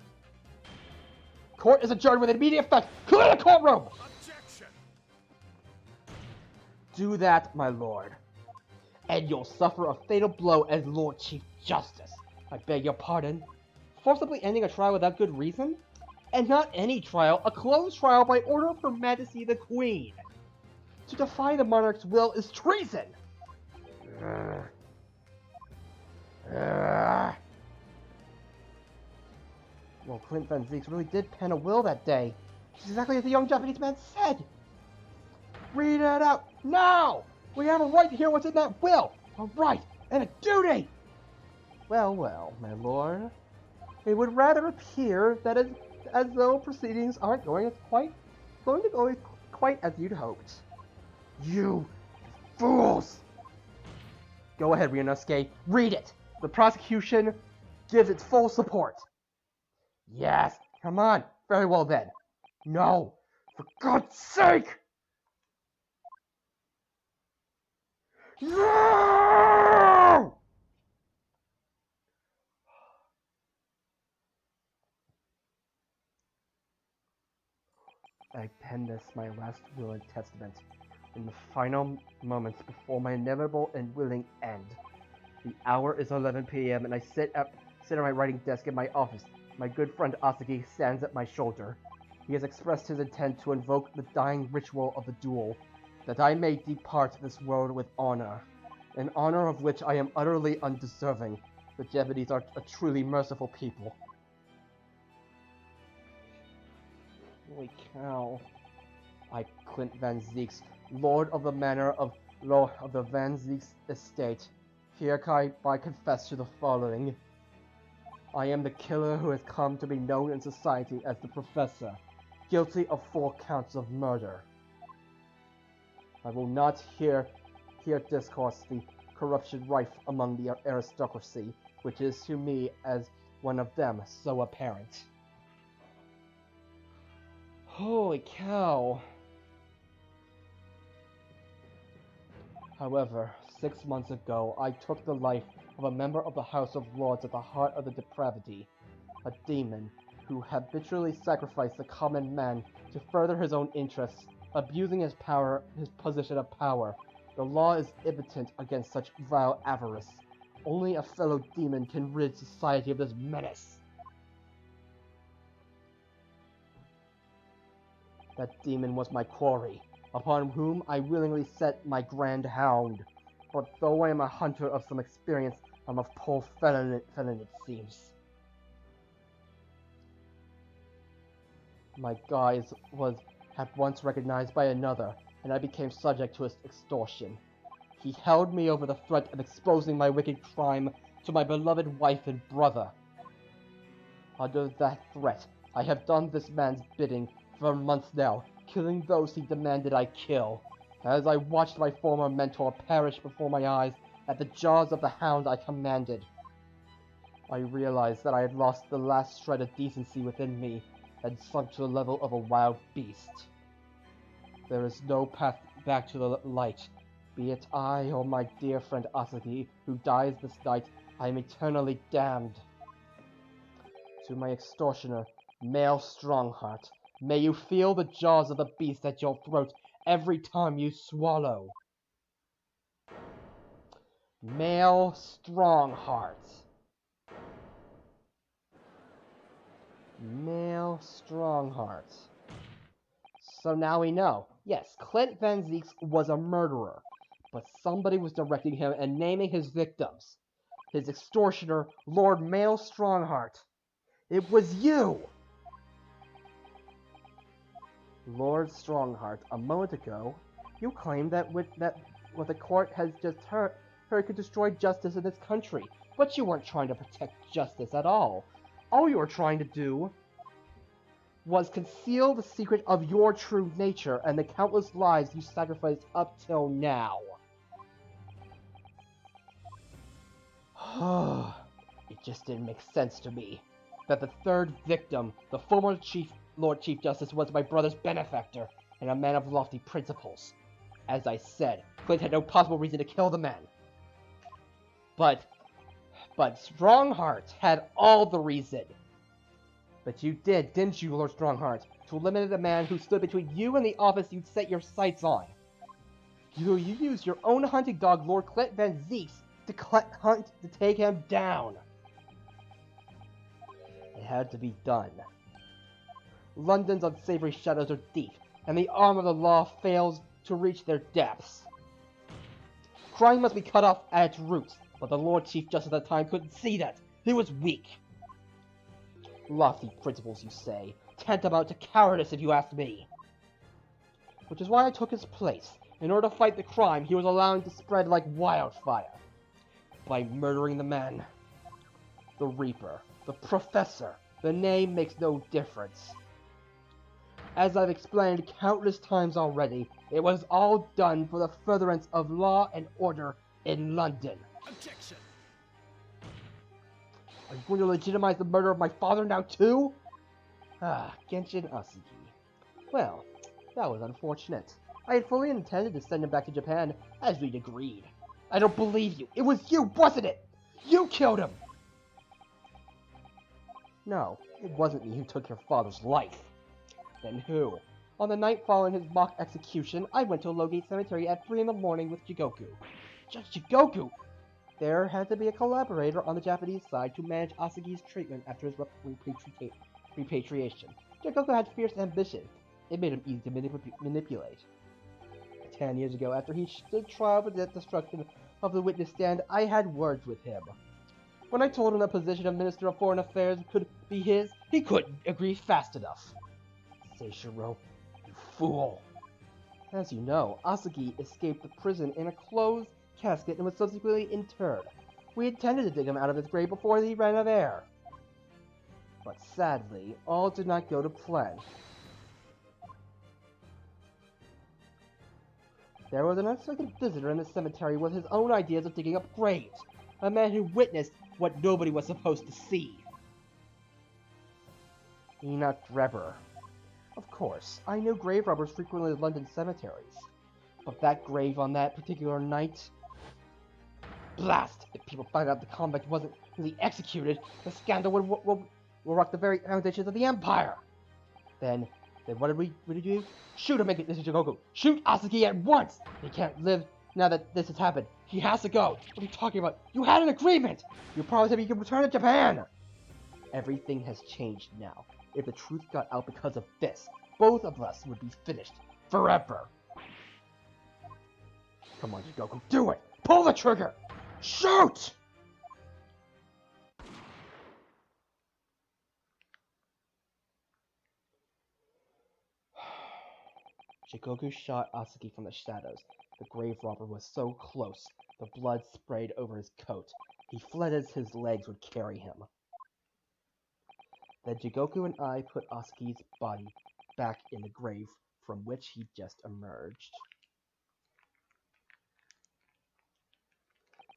Court is adjourned with immediate effect. Clear the courtroom! Objection. Do that, my lord, and you'll suffer a fatal blow as Lord Chief Justice. I beg your pardon. Forcibly ending a trial without good reason? And not any trial, a closed trial by order of Her Majesty the Queen. To defy the monarch's will is treason! Well, Clint Van Zeeks really did pen a will that day. Just exactly as the young Japanese man said. Read it out now! We have a right to hear what's in that will! A right and a duty! Well, well, my lord. It would rather appear that as though proceedings aren't going to go quite as you'd hoped. You fools! Go ahead, Ryunosuke. Read it! The prosecution gives its full support. Yes, come on. Very well then. No, for God's sake! No! I pen this, my last will and testament, in the final moments before my inevitable and willing end. The hour is 11 p.m. and I sit at my writing desk in my office. My good friend Asuki stands at my shoulder. He has expressed his intent to invoke the dying ritual of the duel, that I may depart this world with honor, an honor of which I am utterly undeserving. The Japanese are a truly merciful people. Holy cow. I, Clint Van Zeeks, Lord of the Manor of the Van Zeeks estate, hereby confess to the following. I am the killer who has come to be known in society as the Professor, guilty of 4 counts of murder. I will not hear discourse the corruption rife among the aristocracy, which is to me as one of them so apparent. Holy cow. However, 6 months ago, I took the life of a member of the House of Lords at the heart of the depravity, a demon who habitually sacrificed the common man to further his own interests, abusing his position of power. The law is impotent against such vile avarice. Only a fellow demon can rid society of this menace. That demon was my quarry, upon whom I willingly set my grand hound. But though I am a hunter of some experience, I'm a poor felon it seems. My guise was at once recognized by another, and I became subject to his extortion. He held me over the threat of exposing my wicked crime to my beloved wife and brother. Under that threat, I have done this man's bidding for months now, killing those he demanded I kill. As I watched my former mentor perish before my eyes at the jaws of the hound I commanded, I realized that I had lost the last shred of decency within me and sunk to the level of a wild beast. There is no path back to the light. Be it I or my dear friend Asuki who dies this night, I am eternally damned. To my extortioner, male Strongheart, may you feel the jaws of the beast at your throat every time you swallow. Male Strongheart. Male Strongheart. So now we know. Yes, Clint Van Zieks was a murderer, but somebody was directing him and naming his victims. His extortioner, Lord Male Strongheart. It was you! Lord Strongheart, a moment ago, you claimed that what the court has just heard could destroy justice in this country, but you weren't trying to protect justice at all. All you were trying to do was conceal the secret of your true nature and the countless lives you sacrificed up till now. It just didn't make sense to me that the third victim, the former Lord Chief Justice, was my brother's benefactor and a man of lofty principles. As I said, Clint had no possible reason to kill the man. But Strongheart had all the reason. But you did, didn't you, Lord Strongheart, to eliminate the man who stood between you and the office you'd set your sights on. You used your own hunting dog, Lord Clint Van Zieks, to take him down. It had to be done. London's unsavory shadows are deep, and the arm of the law fails to reach their depths. Crime must be cut off at its roots, but the Lord Chief Justice at the time couldn't see that. He was weak. Lofty principles, you say, tantamount to cowardice if you ask me. Which is why I took his place. In order to fight the crime he was allowing to spread like wildfire. By murdering the man. The Reaper. The Professor. The name makes no difference. As I've explained countless times already, it was all done for the furtherance of law and order in London. Objection! Are you going to legitimize the murder of my father now too? Genshin Asugi. Well, that was unfortunate. I had fully intended to send him back to Japan, as we'd agreed. I don't believe you. It was you, wasn't it? You killed him! No, it wasn't me who took your father's life. Then who? On the night following his mock execution, I went to Logate Cemetery at 3 in the morning with Jigoku. Just Jigoku! There had to be a collaborator on the Japanese side to manage Asugi's treatment after his repatriation. Jigoku had fierce ambition. It made him easy to manipulate. 10 years ago, after he stood trial for the destruction of the witness stand, I had words with him. When I told him the position of Minister of Foreign Affairs could be his, he couldn't agree fast enough. Seishiro, you fool. As you know, Asugi escaped the prison in a closed casket and was subsequently interred. We intended to dig him out of his grave before he ran out of air. But sadly, all did not go to plan. There was an unexpected visitor in the cemetery with his own ideas of digging up graves. A man who witnessed what nobody was supposed to see. Enoch Drebber. Of course, I knew grave robbers frequently in London cemeteries. But that grave on that particular night... Blast! If people find out the convict wasn't really executed, the scandal would rock the very foundations of the Empire! Then what did we do? Shoot him, Mr. Jigoku! Shoot Asugi at once! He can't live now that this has happened. He has to go! What are you talking about? You had an agreement! You promised him he could return to Japan! Everything has changed now. If the truth got out because of this, both of us would be finished. Forever! Come on, Jigoku, do it! Pull the trigger! Shoot! Jigoku shot Asugi from the shadows. The grave robber was so close, the blood sprayed over his coat. He fled as his legs would carry him. Then Jigoku and I put Asugi's body back in the grave from which he just emerged.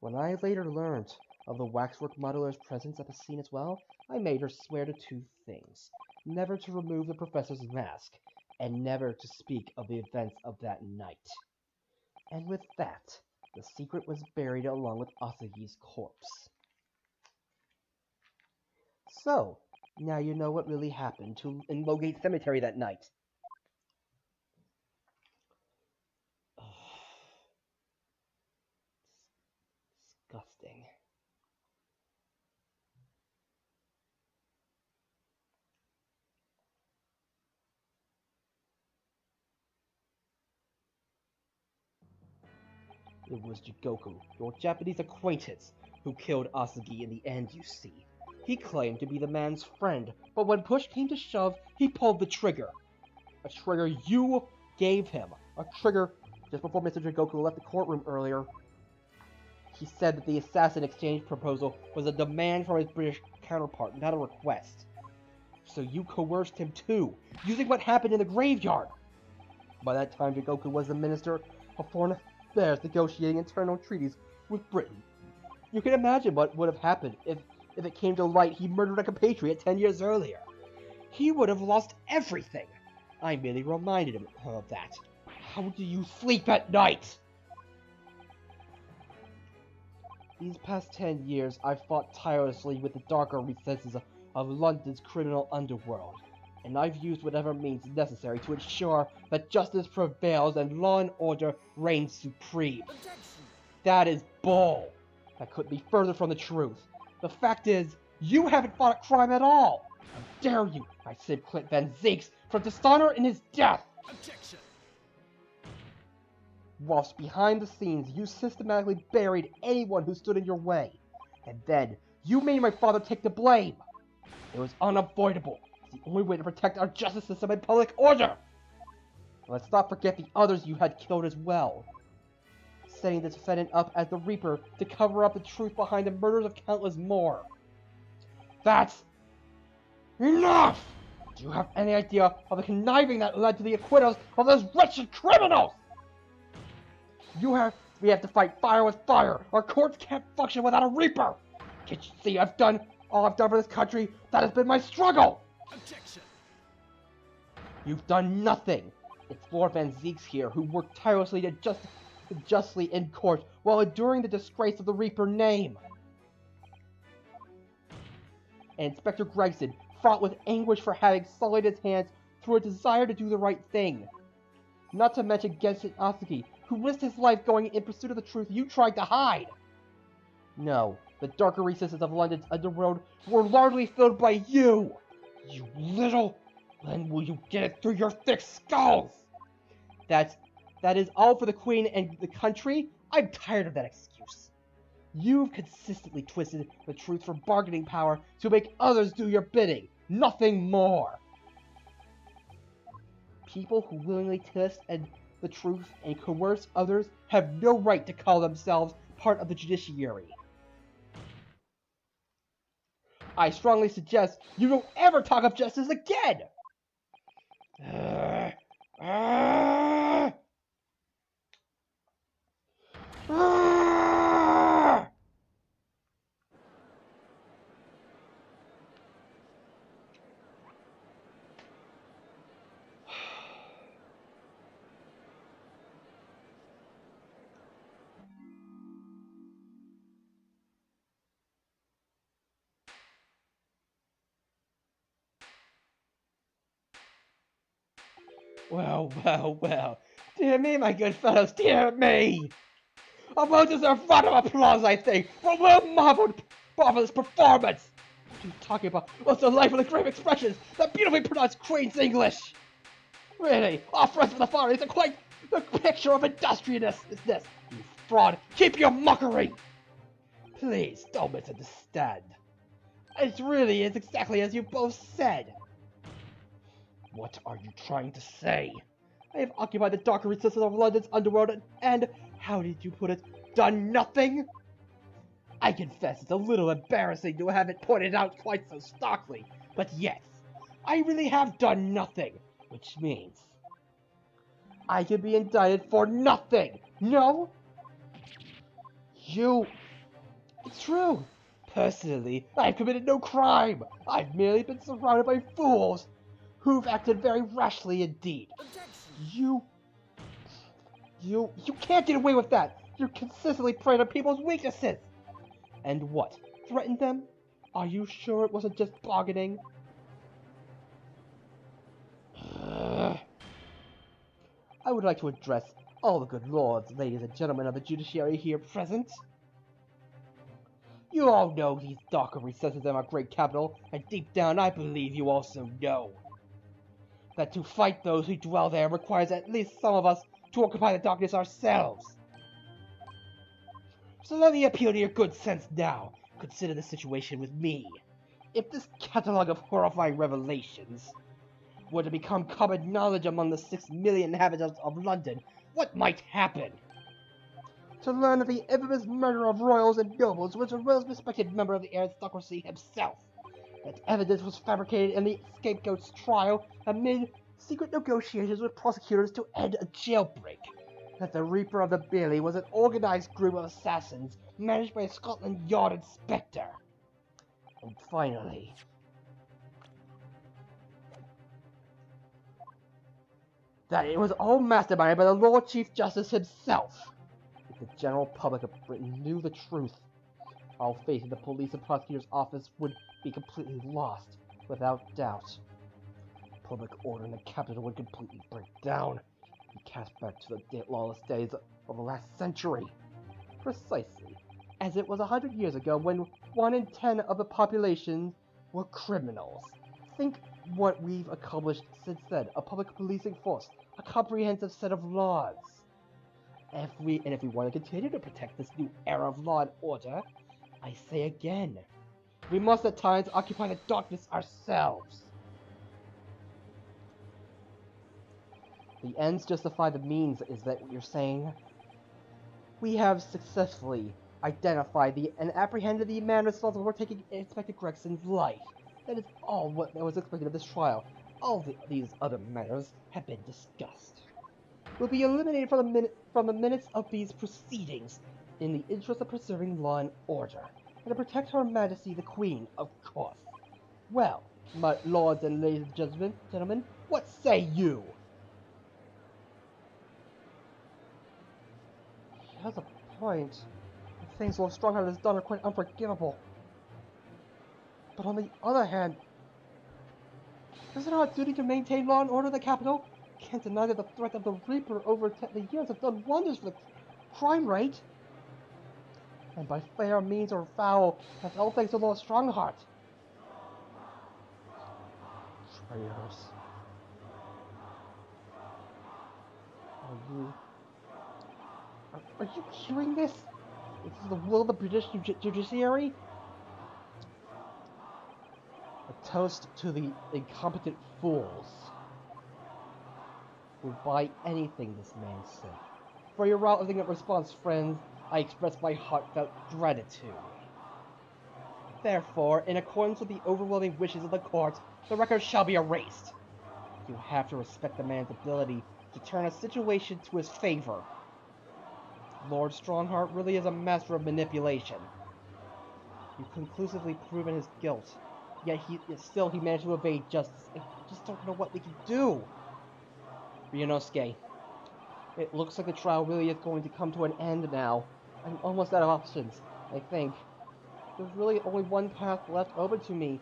When I later learned of the waxwork modeler's presence at the scene as well, I made her swear to two things. Never to remove the professor's mask, and never to speak of the events of that night. And with that, the secret was buried along with Asugi's corpse. So, now you know what really happened in Logate Cemetery that night. disgusting. It was Jigoku, your Japanese acquaintance, who killed Asagi in the end, you see. He claimed to be the man's friend, but when push came to shove, he pulled the trigger. A trigger you gave him. A trigger just before Mr. Jigoku left the courtroom earlier. He said that the assassin exchange proposal was a demand from his British counterpart, not a request. So you coerced him too, using what happened in the graveyard. By that time, Jigoku was the Minister of Foreign Affairs negotiating internal treaties with Britain. You can imagine what would have happened if it came to light he murdered a compatriot 10 years earlier. He would have lost everything. I merely reminded him of that. How do you sleep at night? These past 10 years, I've fought tirelessly with the darker recesses of London's criminal underworld, and I've used whatever means necessary to ensure that justice prevails and law and order reigns supreme. Objection. That is bull. That couldn't be further from the truth. The fact is, you haven't fought a crime at all. How dare you! I saved Clint Van Zeeks from dishonor in his death! Objection. Whilst behind the scenes, you systematically buried anyone who stood in your way. And then, you made my father take the blame. It was unavoidable. It's the only way to protect our justice system and public order. Let's not forget the others you had killed as well. Setting the defendant up as the Reaper to cover up the truth behind the murders of countless more. That's enough! Do you have any idea of the conniving that led to the acquittals of those wretched criminals? We have to fight fire with fire. Our courts can't function without a Reaper. Can't you see I've done all I've done for this country? That has been my struggle. Objection. You've done nothing. It's Lord Van Zeeks here who worked tirelessly to justly in court while enduring the disgrace of the Reaper name. And Inspector Gregson fought with anguish for having sullied his hands through a desire to do the right thing. Not to mention Genshin Asagi, who risked his life going in pursuit of the truth you tried to hide. No, the darker recesses of London's underworld were largely filled by you. You little... When will you get it through your thick skulls? That is all for the Queen and the country? I'm tired of that excuse. You've consistently twisted the truth for bargaining power to make others do your bidding. Nothing more. People who willingly twist the truth and coerce others have no right to call themselves part of the judiciary. I strongly suggest you don't ever talk of justice again! Well, well, well. Dear me, my good fellows, dear me! A well-deserved round of applause, I think, for marvelous performance! What are you talking about? What's the life of the grave expressions, the beautifully pronounced Queen's English? Really, our friends from the Far East are quite the picture of industriousness, is this? You fraud, keep your mockery! Please, don't misunderstand. It really is exactly as you both said. What are you trying to say? I have occupied the darker recesses of London's underworld and, how did you put it, done nothing? I confess it's a little embarrassing to have it pointed out quite so starkly, but yes, I really have done nothing, which means I can be indicted for nothing, no? It's true. Personally, I've committed no crime. I've merely been surrounded by fools who've acted very rashly indeed. Objection. You can't get away with that! You're consistently preying on people's weaknesses! And what? Threatened them? Are you sure it wasn't just bargaining? I would like to address all the good lords, ladies, and gentlemen of the judiciary here present. You all know these darker recesses in our great capital, and deep down I believe you also know that to fight those who dwell there requires at least some of us to occupy the darkness ourselves. So let me appeal to your good sense now. Consider the situation with me. If this catalog of horrifying revelations were to become common knowledge among the 6 million inhabitants of London, what might happen? To learn that the infamous murder of royals and nobles was a well-respected member of the aristocracy himself. That evidence was fabricated in the scapegoat's trial amid secret negotiations with prosecutors to end a jailbreak. That the Reaper of the Bailey was an organized group of assassins managed by a Scotland Yard inspector. And finally, that it was all masterminded by the Lord Chief Justice himself. If the general public of Britain knew the truth, all faith in the police and prosecutor's office would be completely lost, without doubt. Public order in the capital would completely break down, and cast back to the lawless days of the last century. Precisely, as it was 100 years ago when 1 in 10 of the population were criminals. Think what we've accomplished since then: a public policing force, a comprehensive set of laws. If we want to continue to protect this new era of law and order, I say again, we must at times occupy the darkness ourselves. The ends justify the means, is that what you're saying? We have successfully identified and apprehended the man responsible for taking Inspector Gregson's life. That is all what was expected of this trial. All these other matters have been discussed. Will be eliminated from the minutes of these proceedings, in the interest of preserving law and order, and to protect Her Majesty the Queen, of course. Well, my lords and ladies and gentlemen, what say you? He has a point. The things Lord Strongheart has done are quite unforgivable. But on the other hand, isn't it our duty to maintain law and order in the capital? Can't deny that the threat of the Reaper over the years have done wonders for the crime rate. And by fair means or foul, that's all thanks to Lord Strongheart. Traitors. Are you hearing this? This is the will of the British judiciary? A toast to the incompetent fools who buy anything this man said. For your rousing response, friends, I express my heartfelt gratitude. Therefore, in accordance with the overwhelming wishes of the court, the record shall be erased. You have to respect the man's ability to turn a situation to his favor. Lord Strongheart really is a master of manipulation. You've conclusively proven his guilt, yet still he managed to evade justice. I just don't know what we can do. Ryunosuke, it looks like the trial really is going to come to an end now. I'm almost out of options, I think. There's really only one path left open to me.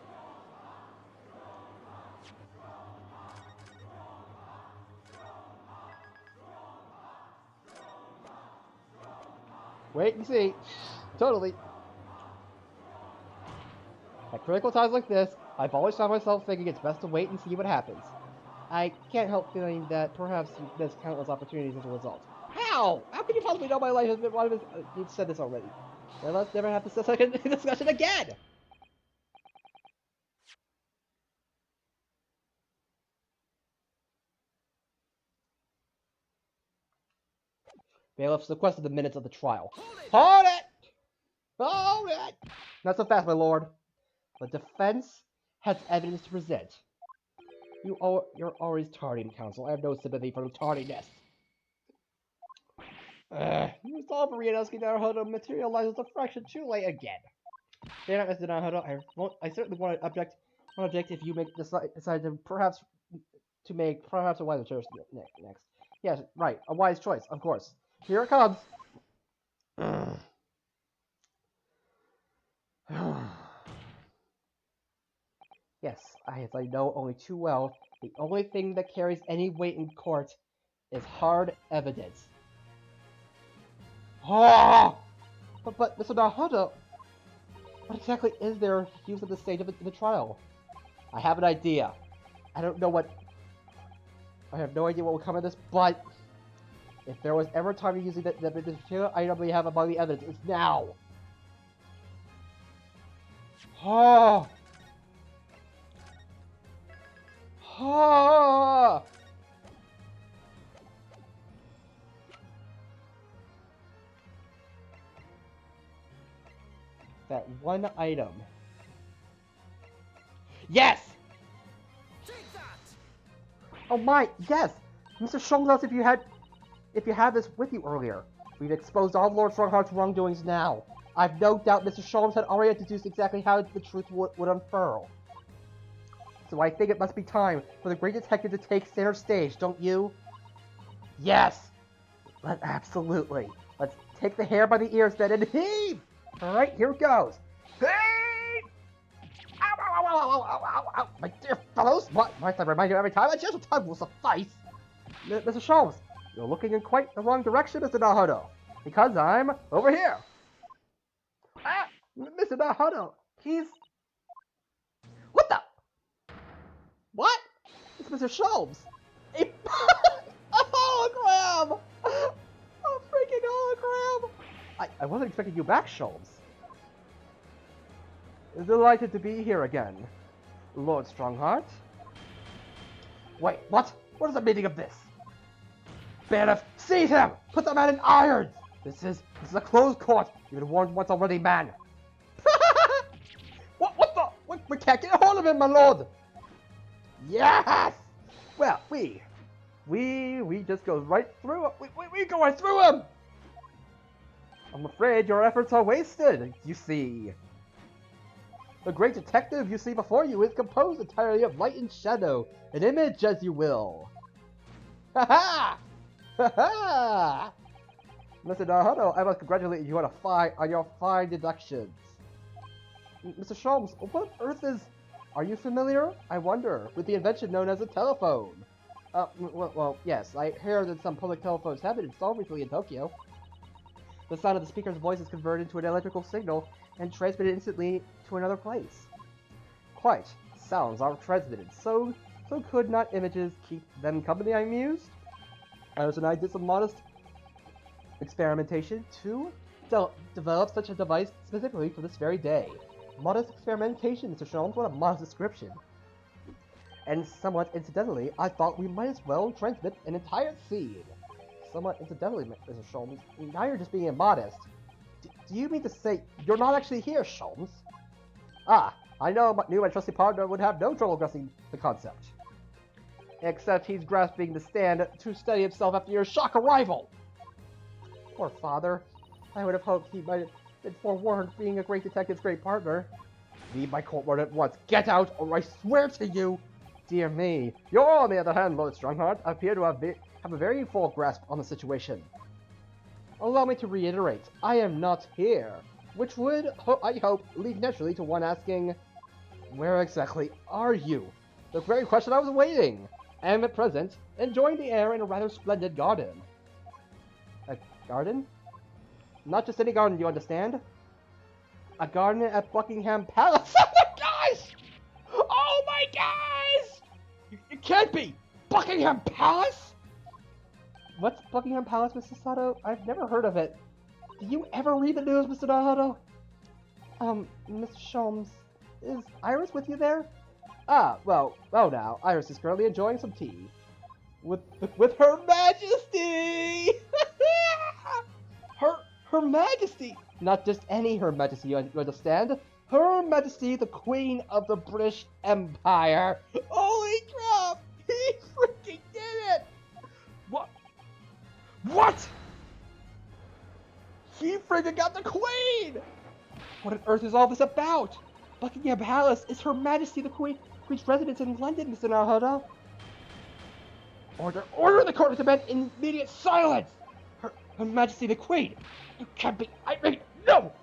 Wait and see. Totally. At critical times like this, I've always found myself thinking it's best to wait and see what happens. I can't help feeling that perhaps you've missed countless opportunities as a result. How? How can you possibly know my life has been one of his... You've said this already. Then let's never have this discussion again! Bailiffs requested the minutes of the trial. Hold it! Hold it! Not so fast, my lord. The defense has evidence to present. You're always tardy, counsel. I have no sympathy for tardiness. Resolve Ryunosuke Naruhodo materializes a fraction too late again. Fair enough, Mr. Naruhodo. I certainly want to object if you decide to perhaps a wiser choice next. Yes, right, a wise choice, of course. Here it comes. Yes, as I know only too well, the only thing that carries any weight in court is hard evidence. But Mr. Naruhodo... What exactly is there used at this stage of the trial? I have an idea. I have no idea what will come of this, but if there was ever a time to use the particular item we have among the evidence, it's now. Oh! Oh! That one item. Yes! Take that! Oh my, yes! Mr. Sholmes asked if you had this with you earlier. We've exposed all of Lord Strongheart's wrongdoings now. I've no doubt Mr. Sholmes had already deduced exactly how the truth would unfurl. So I think it must be time for the great detective to take center stage, don't you? Yes! Absolutely. Let's take the hair by the ears then and heave! Alright, here it goes. Heave! Ow, ow, ow, ow, ow, ow, ow, ow. My dear fellows, what must I remind you every time? A gentle tug will suffice. Mr. Sholmes, you're looking in quite the wrong direction, Mr. Naruto. Because I'm over here. Ah! Mr. Naruto, he's... What the... What? It's Mr. Sholmes. A hologram! A freaking hologram! I wasn't expecting you back, Sholmes. Delighted to be here again, Lord Strongheart. Wait, what? What is the meaning of this? Bailiff, seize him! Put the man in irons! This is a closed court. You've been warned once already, man. What the? We can't get a hold of him, my lord! Yes! Well, we just go right through him. We go right through him! I'm afraid your efforts are wasted, you see. The great detective you see before you is composed entirely of light and shadow, an image as you will. Ha ha! Ha ha! Mr. Naruto, I must congratulate you on your fine deductions. Mr. Sholmes, what on earth is... Are you familiar, I wonder, with the invention known as a telephone? Well, yes, I hear that some public telephones have been installed recently in Tokyo. The sound of the speaker's voice is converted into an electrical signal and transmitted instantly to another place. Quite. Sounds are transmitted, so could not images keep them company, I mused? And I did some modest experimentation to develop such a device specifically for this very day. Modest experimentation, Mr. Sholmes, what a modest description. And somewhat incidentally, I thought we might as well transmit an entire seed. Somewhat incidentally, Mr. Sholmes, now you're just being immodest. Do you mean to say you're not actually here, Sholmes? Ah, I knew my trusty partner would have no trouble grasping the concept. Except he's grasping the stand to steady himself after your shock arrival. Poor father. I would have hoped he might have been forewarned, being a great detective's great partner. Leave my court word at once. Get out, or I swear to you. Dear me. You, on the other hand, Lord Strongheart, appear to have a very full grasp on the situation. Allow me to reiterate, I am not here, which would, I hope, lead naturally to one asking, where exactly are you? The very question I was awaiting. I am at present enjoying the air in a rather splendid garden. A garden? Not just any garden, you understand? A garden at Buckingham Palace. Oh my gosh! Oh my gosh! It can't be! Buckingham Palace? What's Buckingham Palace, Mr. Sato? I've never heard of it. Do you ever read the news, Mr. Naruto? Mr. Sholmes, is Iris with you there? Ah, well now, Iris is currently enjoying some tea. With Her Majesty! Her Majesty! Not just any Her Majesty, you understand? Her Majesty, the Queen of the British Empire! Holy crap! He freaking did it! What? He freaking got the Queen! What on earth is all this about? Buckingham Palace is Her Majesty the Queen's residence in London, Mr. Naruto. Order the court to demand immediate silence! Her Majesty the Queen! You can't be... no!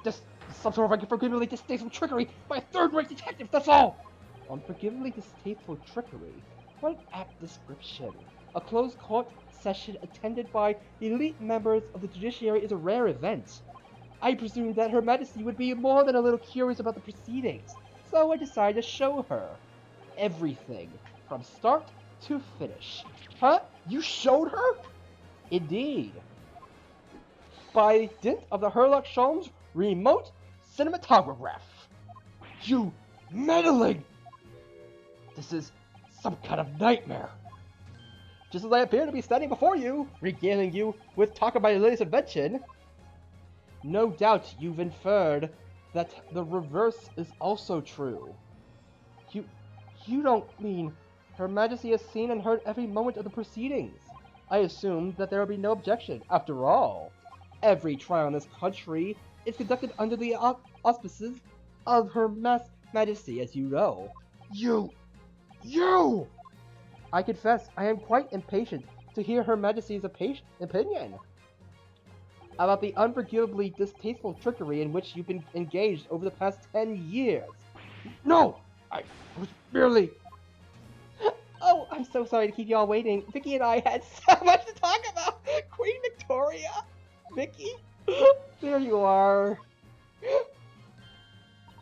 Just some sort of unforgivably distasteful trickery by a third-rate detective, that's all! Unforgivably distasteful trickery? What an apt description. A closed court session attended by elite members of the judiciary is a rare event. I presumed that Her Majesty would be more than a little curious about the proceedings, so I decided to show her everything, from start to finish. Huh? You showed her? Indeed. By dint of the Herlock Sholmes remote cinematograph. You meddling! This is some kind of nightmare. Just as I appear to be standing before you, regaling you with talk of my latest invention, no doubt you've inferred that the reverse is also true. You don't mean Her Majesty has seen and heard every moment of the proceedings? I assumed that there would be no objection. After all, every trial in this country is conducted under the auspices of Her Majesty, as you know. You! I confess, I am quite impatient to hear Her Majesty's opinion about the unforgivably distasteful trickery in which you've been engaged over the past 10 years. No! I was merely... Oh, I'm so sorry to keep y'all waiting. Vicky and I had so much to talk about. Queen Victoria, Vicky, there you are.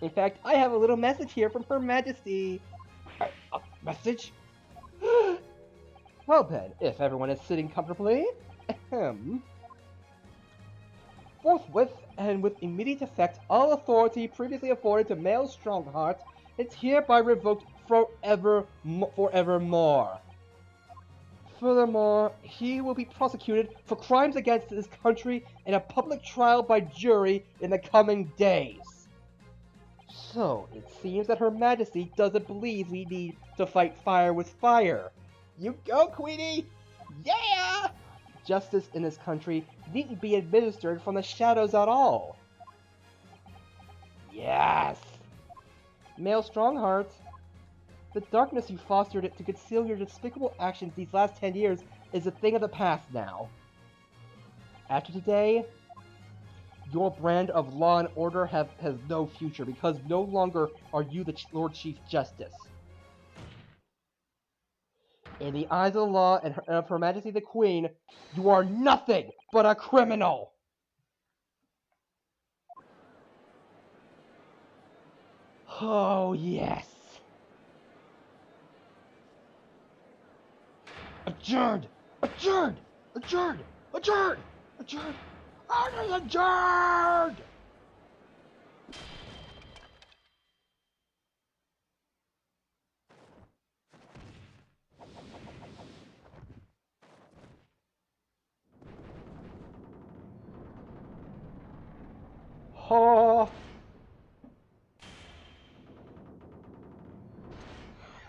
In fact, I have a little message here from Her Majesty. A message? Well then, if everyone is sitting comfortably, forthwith and with immediate effect, all authority previously afforded to male Strongheart is hereby revoked forevermore. Furthermore, he will be prosecuted for crimes against his country in a public trial by jury in the coming days. So, it seems that Her Majesty doesn't believe we need to fight fire with fire. You go, Queenie! Yeah! Justice in this country needn't be administered from the shadows at all. Yes! Male Strongheart, the darkness you fostered to conceal your despicable actions these last 10 years is a thing of the past now. After today, your brand of law and order has no future, because no longer are you the Lord Chief Justice. In the eyes of the law and of Her Majesty the Queen, you are nothing but a criminal! Oh, yes. Adjourned! Adjourned! Adjourned! Adjourned! Adjourned! Order adjourned! Oh.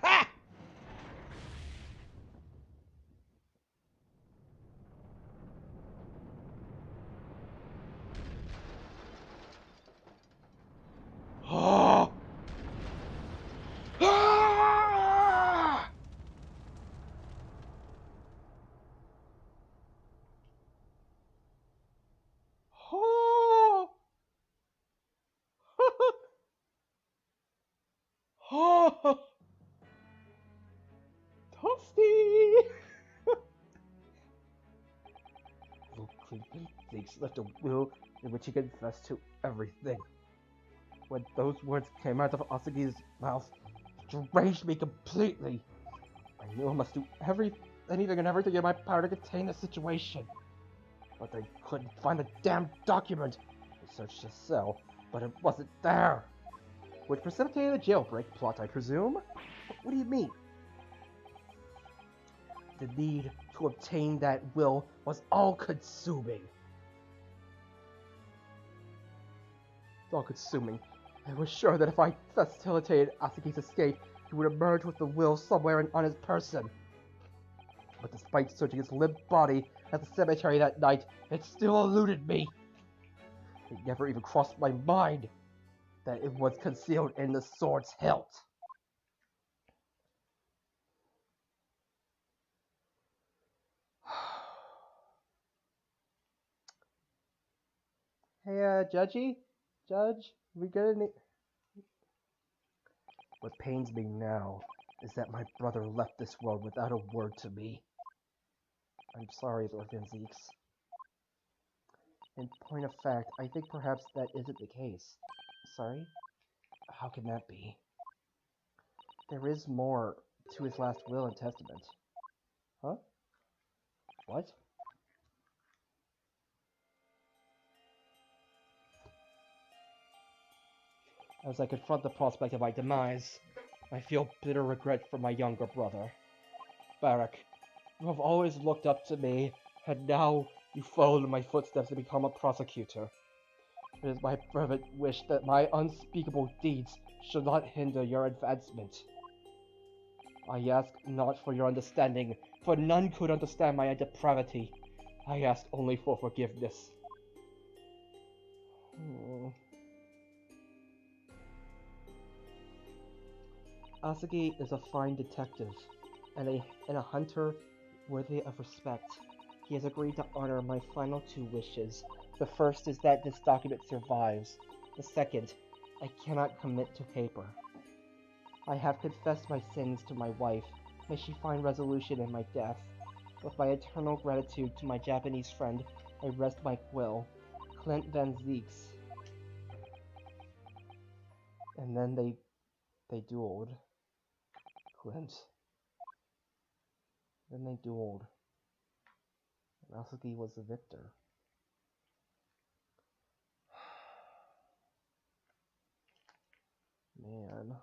Ha! Oh! Ah! Oh. Oh. Toasty! Luke Clinton thinks left a will in which he confessed to everything. When those words came out of Asagi's mouth, it deranged me completely. I knew I must do anything and everything in my power to contain the situation. But they couldn't find the damn document. They searched his cell, but it wasn't there. Which precipitated a jailbreak plot, I presume? What do you mean? The need to obtain that will was all-consuming. All-consuming. I was sure that if I facilitated Asagi's escape, he would emerge with the will somewhere on his person. But despite searching his limp body at the cemetery that night, it still eluded me. It never even crossed my mind that it was concealed in the sword's hilt. Hey, Judge, we got any... What pains me now is that my brother left this world without a word to me. I'm sorry, Lord Van Zeeks. In point of fact, I think perhaps that isn't the case. Sorry? How can that be? There is more to his last will and testament. Huh? What? As I confront the prospect of my demise, I feel bitter regret for my younger brother. Barak, you have always looked up to me, and now you followed in my footsteps to become a prosecutor. It is my fervent wish that my unspeakable deeds should not hinder your advancement. I ask not for your understanding, for none could understand my depravity. I ask only for forgiveness. Asagi is a fine detective, and a hunter worthy of respect. He has agreed to honor my final two wishes. The first is that this document survives. The second, I cannot commit to paper. I have confessed my sins to my wife. May she find resolution in my death. With my eternal gratitude to my Japanese friend, I rest my quill. Clint Van Zeeks. And then they dueled. Clint. Then they dueled. And Asagi was the victor. Man.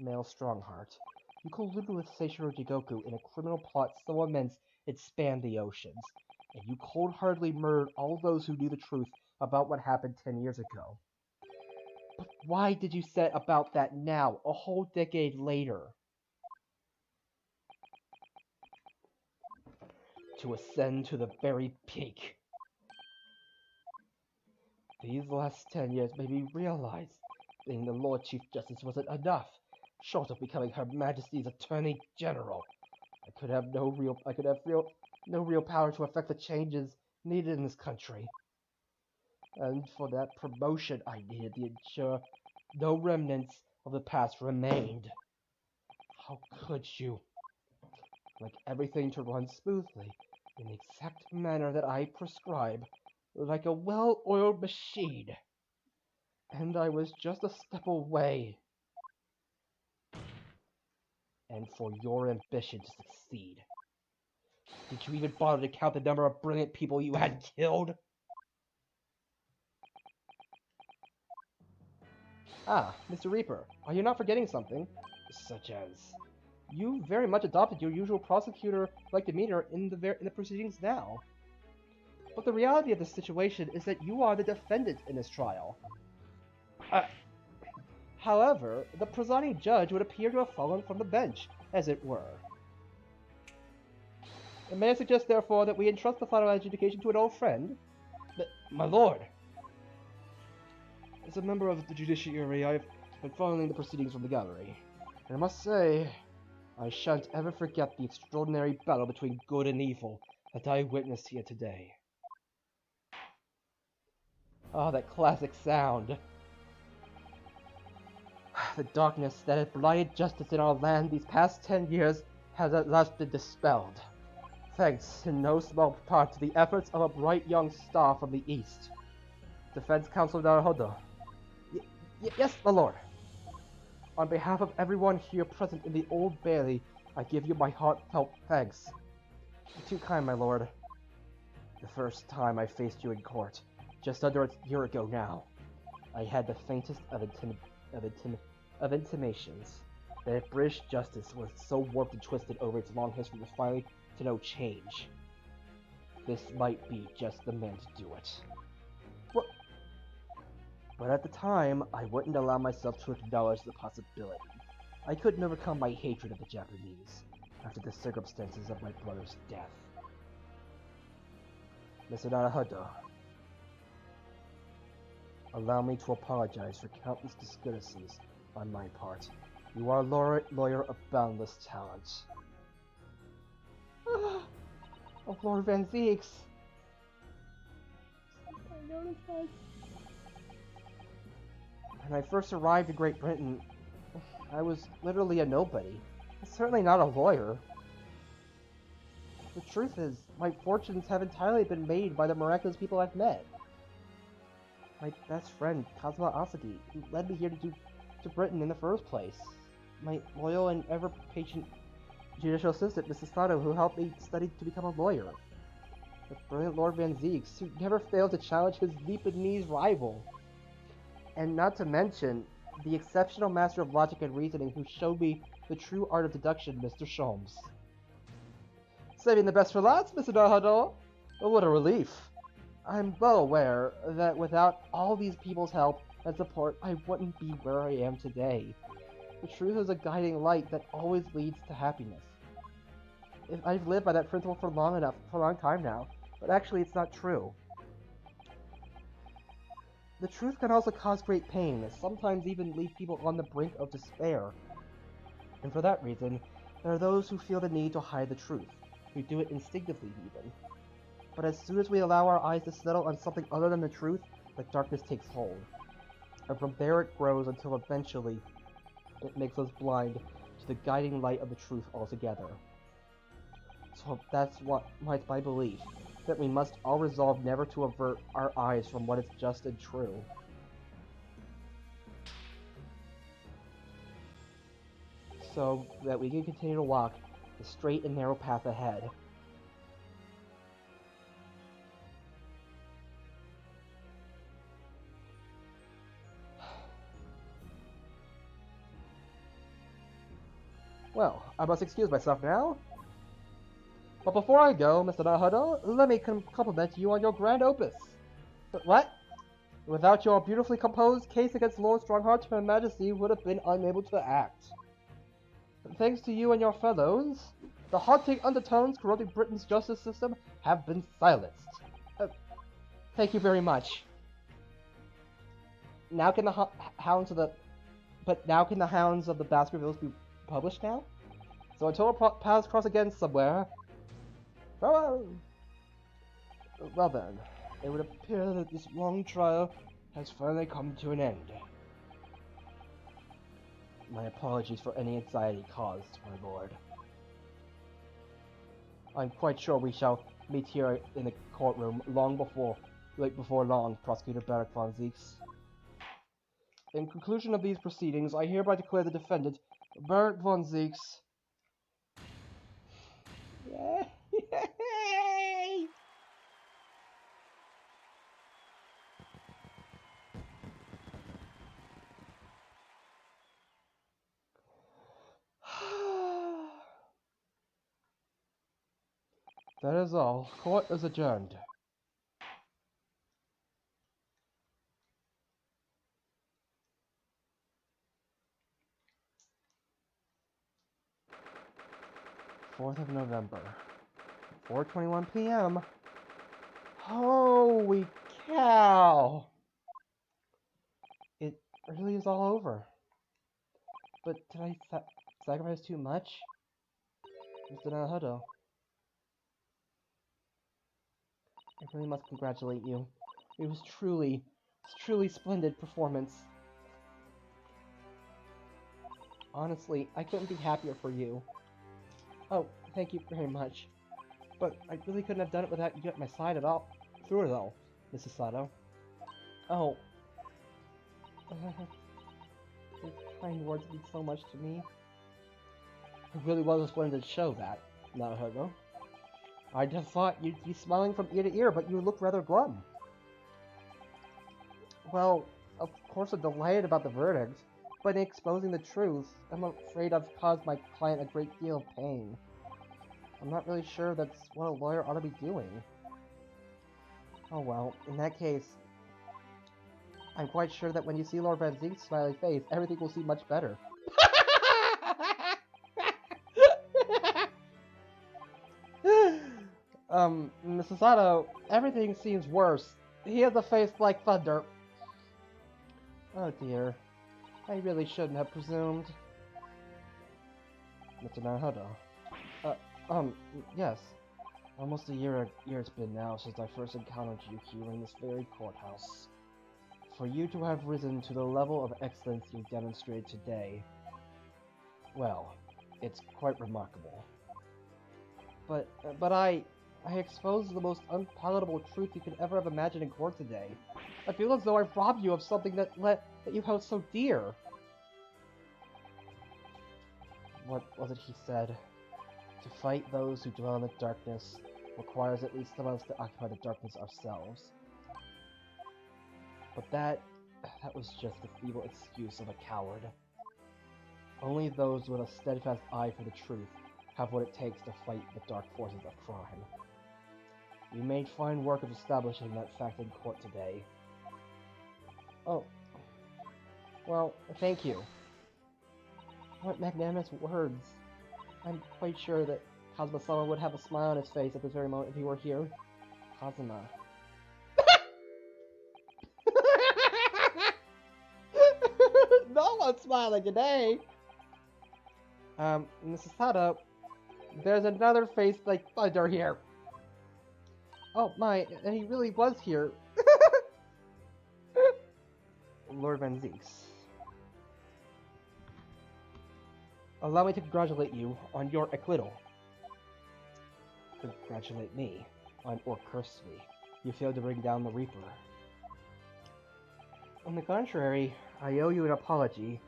Male Strongheart. You colluded with Seishiro Jigoku in a criminal plot so immense it spanned the oceans, and you cold-heartedly murdered all those who knew the truth about what happened 10 years ago. But why did you set about that now, a whole decade later? To ascend to the very peak. These last 10 years made me realize being the Lord Chief Justice wasn't enough. Short of becoming Her Majesty's Attorney General, I could have no real power to affect the changes needed in this country. And for that promotion, I needed to ensure no remnants of the past remained. How could you? Like everything to run smoothly, in the exact manner that I prescribe, like a well-oiled machine. And I was just a step away. And for your ambition to succeed. Did you even bother to count the number of brilliant people you had killed? Ah, Mr. Reaper, are you not forgetting something? Such as... You very much adopted your usual prosecutor-like demeanor in the proceedings now. But the reality of the situation is that you are the defendant in this trial. However, the presiding judge would appear to have fallen from the bench, as it were. And may I suggest, therefore, that we entrust the final adjudication to an old friend? But, my lord! As a member of the judiciary, I've been following the proceedings from the gallery. And I must say, I shan't ever forget the extraordinary battle between good and evil that I witnessed here today. Ah, that classic sound. The darkness that had blighted justice in our land these past 10 years has at last been dispelled, thanks in no small part to the efforts of a bright young star from the east. Defense Counsel Naruhodo. Yes, my lord. On behalf of everyone here present in the Old Bailey, I give you my heartfelt thanks. You're too kind, my lord. The first time I faced you in court, just under a year ago now, I had the faintest of intimations that British justice was so warped and twisted over its long history was finally to know change. This might be just the man to do it. But at the time, I wouldn't allow myself to acknowledge the possibility. I couldn't overcome my hatred of the Japanese after the circumstances of my brother's death. Mr. Naruhodo, allow me to apologize for countless discourtesies on my part. You are a lawyer of boundless talent. Oh, Lord Van Zeeks! I noticed that. When I first arrived in Great Britain, I was literally a nobody. Certainly not a lawyer. The truth is, my fortunes have entirely been made by the miraculous people I've met. My best friend, Kazuma Asagi, who led me here to Britain in the first place. My loyal and ever-patient judicial assistant, Mrs. Sato, who helped me study to become a lawyer. The brilliant Lord Van Zieks, who never failed to challenge his leap-and-knees rival. And not to mention, the exceptional master of logic and reasoning who showed me the true art of deduction, Mr. Sholmes. Saving the best for last, Mr. Nahado! Oh, what a relief! I'm well aware that without all these people's help and support, I wouldn't be where I am today. The truth is a guiding light that always leads to happiness. If I've lived by that principle for a long time now, but actually it's not true. The truth can also cause great pain, sometimes even leave people on the brink of despair. And for that reason, there are those who feel the need to hide the truth, who do it instinctively even. But as soon as we allow our eyes to settle on something other than the truth, the darkness takes hold. And from there it grows until eventually it makes us blind to the guiding light of the truth altogether. So that's my belief, that we must all resolve never to avert our eyes from what is just and true. So that we can continue to walk the straight and narrow path ahead. Well, I must excuse myself now. But before I go, Mr. Nahado, let me compliment you on your grand opus. But what? Without your beautifully composed case against Lord Strongheart, Her Majesty would have been unable to act. And thanks to you and your fellows, the haunting undertones corrupting Britain's justice system have been silenced. Thank you very much. Now can the hounds of the... But now can the hounds of the Baskervilles be published now? So until our paths cross again somewhere... Farewell! Well then, it would appear that this long trial has finally come to an end. My apologies for any anxiety caused, my lord. I'm quite sure we shall meet here in the courtroom before long, Prosecutor Barak von Zieks. In conclusion of these proceedings, I hereby declare the defendant, Barak von Zieks... Yay! That is all. Court is adjourned. November 4th, 4:21 p.m. Holy cow! It really is all over. But did I sacrifice too much? Mr. Naruto, I really must congratulate you. It was truly splendid performance. Honestly, I couldn't be happier for you. Oh, thank you very much. But I really couldn't have done it without you at my side at all. Through it all, Mrs. Sato. Oh. Your kind words mean so much to me. It really was a splendid show, that, Naruto. I just thought you'd be smiling from ear to ear, but you look rather glum. Well, of course I'm delighted about the verdict, but in exposing the truth, I'm afraid I've caused my client a great deal of pain. I'm not really sure that's what a lawyer ought to be doing. Oh well, in that case, I'm quite sure that when you see Lord Van Ziek's smiley face, everything will seem much better. Mrs. Sato, everything seems worse. He has a face like thunder. Oh dear. I really shouldn't have presumed. Mr. Naruto. Yes. Almost a year it's been now since I first encountered you here in this very courthouse. For you to have risen to the level of excellence you demonstrated today, well, it's quite remarkable. But I exposed the most unpalatable truth you could ever have imagined in court today. I feel as though I've robbed you of something that you held so dear. What was it he said? To fight those who dwell in the darkness requires at least some of us to occupy the darkness ourselves. But that was just the feeble excuse of a coward. Only those with a steadfast eye for the truth have what it takes to fight the dark forces of crime. You made fine work of establishing that fact in court today. Oh. Well, thank you. What magnanimous words. I'm quite sure that Kazuma-sama would have a smile on his face at this very moment if he were here. Kazuma. No one's smiling today! Mrs. Sato, there's another face like thunder here. Oh my, and he really was here. Lord Van Zeeks. Allow me to congratulate you on your acquittal. Congratulate me on or curse me. You failed to bring down the Reaper. On the contrary, I owe you an apology.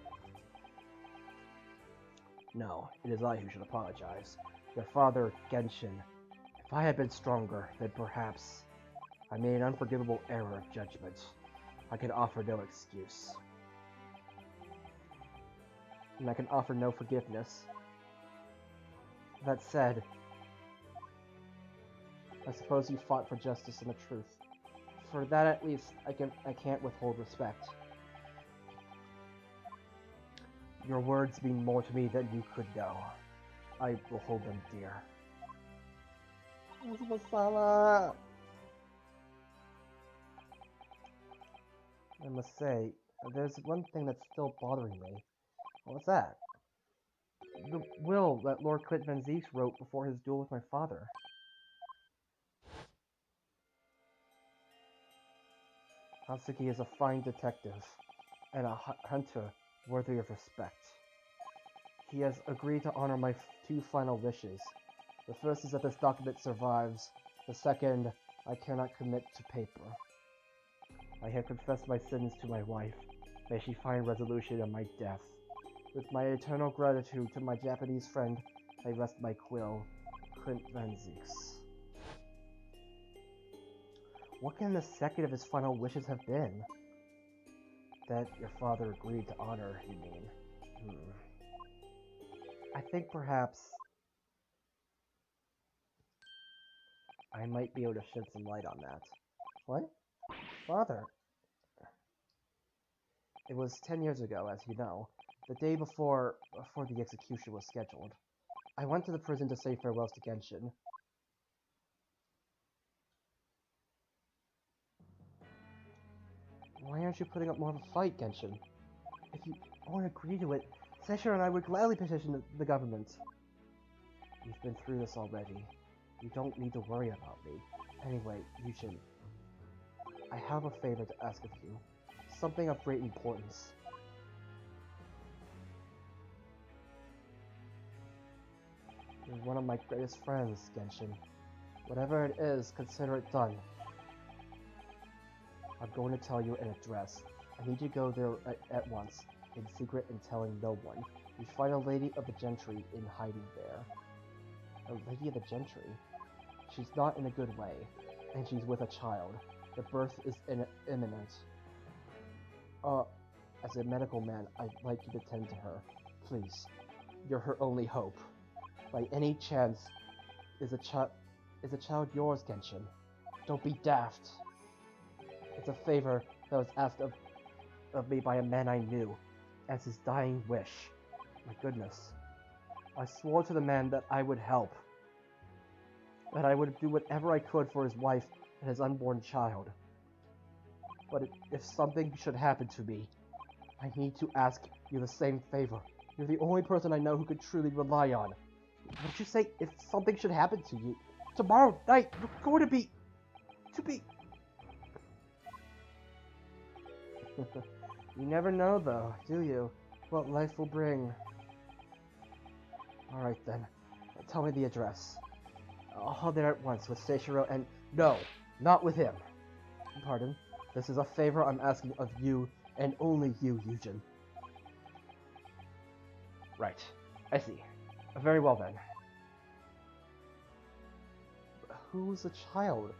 No, it is I who should apologize. Your father, Genshin. If I had been stronger, then perhaps I made an unforgivable error of judgment. I can offer no excuse. And I can offer no forgiveness. That said, I suppose you fought for justice and the truth. For that at least, I can't withhold respect. Your words mean more to me than you could know. I will hold them dear. Kazuma-sama! I must say, there's one thing that's still bothering me. What's that? The will that Lord Quint Van Zeeks wrote before his duel with my father. Hatsuki is a fine detective, and a hunter worthy of respect. He has agreed to honor my two final wishes. The first is that this document survives. The second, I cannot commit to paper. I have confessed my sins to my wife. May she find resolution in my death. With my eternal gratitude to my Japanese friend, I rest my quill. Quint Van Zeeks. What can the second of his final wishes have been? That your father agreed to honor, you mean? I think perhaps I might be able to shed some light on that. What? Father? It was 10 years ago, as you know, the day before the execution was scheduled. I went to the prison to say farewells to Genshin. Why aren't you putting up more of a fight, Genshin? If you won't agree to it, Seishiro and I would gladly petition the government. We've been through this already. You don't need to worry about me. Anyway, Yushin, I have a favor to ask of you. Something of great importance. You're one of my greatest friends, Genshin. Whatever it is, consider it done. I'm going to tell you an address. I need you to go there at once, in secret and telling no one. You find a lady of the gentry in hiding there. A lady of the gentry? She's not in a good way, and she's with a child. The birth is imminent. As a medical man, I'd like you to tend to her. Please. You're her only hope. By any chance, is a child yours, Genshin? Don't be daft. It's a favor that was asked of me by a man I knew, as his dying wish. My goodness. I swore to the man that I would help. That I would do whatever I could for his wife and his unborn child. But if something should happen to me, I need to ask you the same favor. You're the only person I know who could truly rely on. What did you say? If something should happen to you, tomorrow night, you're going to be... You never know, though, do you? What life will bring. Alright then, tell me the address. all there at once with Seishiro and... No, not with him. Pardon? This is a favor I'm asking of you, and only you, Eugen. Right. I see. Very well then. Who's the child?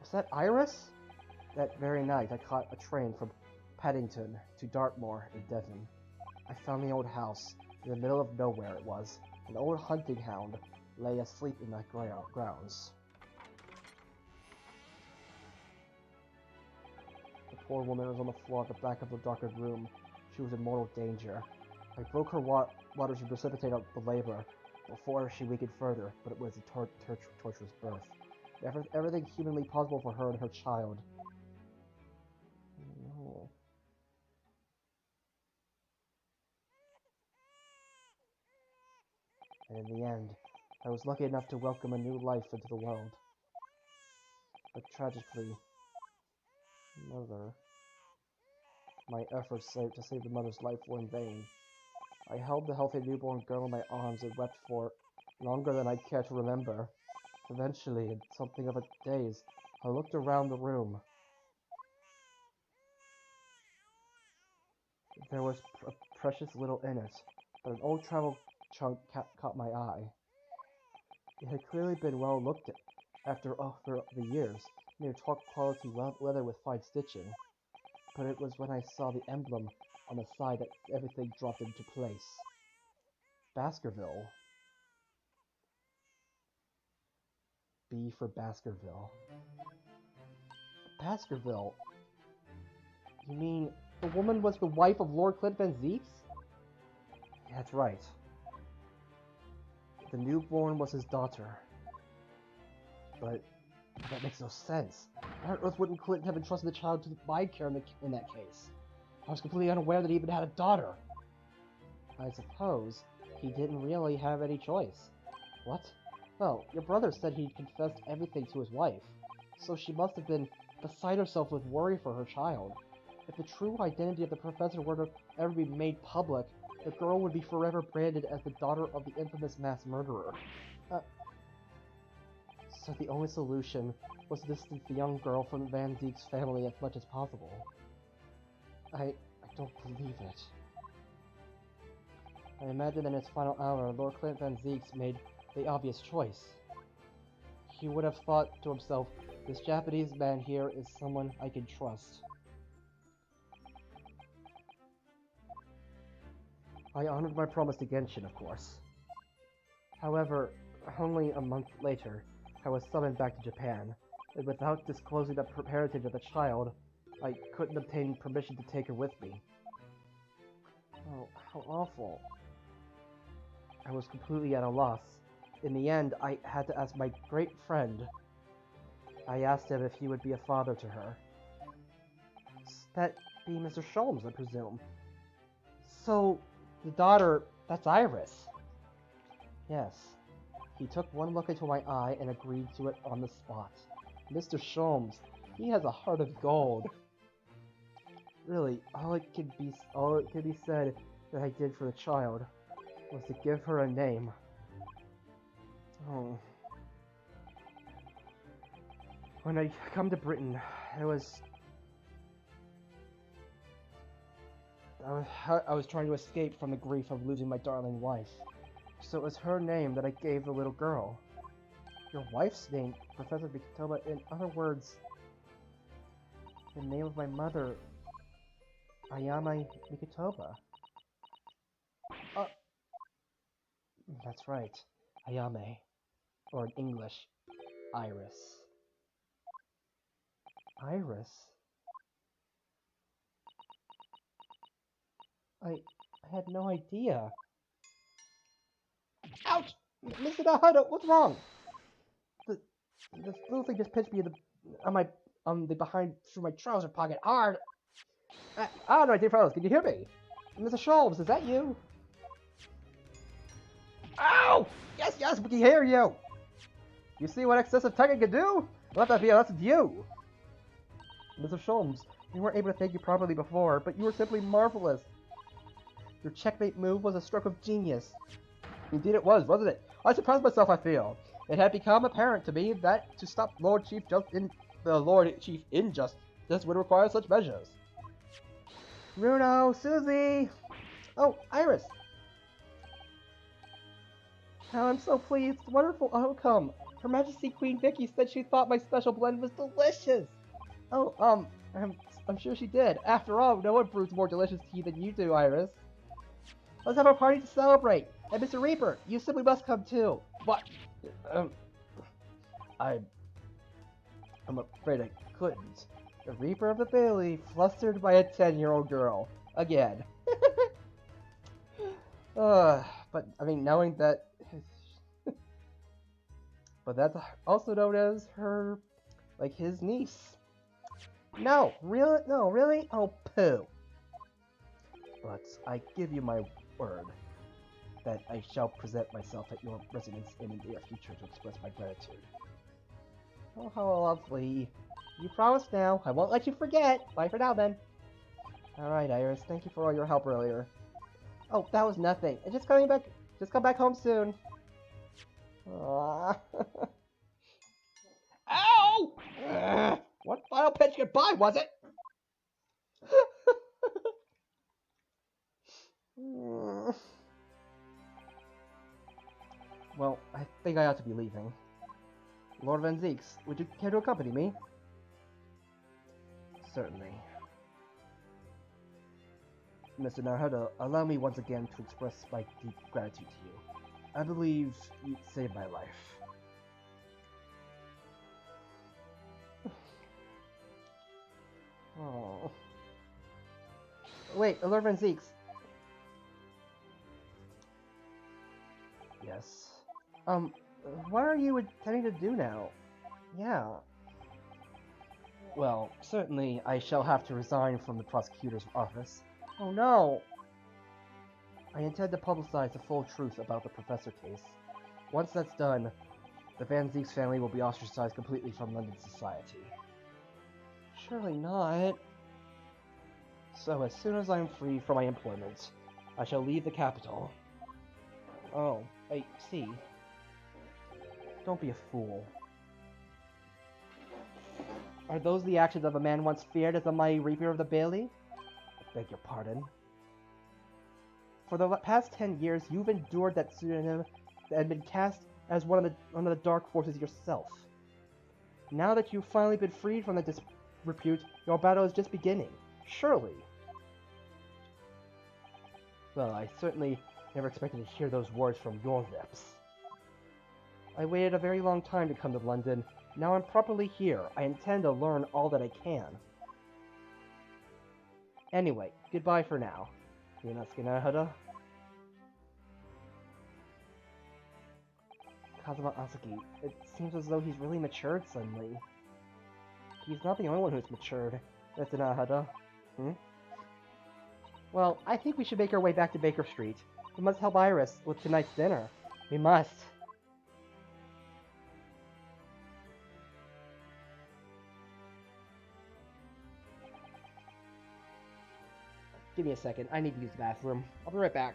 Was that Iris? That very night I caught a train from Paddington to Dartmoor in Devon. I found the old house. In the middle of nowhere it was. An old hunting hound lay asleep in the grounds. The poor woman was on the floor at the back of the darkened room. She was in mortal danger. I broke her waters to precipitate the labor before she weakened further, but it was a torturous birth. Everything humanly possible for her and her child. No. And in the end, I was lucky enough to welcome a new life into the world. But tragically, my efforts to save the mother's life were in vain. I held the healthy newborn girl in my arms and wept for longer than I care to remember. Eventually, in something of a daze, I looked around the room. There was a precious little in it, but an old travel trunk caught my eye. It had clearly been well looked at after the years, near top-quality leather with fine stitching. But it was when I saw the emblem on the side that everything dropped into place. Baskerville. B for Baskerville. Baskerville? You mean the woman was the wife of Lord Clint Van Zeeks? That's right. The newborn was his daughter. But that makes no sense. Why on earth wouldn't Clinton have entrusted the child to my care in that case? I was completely unaware that he even had a daughter. I suppose he didn't really have any choice. What? Well, your brother said he'd confessed everything to his wife, so she must have been beside herself with worry for her child. If the true identity of the professor were to ever be made public, the girl would be forever branded as the daughter of the infamous mass murderer. So the only solution was to distance the young girl from Van Zeek's family as much as possible. I don't believe it. I imagine in his final hour, Lord Clint Van Zeeks made the obvious choice. He would have thought to himself, this Japanese man here is someone I can trust. I honored my promise to Genshin, of course. However, only a month later, I was summoned back to Japan, and without disclosing the parentage of the child, I couldn't obtain permission to take her with me. Oh, how awful. I was completely at a loss. In the end, I had to ask my great friend. I asked him if he would be a father to her. That be Mr. Sholmes, I presume. So, the daughter, that's Iris. Yes. He took one look into my eye and agreed to it on the spot. Mr. Sholmes, he has a heart of gold. Really, all it could be said that I did for the child was to give her a name. Oh. When I come to Britain, I was trying to escape from the grief of losing my darling wife. So it was her name that I gave the little girl. Your wife's name, Professor Mikitoba, in other words, the name of my mother, Ayame Mikitoba. That's right, Ayame, or in English, Iris. Iris? I had no idea. Ouch! Mr. Nahado, what's wrong? This little thing just pinched me on the behind through my trouser pocket hard. My dear fellows, can you hear me? Mr. Sholmes, is that you? Ow! Yes, we can hear you! You see what excessive tugging can do? Let that be a lesson to you! Mr. Sholmes, we weren't able to thank you properly before, but you were simply marvelous. Your checkmate move was a stroke of genius. Indeed it was, wasn't it? I surprised myself, I feel. It had become apparent to me that to stop the Lord Chief injustice would require such measures. Bruno, Susie! Oh, Iris! Oh, I'm so pleased. Wonderful outcome. Her Majesty Queen Vicky said she thought my special blend was delicious. Oh, I'm sure she did. After all, no one brews more delicious tea than you do, Iris. Let's have a party to celebrate. And Mr. Reaper, you simply must come too. What? I'm afraid I couldn't. The Reaper of the Bailey, flustered by a 10-year-old girl. Again. But, I mean, knowing that... but that's also known as her... like, his niece. No, really? No, really? Oh, poo. But I give you my word that I shall present myself at your residence in the near future to express my gratitude. Oh, how lovely. You promise now. I won't let you forget. Bye for now, then. Alright, Iris. Thank you for all your help earlier. Oh, that was nothing. Just coming back. Just come back home soon. Aww. Ow! What final pitch goodbye was it? Well, I think I ought to be leaving. Lord Van Zeeks, would you care to accompany me? Certainly. Mr. Naruto, allow me once again to express my deep gratitude to you. I believe you saved my life. Oh. Wait, Lord Van Zeeks. Yes. What are you intending to do now? Yeah. Well, certainly I shall have to resign from the prosecutor's office. Oh no! I intend to publicize the full truth about the Professor case. Once that's done, the Van Zeeks family will be ostracized completely from London society. Surely not. So as soon as I'm free from my employment, I shall leave the capital. Oh, I see. Don't be a fool. Are those the actions of a man once feared as the mighty Reaper of the Bailey? I beg your pardon. For the past 10 years, you've endured that pseudonym and been cast as one of the dark forces yourself. Now that you've finally been freed from the disrepute, your battle is just beginning. Surely. Well, I certainly never expected to hear those words from your lips. I waited a very long time to come to London. Now I'm properly here. I intend to learn all that I can. Anyway, goodbye for now. Yunosuke Naruto. Kazuma Asaki. It seems as though he's really matured suddenly. He's not the only one who's matured. Mr. Naruto. Well, I think we should make our way back to Baker Street. We must help Iris with tonight's dinner. We must. Give me a second. I need to use the bathroom. I'll be right back.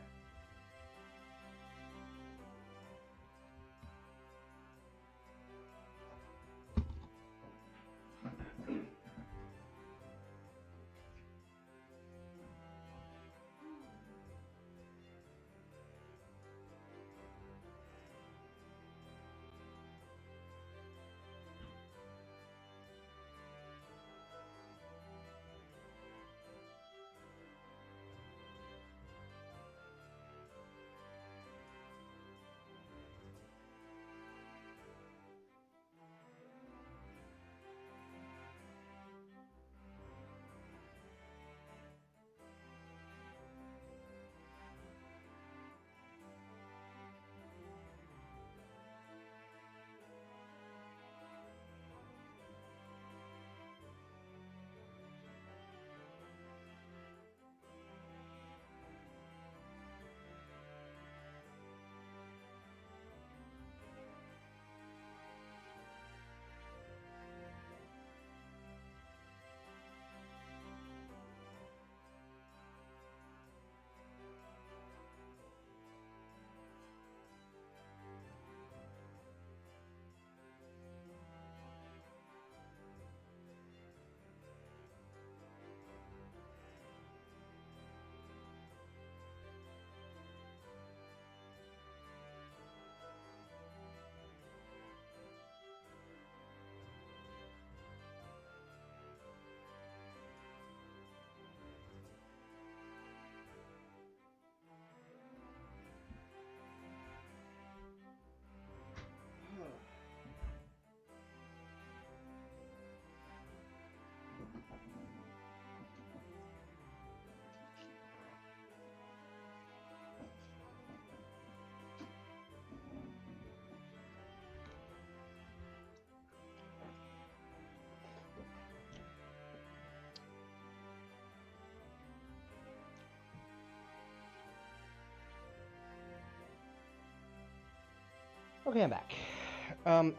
Okay, I'm back.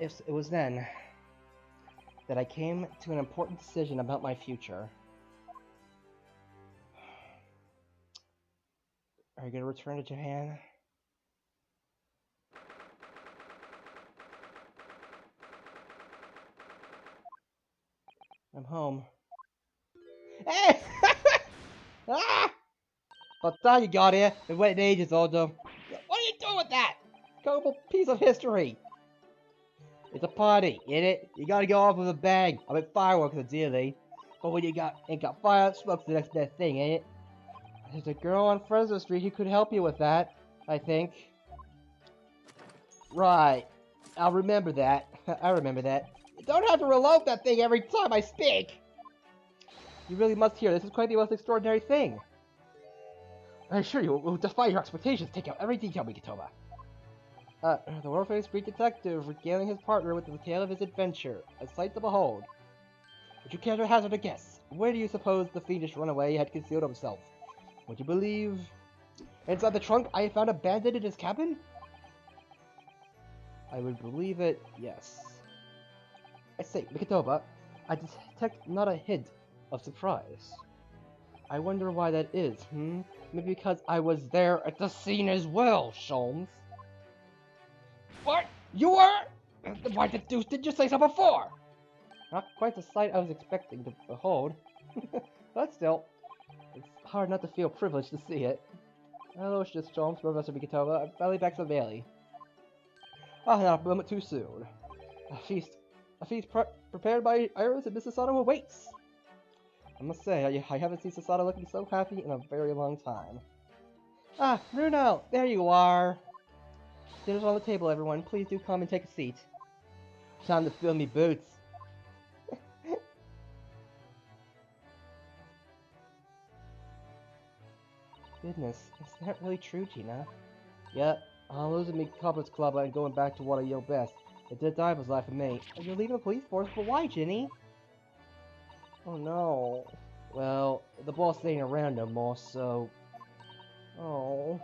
It was then that I came to an important decision about my future. Are you gonna return to Japan? I'm home. Hey! Ah! About time you got here. Been waiting ages, Odo. What are you doing with that? Colorful piece of history. It's a party, ain't it? You gotta go off with a bang. I mean fireworks ideally. But when you ain't got fire, smoke's the next best thing, ain't it? There's a girl on Fresno Street who could help you with that, I think. Right. I'll remember that. I remember that. You don't have to reload that thing every time I speak! You really must hear this is quite the most extraordinary thing. I assure you, it will defy your expectations. Take out every detail, Mikitoba. The world-famous Greek detective regaling his partner with the tale of his adventure. A sight to behold. Would you care to hazard a guess? Where do you suppose the fiendish runaway had concealed himself? Would you believe... inside the trunk I found abandoned in his cabin? I would believe it, yes. I say, Mikitoba, I detect not a hint of surprise. I wonder why that is, Maybe because I was there at the scene as well, Sholmes. What? You were? Why the deuce did you say so before? Not quite the sight I was expecting to behold. But still, it's hard not to feel privileged to see it. Hello, just Sholmes, Professor Mikitoba. I'm finally back to the Valley. Ah, not a moment too soon. A feast prepared by Iris and Mrs. Sato awaits. I must say, I haven't seen Sasada looking so happy in a very long time. Ah, Bruno, there you are. Dinner's on the table, everyone. Please do come and take a seat. Time to fill me boots. Goodness, is that really true, Gina? Yep, I'm losing me Cupboards Club and going back to what I know best. The Dead Diver's life for me. You're leaving the police force, but why, Ginny? Oh no. Well, the boss ain't around no more, so... Oh...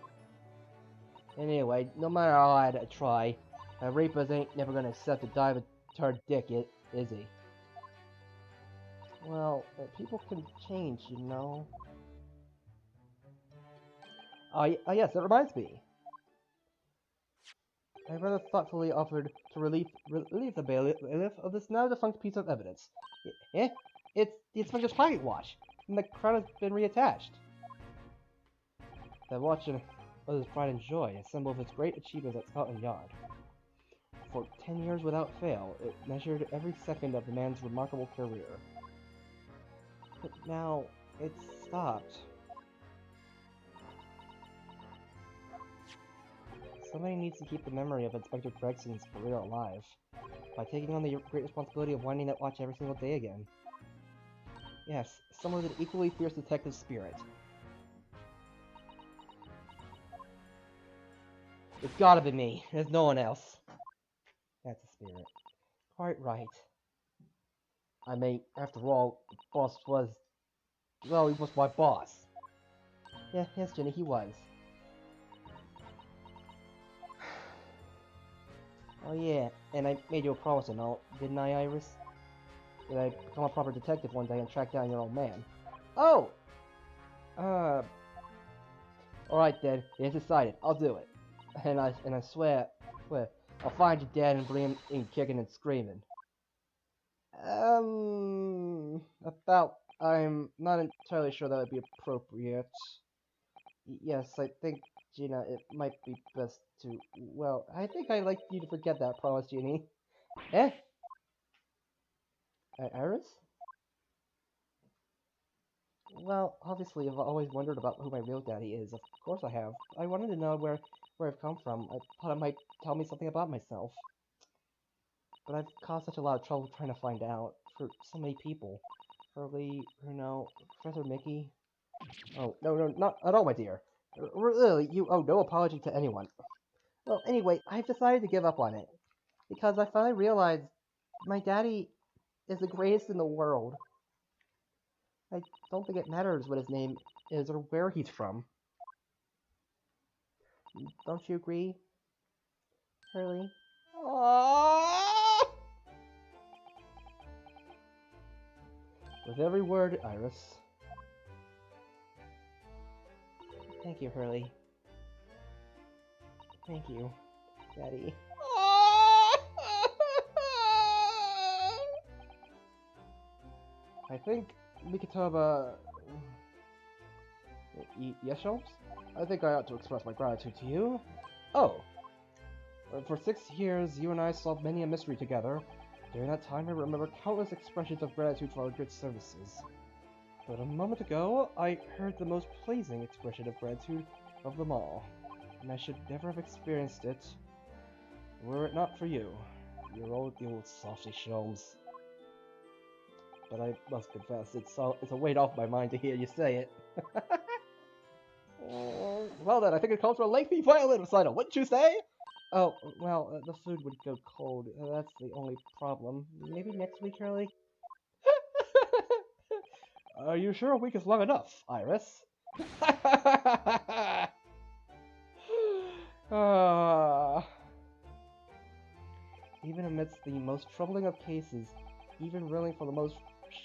Anyway, no matter how hard I try, Reapers ain't never gonna accept a diver turned dick, is he? Well, people can change, you know. Yes, that reminds me. I rather thoughtfully offered to relieve the bailiff of this now defunct piece of evidence. Eh? It's the inspector's pocket watch, and the crown has been reattached. That watch was his pride and joy, a symbol of his great achievements at Scotland Yard. For 10 years without fail, it measured every second of the man's remarkable career. But now, it's stopped. Somebody needs to keep the memory of Inspector Gregson's career alive, by taking on the great responsibility of winding that watch every single day again. Yes, someone with an equally fierce detective spirit. It's gotta be me. There's no one else. That's a spirit. Quite right. I mean, after all, the boss was... well, he was my boss. Yeah, yes, Jenny, he was. Oh yeah, and I made you a promise and all, didn't I, Iris? That I'd become a proper detective one day and track down your old man. Oh! Alright then, it's decided. I'll do it. And I swear, I'll find your dad and bring him in kicking and screaming. I'm not entirely sure that would be appropriate. Yes, I think, Gina, it might be best to... well, I think I'd like you to forget that promise, Jeannie. Eh? Iris? Well, obviously, I've always wondered about who my real daddy is. Of course I have. I wanted to know where I've come from. I thought it might tell me something about myself. But I've caused such a lot of trouble trying to find out. For so many people. Hurley, Bruno, Professor Mickey... Oh, no, not at all, my dear. Really, you owe no apology to anyone. Well, anyway, I've decided to give up on it. Because I finally realized my daddy is the greatest in the world. I don't think it matters what his name is or where he's from. Don't you agree, Hurley? Ah! With every word, Iris. Thank you, Hurley. Thank you, Daddy. I think we could have a... Yes, Shelves? I think I ought to express my gratitude to you. Oh. For 6 years, you and I solved many a mystery together. During that time, I remember countless expressions of gratitude for our good services. But a moment ago, I heard the most pleasing expression of gratitude of them all, and I should never have experienced it were it not for you. The old softy Shelmes. But I must confess, it's a weight off my mind to hear you say it. Well then, I think it calls for a lengthy violin recital, wouldn't you say? Oh, well, the food would go cold. That's the only problem. Maybe next week, Hurley? Are you sure a week is long enough, Iris? Ah. Even amidst the most troubling of cases, even reeling from the most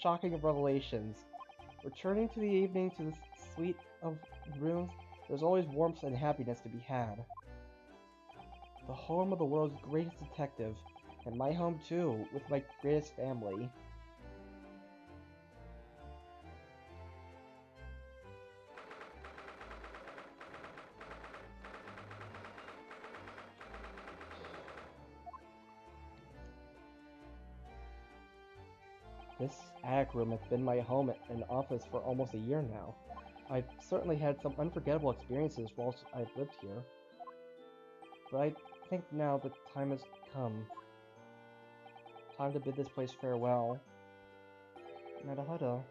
shocking of revelations, returning to the evening to the suite of rooms, there's always warmth and happiness to be had. The home of the world's greatest detective, and my home too, with my greatest family. This attic room has been my home and office for almost a year now. I've certainly had some unforgettable experiences whilst I've lived here. But I think now the time has come. Time to bid this place farewell. Naruhodo.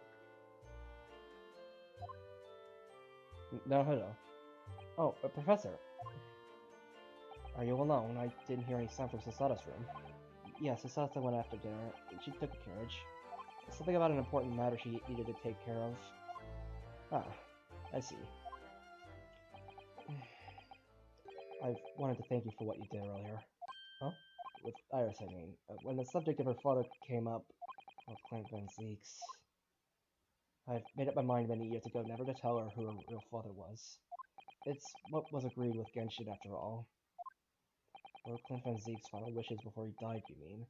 Naruhodo. Oh, Professor. Are you alone? I didn't hear any sound from Sasato's room. Yes, Sasato went after dinner. She took a carriage. Something about an important matter she needed to take care of. Ah, I see. I've wanted to thank you for what you did earlier. Huh? With Iris, I mean. When the subject of her father came up... Oh, Clint Van Zeeks. I've made up my mind many years ago never to tell her who her real father was. It's what was agreed with Genshin after all. Or Clint Van Zeek's final wishes before he died, you mean?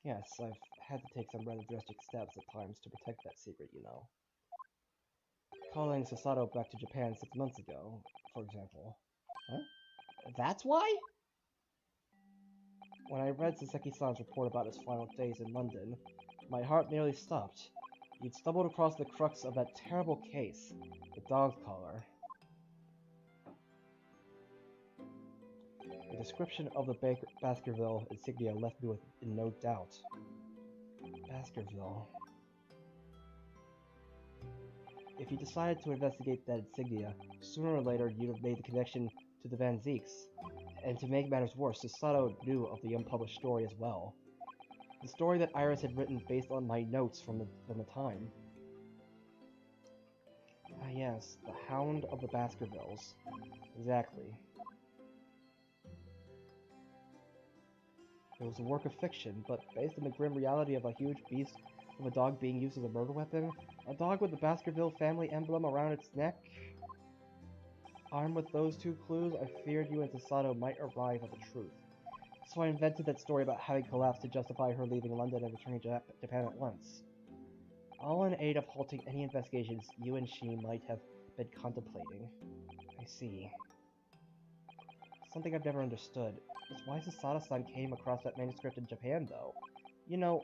Yes, I've had to take some rather drastic steps at times to protect that secret, you know. Calling Sasato back to Japan 6 months ago, for example. Huh? That's why? When I read Saseki-san's report about his final days in London, my heart nearly stopped. He'd stumbled across the crux of that terrible case, the dog collar. The description of the Baskerville insignia left me in no doubt. Baskerville. If you decided to investigate that insignia, sooner or later you'd have made the connection to the Van Zeeks. And to make matters worse, Sasato knew of the unpublished story as well. The story that Iris had written based on my notes from the time. Ah yes, the Hound of the Baskervilles. Exactly. It was a work of fiction, but based on the grim reality of a huge beast of a dog being used as a murder weapon, a dog with the Baskerville family emblem around its neck. Armed with those two clues, I feared you and Sasato might arrive at the truth. So I invented that story about having collapsed to justify her leaving London and returning to Japan at once. All in aid of halting any investigations you and she might have been contemplating. I see. Something I've never understood is why Sasato-san came across that manuscript in Japan, though. You know,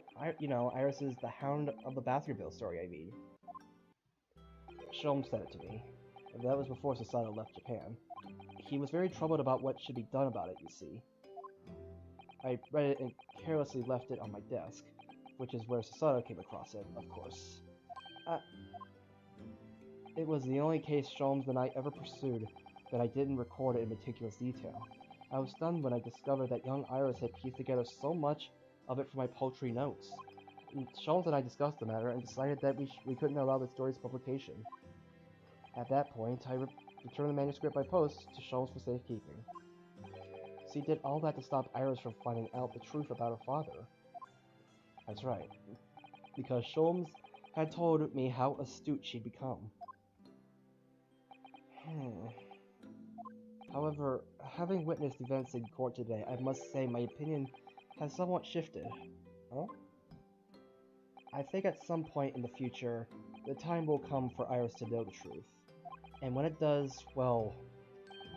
Iris's The Hound of the Baskerville story, I mean. Sholmes sent it to me. That was before Sasato left Japan. He was very troubled about what should be done about it, you see. I read it and carelessly left it on my desk, which is where Sasato came across it, of course. It was the only case Sholmes and I ever pursued that I didn't record in meticulous detail. I was stunned when I discovered that young Iris had pieced together so much of it from my paltry notes. Sholmes and I discussed the matter and decided that we couldn't allow the story's publication. At that point, I returned the manuscript by post to Sholmes for safekeeping. She did all that to stop Iris from finding out the truth about her father. That's right, because Sholmes had told me how astute she'd become. However, having witnessed events in court today, I must say my opinion has somewhat shifted. Huh? I think at some point in the future, the time will come for Iris to know the truth. And when it does, well,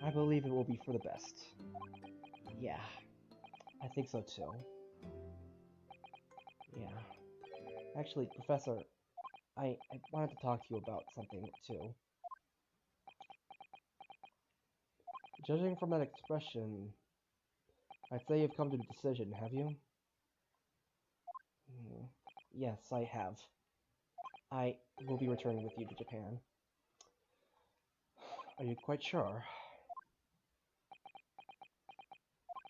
I believe it will be for the best. Yeah, I think so too. Yeah. Actually, Professor, I wanted to talk to you about something too. Judging from that expression, I'd say you've come to a decision, have you? Yes, I have. I will be returning with you to Japan. Are you quite sure?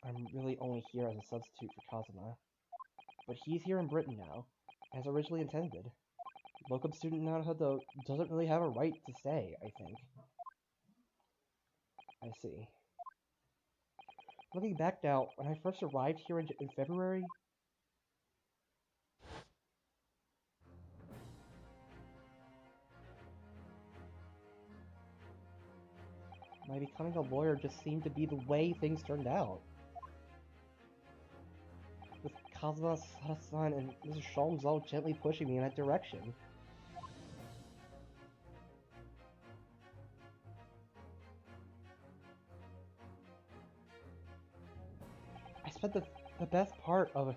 I'm really only here as a substitute for Kazuma. But he's here in Britain now, as originally intended. Locum student Naruto doesn't really have a right to stay, I think. I see. Looking back now, when I first arrived here in February, my becoming a lawyer just seemed to be the way things turned out. With Kazuma, Sada-san, and Mr. Sholmes all gently pushing me in that direction. I spent the best part of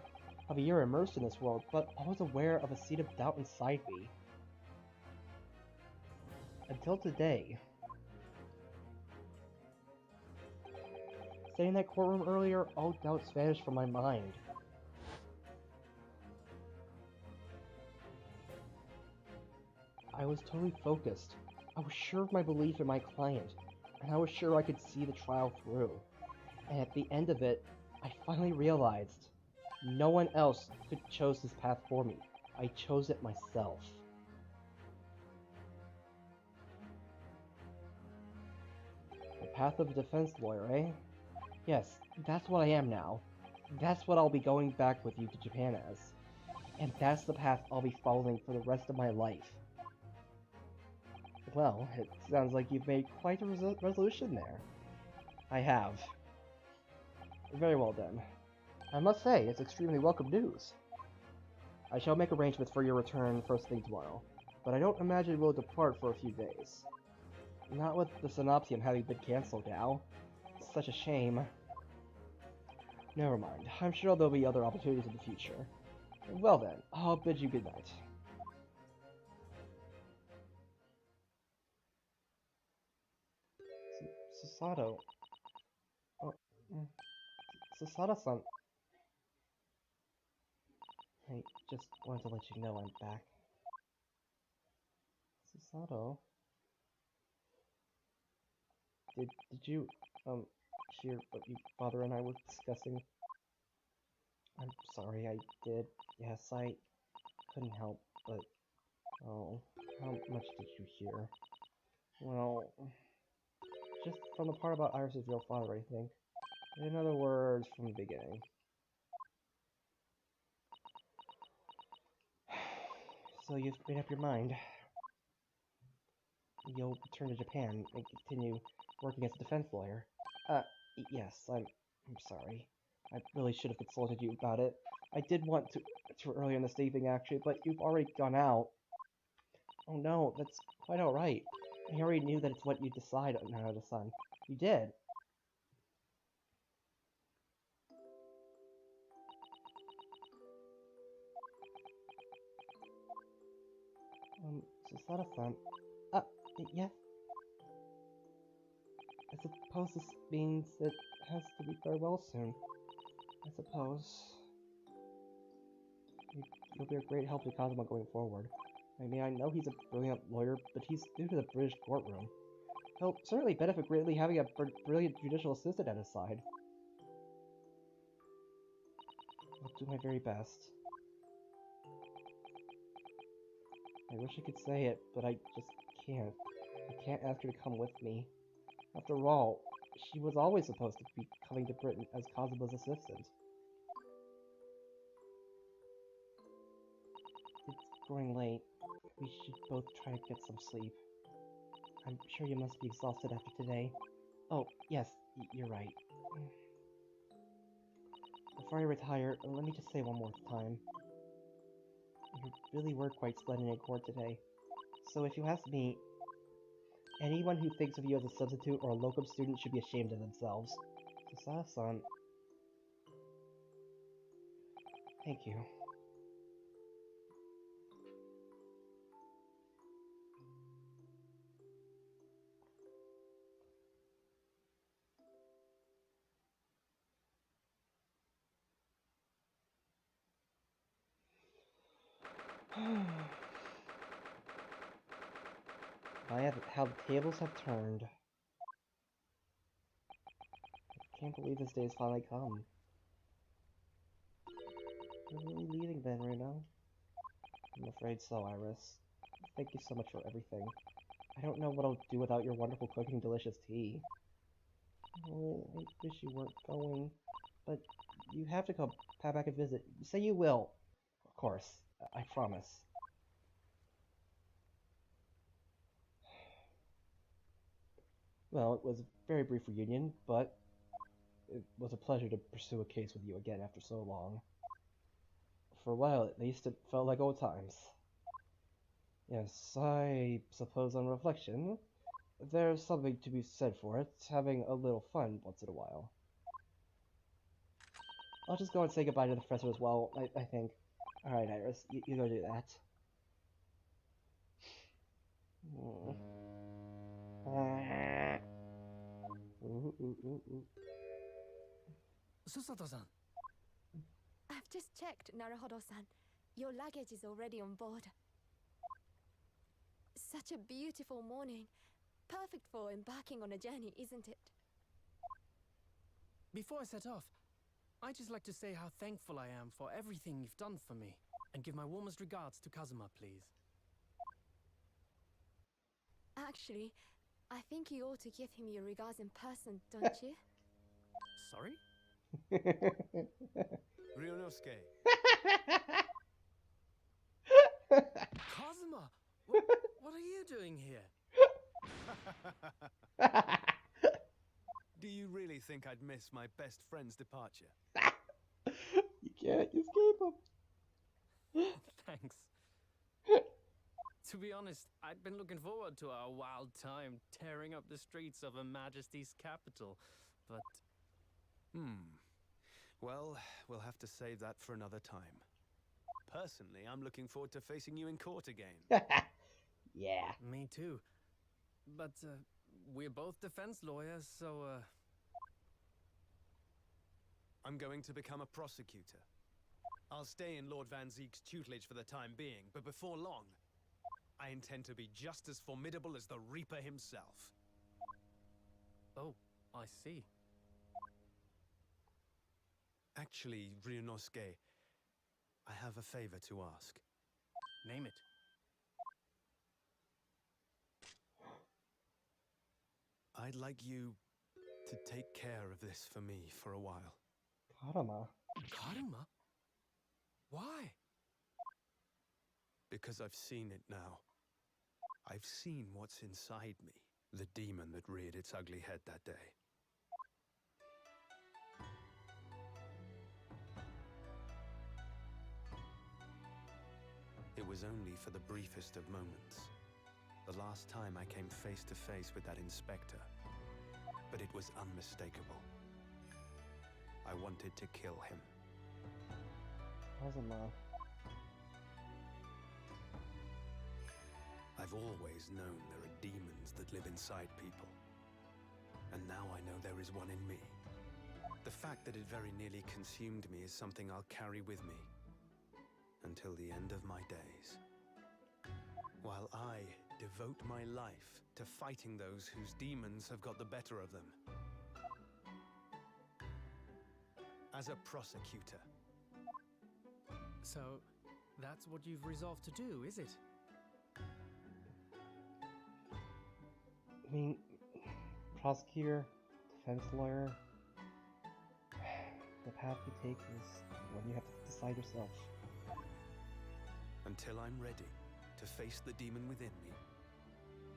a year immersed in this world, but I was aware of a seed of doubt inside me. Until today. Staying in that courtroom earlier, all doubts vanished from my mind. I was totally focused. I was sure of my belief in my client, and I was sure I could see the trial through. And at the end of it, I finally realized no one else could chose this path for me. I chose it myself. The path of a defense lawyer, eh? Yes, that's what I am now. That's what I'll be going back with you to Japan as. And that's the path I'll be following for the rest of my life. Well, it sounds like you've made quite a resolution there. I have. Very well then. I must say, it's extremely welcome news. I shall make arrangements for your return first thing tomorrow, but I don't imagine we'll depart for a few days. Not with the Synopsium having been cancelled now. It's such a shame. Never mind, I'm sure there'll be other opportunities in the future. Well then, I'll bid you good night. Susato. Oh, Susato-san. I just wanted to let you know I'm back. Susato? Did you, hear what your father and I were discussing? I'm sorry, I did. Yes, I couldn't help, but... Oh, how much did you hear? Well, just from the part about Iris' real father, I think. In other words, from the beginning. So you've made up your mind. You'll return to Japan and continue working as a defense lawyer. Yes, I'm sorry. I really should have consulted you about it. I did want to earlier in this evening, actually, but you've already gone out. Oh no, that's quite alright. I already knew that it's what you decide on Naruto-san. You did. Susato-san. Yes? I suppose this means it has to be farewell soon. I suppose. You'll be a great help to Kazuma going forward. I mean, I know he's a brilliant lawyer, but he's new to the British courtroom. He'll certainly benefit greatly having a brilliant judicial assistant at his side. I'll do my very best. I wish I could say it, but I just can't. I can't ask her to come with me. After all, She was always supposed to be coming to Britain as Kazuma's assistant. It's growing late. We should both try to get some sleep. I'm sure you must be exhausted after today. Oh, yes, you're right. Before I retire, let me just say one more time. You really were quite splendid in court today. So if you ask me, anyone who thinks of you as a substitute or a locum student should be ashamed of themselves. Sasada-san. Thank you. How the tables have turned. I can't believe this day has finally come. You're really leaving then, Reno? I'm afraid so, Iris. Thank you so much for everything. I don't know what I'll do without your wonderful cooking delicious tea. Oh, I wish you weren't going. But you have to come back and visit. Say you will. Of course. I promise. Well, it was a very brief reunion, but it was a pleasure to pursue a case with you again after so long. For a while, at least, it felt like old times. Yes, I suppose on reflection, there's something to be said for it, having a little fun once in a while. I'll just go and say goodbye to the professor as well, I think. Alright, Iris, you go do that. Susato-san. I've just checked, Naruhodo-san. Your luggage is already on board. Such a beautiful morning. Perfect for embarking on a journey, isn't it? Before I set off, I'd just like to say how thankful I am for everything you've done for me, and give my warmest regards to Kazuma, please. Actually, I think you ought to give him your regards in person, don't you? Sorry? Ryunosuke. Kazuma! What are you doing here? Do you really think I'd miss my best friend's departure? You can't escape him. Thanks. To be honest, I'd been looking forward to our wild time tearing up the streets of Her Majesty's capital, but... Well, we'll have to save that for another time. Personally, I'm looking forward to facing you in court again. Yeah. Me too. But, we're both defense lawyers, so, I'm going to become a prosecutor. I'll stay in Lord Van Zeek's tutelage for the time being, but before long, I intend to be just as formidable as the Reaper himself. Oh, I see. Actually, Ryunosuke, I have a favor to ask. Name it. I'd like you to take care of this for me for a while. Karama. Karuma? Why? Because I've seen it now. I've seen what's inside me, the demon that reared its ugly head that day. It was only for the briefest of moments. The last time I came face to face with that inspector. But it was unmistakable. I wanted to kill him. Kazuma. I've always known there are demons that live inside people. And now I know there is one in me. The fact that it very nearly consumed me is something I'll carry with me until the end of my days. While I devote my life to fighting those whose demons have got the better of them. As a prosecutor. So, that's what you've resolved to do, is it? I mean, prosecutor, defense lawyer. The path you take is one you have to decide yourself. Until I'm ready to face the demon within me,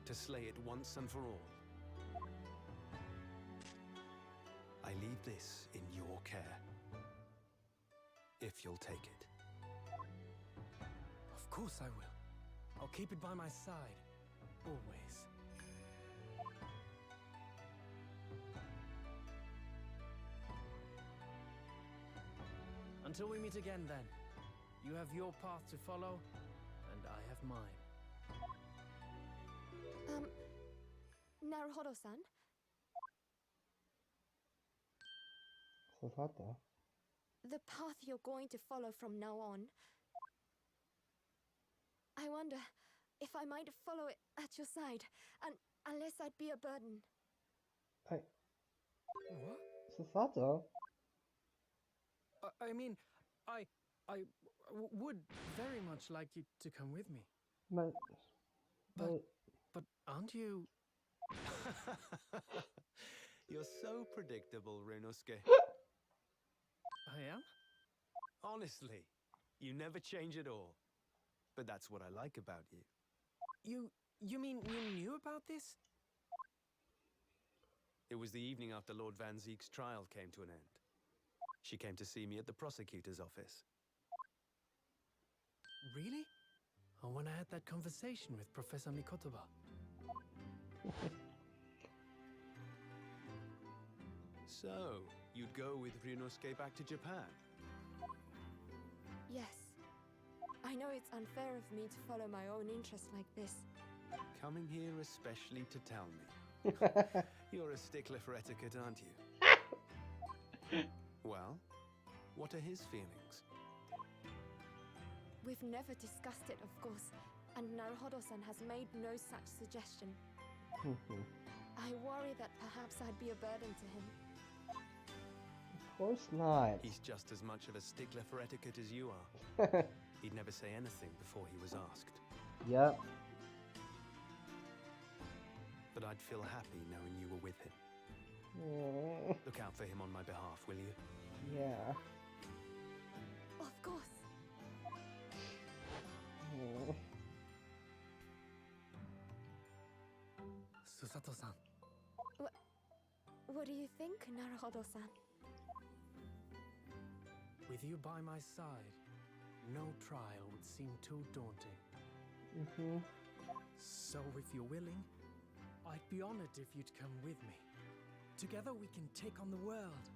to slay it once and for all. I leave this in your care, if you'll take it. Of course I will. I'll keep it by my side, always. Until we meet again, then. You have your path to follow, and I have mine. Naruhodo-san? Susato. The path you're going to follow from now on. I wonder if I might follow it at your side, and unless I'd be a burden. What? Susato? I mean, I would very much like you to come with me. But aren't you... You're so predictable, Ryunosuke. I am? Honestly, you never change at all. But that's what I like about you. You mean you knew about this? It was the evening after Lord Van Zeek's trial came to an end. She came to see me at the prosecutor's office. Really? Or when I had that conversation with Professor Mikotoba? So, you'd go with Ryunosuke back to Japan? Yes. I know it's unfair of me to follow my own interests like this. Coming here especially to tell me. You're a stickler for etiquette, aren't you? Well, what are his feelings? We've never discussed it, of course, and Naruhodo-san has made no such suggestion. I worry that perhaps I'd be a burden to him. Of course not. He's just as much of a stickler for etiquette as you are. He'd never say anything before he was asked. Yep. But I'd feel happy knowing you were with him. Look out for him on my behalf, will you? Yeah. Of course. Susato-san. What do you think, Naruhodo-san? With you by my side, no trial would seem too daunting. So if you're willing, I'd be honored if you'd come with me. Together we can take on the world.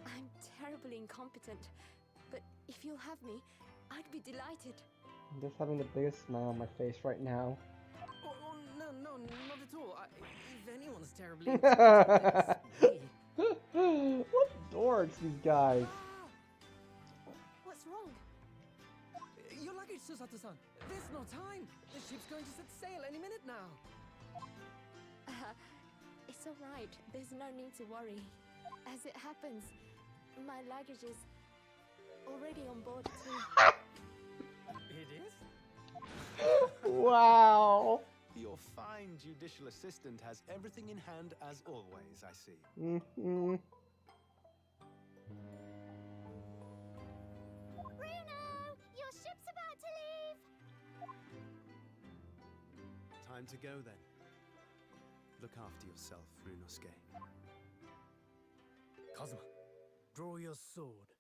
I'm terribly incompetent, but if you'll have me, I'd be delighted. I'm just having the biggest smile on my face right now. Oh, no, not at all. If anyone's terribly incompetent, it's me. What dorks, these guys. What's wrong? Your luggage, Susato-san. There's no time. The ship's going to set sail any minute now. It's all right. There's no need to worry. As it happens, my luggage is already on board too. It is? Wow. Your fine judicial assistant has everything in hand as always, I see. Bruno, your ship's about to leave. Time to go then. Look after yourself, Ryunosuke. Kazuma, draw your sword.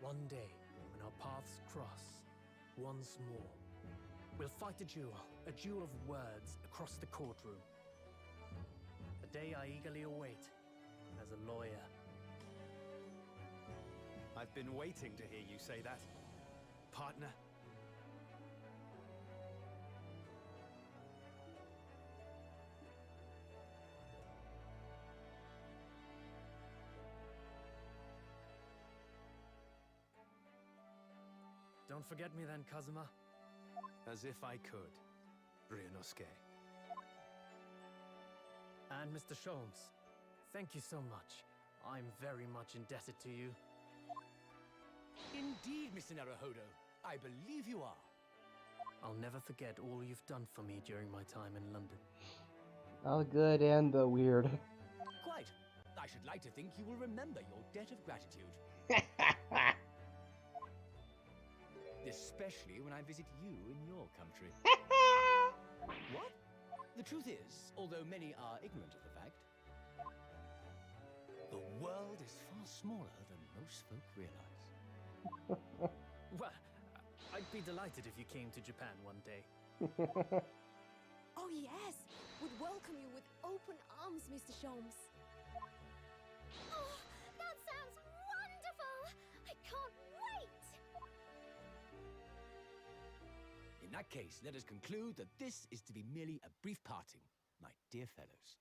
One day, when our paths cross, once more, we'll fight a duel of words across the courtroom. A day I eagerly await, as a lawyer. I've been waiting to hear you say that, partner. Don't forget me then, Kazuma. As if I could, Ryunosuke. And Mr. Sholmes, thank you so much. I'm very much indebted to you. Indeed, Mr. Naruhodo. I believe you are. I'll never forget all you've done for me during my time in London. All good and the weird. Quite. I should like to think you will remember your debt of gratitude. Especially when I visit you in your country. What? The truth is, although many are ignorant of the fact, the world is far smaller than most folk realize. Well, I'd be delighted if you came to Japan one day. Oh yes, would welcome you with open arms, Mr. Sholmes. Oh, that sounds wonderful! I can't wait! In that case, let us conclude that this is to be merely a brief parting, my dear fellows.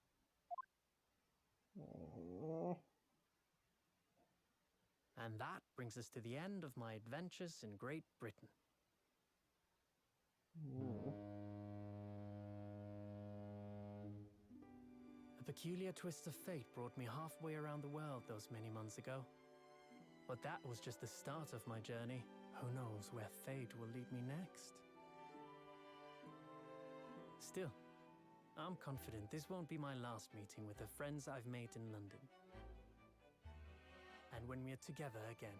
And that brings us to the end of my adventures in Great Britain. A peculiar twist of fate brought me halfway around the world those many months ago. But that was just the start of my journey. Who knows where fate will lead me next? Still, I'm confident this won't be my last meeting with the friends I've made in London. And when we're together again,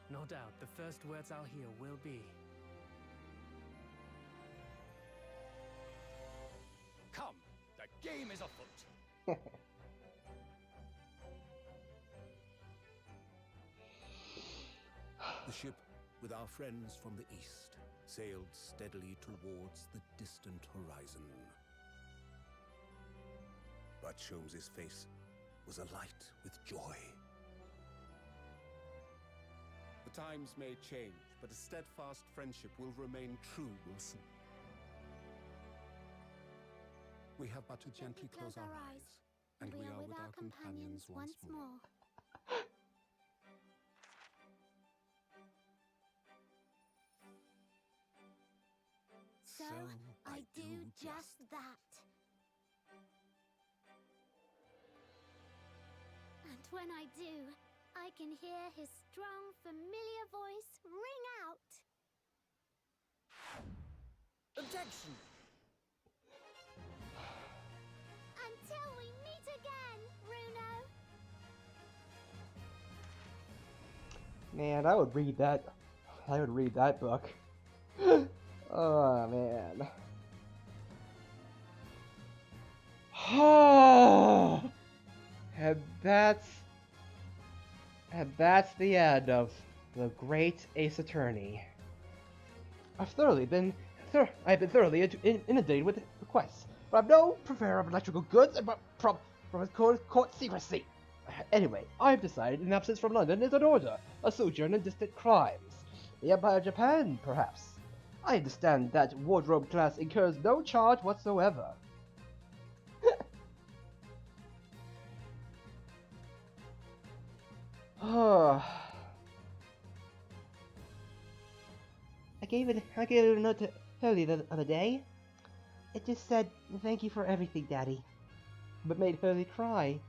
no doubt the first words I'll hear will be, Come, the game is afoot. The ship, with our friends from the east, sailed steadily towards the distant horizon. But Sholmes's face was alight with joy. The times may change, but a steadfast friendship will remain true, Wilson. We have but to gently close our eyes, and we are with our companions once more. So I do just that. And when I do, I can hear his strong, familiar voice ring out. Objection! Until we meet again, Bruno. Man, I would read that. I would read that book. Oh man. And that's the end of The Great Ace Attorney. I've been thoroughly inundated with requests, but I'm no purveyor of electrical goods and from court secrecy. Anyway, I've decided an absence from London is in order, a sojourn in distant crimes. The Empire of Japan, perhaps. I understand that wardrobe class incurs no charge whatsoever. I gave it a note to Hurley the other day. It just said, "Thank you for everything, Daddy," but made Hurley cry.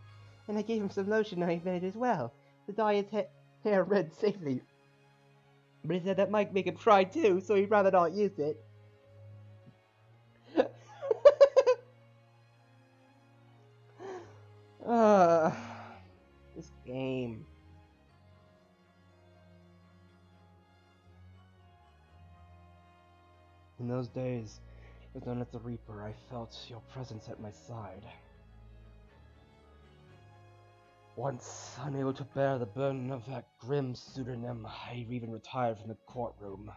And I gave him some lotion I invented as well, to dye his hair red safely. But he said that might make him cry too, so he'd rather not use it. This game. In those days, as known as the Reaper, I felt your presence at my side. Once unable to bear the burden of that grim pseudonym, I even retired from the courtroom.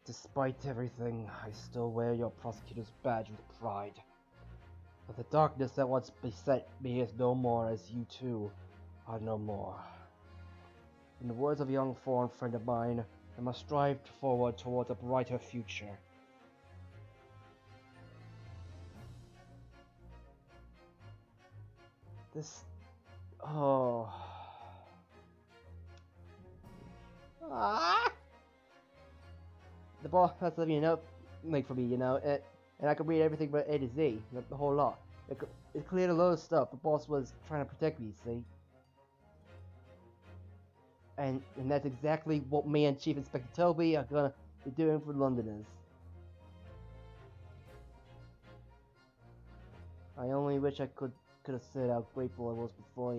Despite everything, I still wear your prosecutor's badge with pride. But the darkness that once beset me is no more, as you too are no more. In the words of a young foreign friend of mine, I must strive forward towards a brighter future. Ah! The boss has to, make for me, and I could read everything but A to Z, the whole lot. It cleared a load of stuff. The boss was trying to protect me, see? And that's exactly what me and Chief Inspector Toby are gonna be doing for Londoners. I only wish I could have said how grateful I was before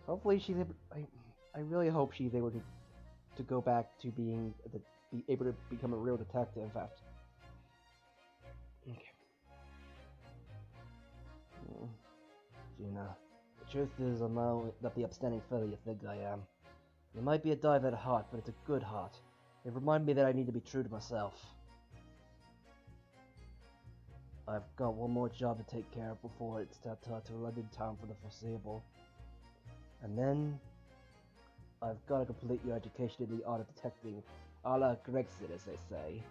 Hopefully she's able. I really hope she's able to go back to be able to become a real detective after. Okay. Gina, the truth is I'm not the upstanding fellow you think I am. It might be a dive at heart, but it's a good heart. It reminded me that I need to be true to myself. I've got one more job to take care of before it's time to London town for the foreseeable. And then I've got to complete your education in the art of detecting, a la Gregson, as they say.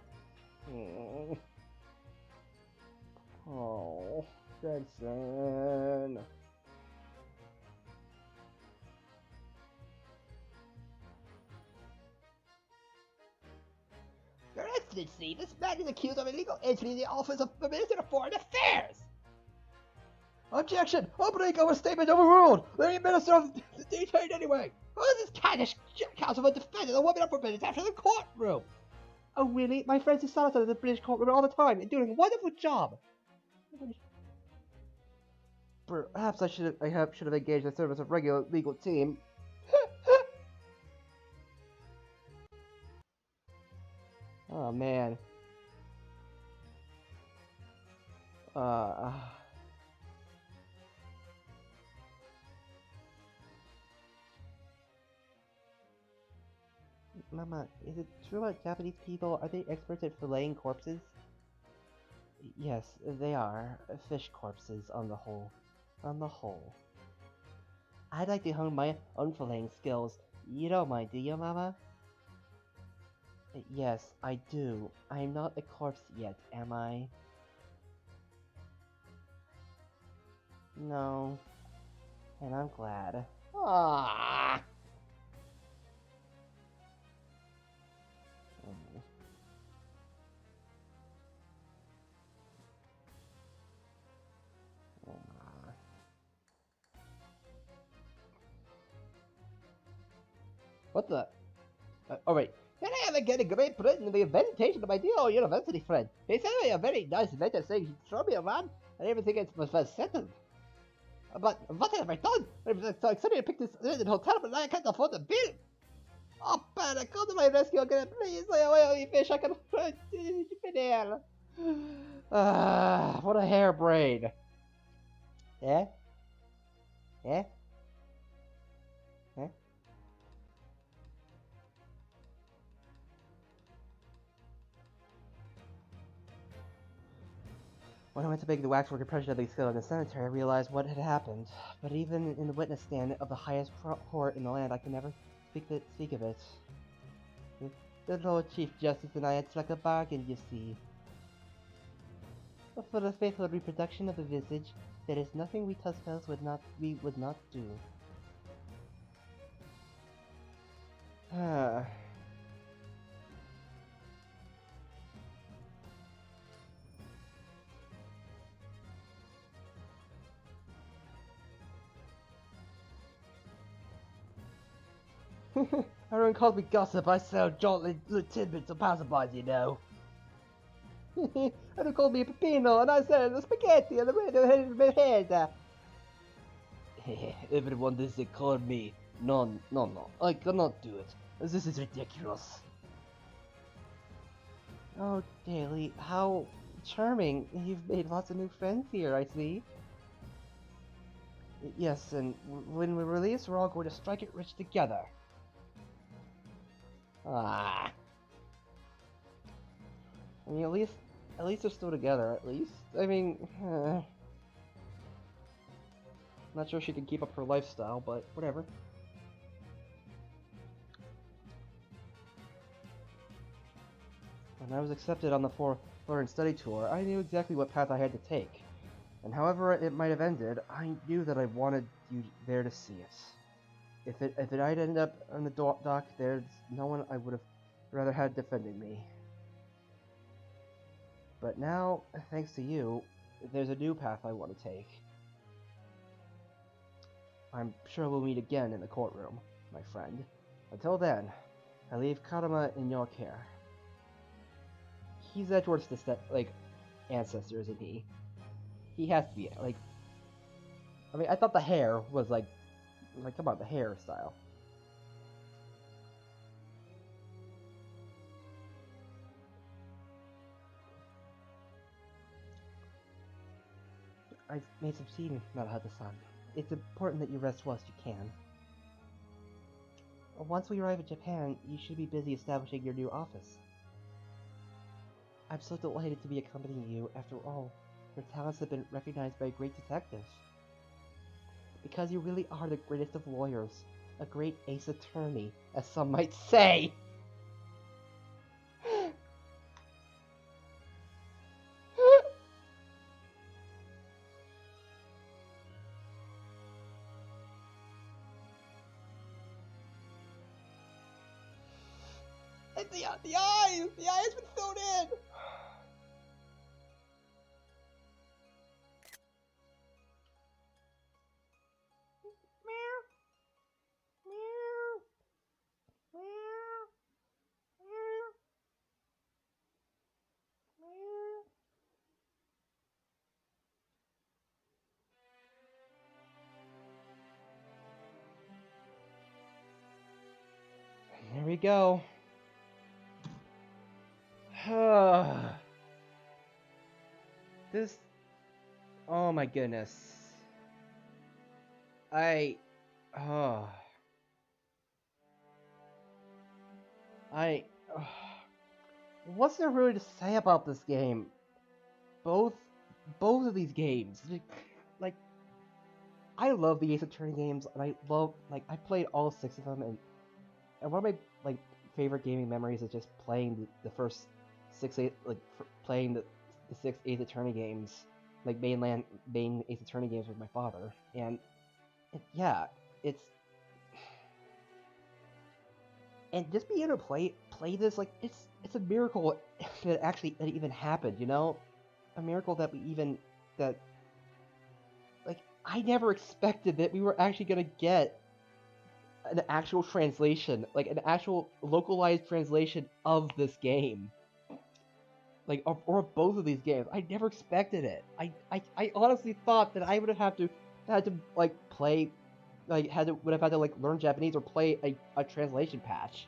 Oh, Gregson. Your Excellency, this man is accused of illegal entry in the office of the Minister of Foreign Affairs! Objection! Opening of a statement overruled! The Minister of detained anyway! Who is this caddish counsel for defending a woman up for minutes after the courtroom? Oh really? My friends who saw us at the British courtroom all the time and doing a wonderful job! Perhaps I should have engaged the service of regular legal team. Oh man. Mama, is it true about Japanese people? Are they experts at filleting corpses? Yes, they are. Fish corpses, on the whole. On the whole. I'd like to hone my own filleting skills. You don't mind, do you, Mama? Yes, I do. I'm not a corpse yet, am I? No. And I'm glad. Ah. What the? Oh wait. Can I ever get a Great Britain the invitation of my dear old university friend? He sent me a very nice letter saying he'd throw me around and everything was settled. But what have I done? I'm so excited to pick this in hotel, but now I can't afford the bill. Oh, Panda, come to my rescue again, please. Lay away on me, fish. I can there. What a harebrain. Yeah? Yeah? Huh? When I went to make the waxwork impression of the skill in the cemetery, I realized what had happened. But even in the witness stand of the highest court in the land, I could never speak of it. The Lord Chief Justice and I had struck a bargain, you see. But for the faithful reproduction of the visage, there is nothing we Tuscans would not do. Everyone calls me gossip. I sell jolly little tidbits of passerbys, you know. Everyone calls me a pepino, and I sell the spaghetti and the red head. Everyone does call me. No, I cannot do it. This is ridiculous. Oh, Daly, how charming. You've made lots of new friends here, I see. Yes, and when we release, we're all going to strike it rich together. Ah. I mean, at least they're still together, at least. I mean, not sure she can keep up her lifestyle, but whatever. When I was accepted on the foreign study tour, I knew exactly what path I had to take. And however it might have ended, I knew that I wanted you there to see it. If it I'd ended up on the dock, there's no one I would have rather had defending me. But now, thanks to you, there's a new path I want to take. I'm sure we'll meet again in the courtroom, my friend. Until then, I leave Karama in your care. He's Edward's ancestor, isn't he? He has to be, like... I mean, I thought the hair was, like, come on, the hairstyle. I've made some tea, Malahata-san. It's important that you rest whilst you can. Once we arrive in Japan, you should be busy establishing your new office. I'm so delighted to be accompanying you. After all, your talents have been recognized by a great detective. Because you really are the greatest of lawyers, a great ace attorney, as some might say! And the eyes been filled in! There we go. This... Oh my goodness. What's there really to say about this game? Both of these games, like, I love the Ace Attorney games, and I played all 6 of them, and one of my, like, favorite gaming memories is just playing the first 6, playing the 6 Ace Attorney games, like, main Ace Attorney games with my father, and yeah, it's... And just being able to play this, like, it's a miracle that it even happened, you know? A miracle that like, I never expected that we were actually gonna get an actual translation, like, an actual localized translation of this game. Like, or both of these games. I never expected it. I honestly thought that I would have had to, like, play, like, would have had to, like, learn Japanese or play a translation patch.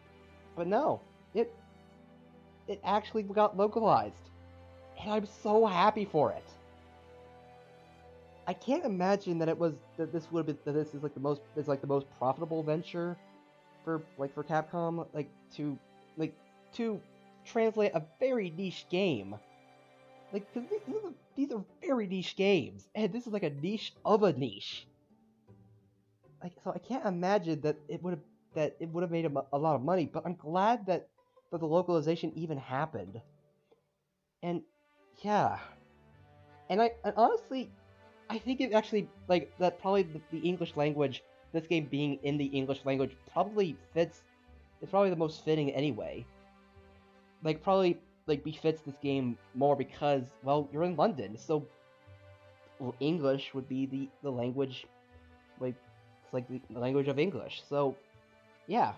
But no, it actually got localized. And I'm so happy for it. I can't imagine that this is like the most profitable venture for Capcom, to translate a very niche game. Like, 'cause these are very niche games, and this is like a niche of a niche. Like, so I can't imagine that it would have made a lot of money, but I'm glad that the localization even happened. And yeah, and honestly, I think it actually, like, that probably the English language, this game being in the English language, probably fits. It's probably the most fitting anyway. Like, probably, like, befits this game more because, well, you're in London, so English would be the language, like, it's like the language of English. So, yeah,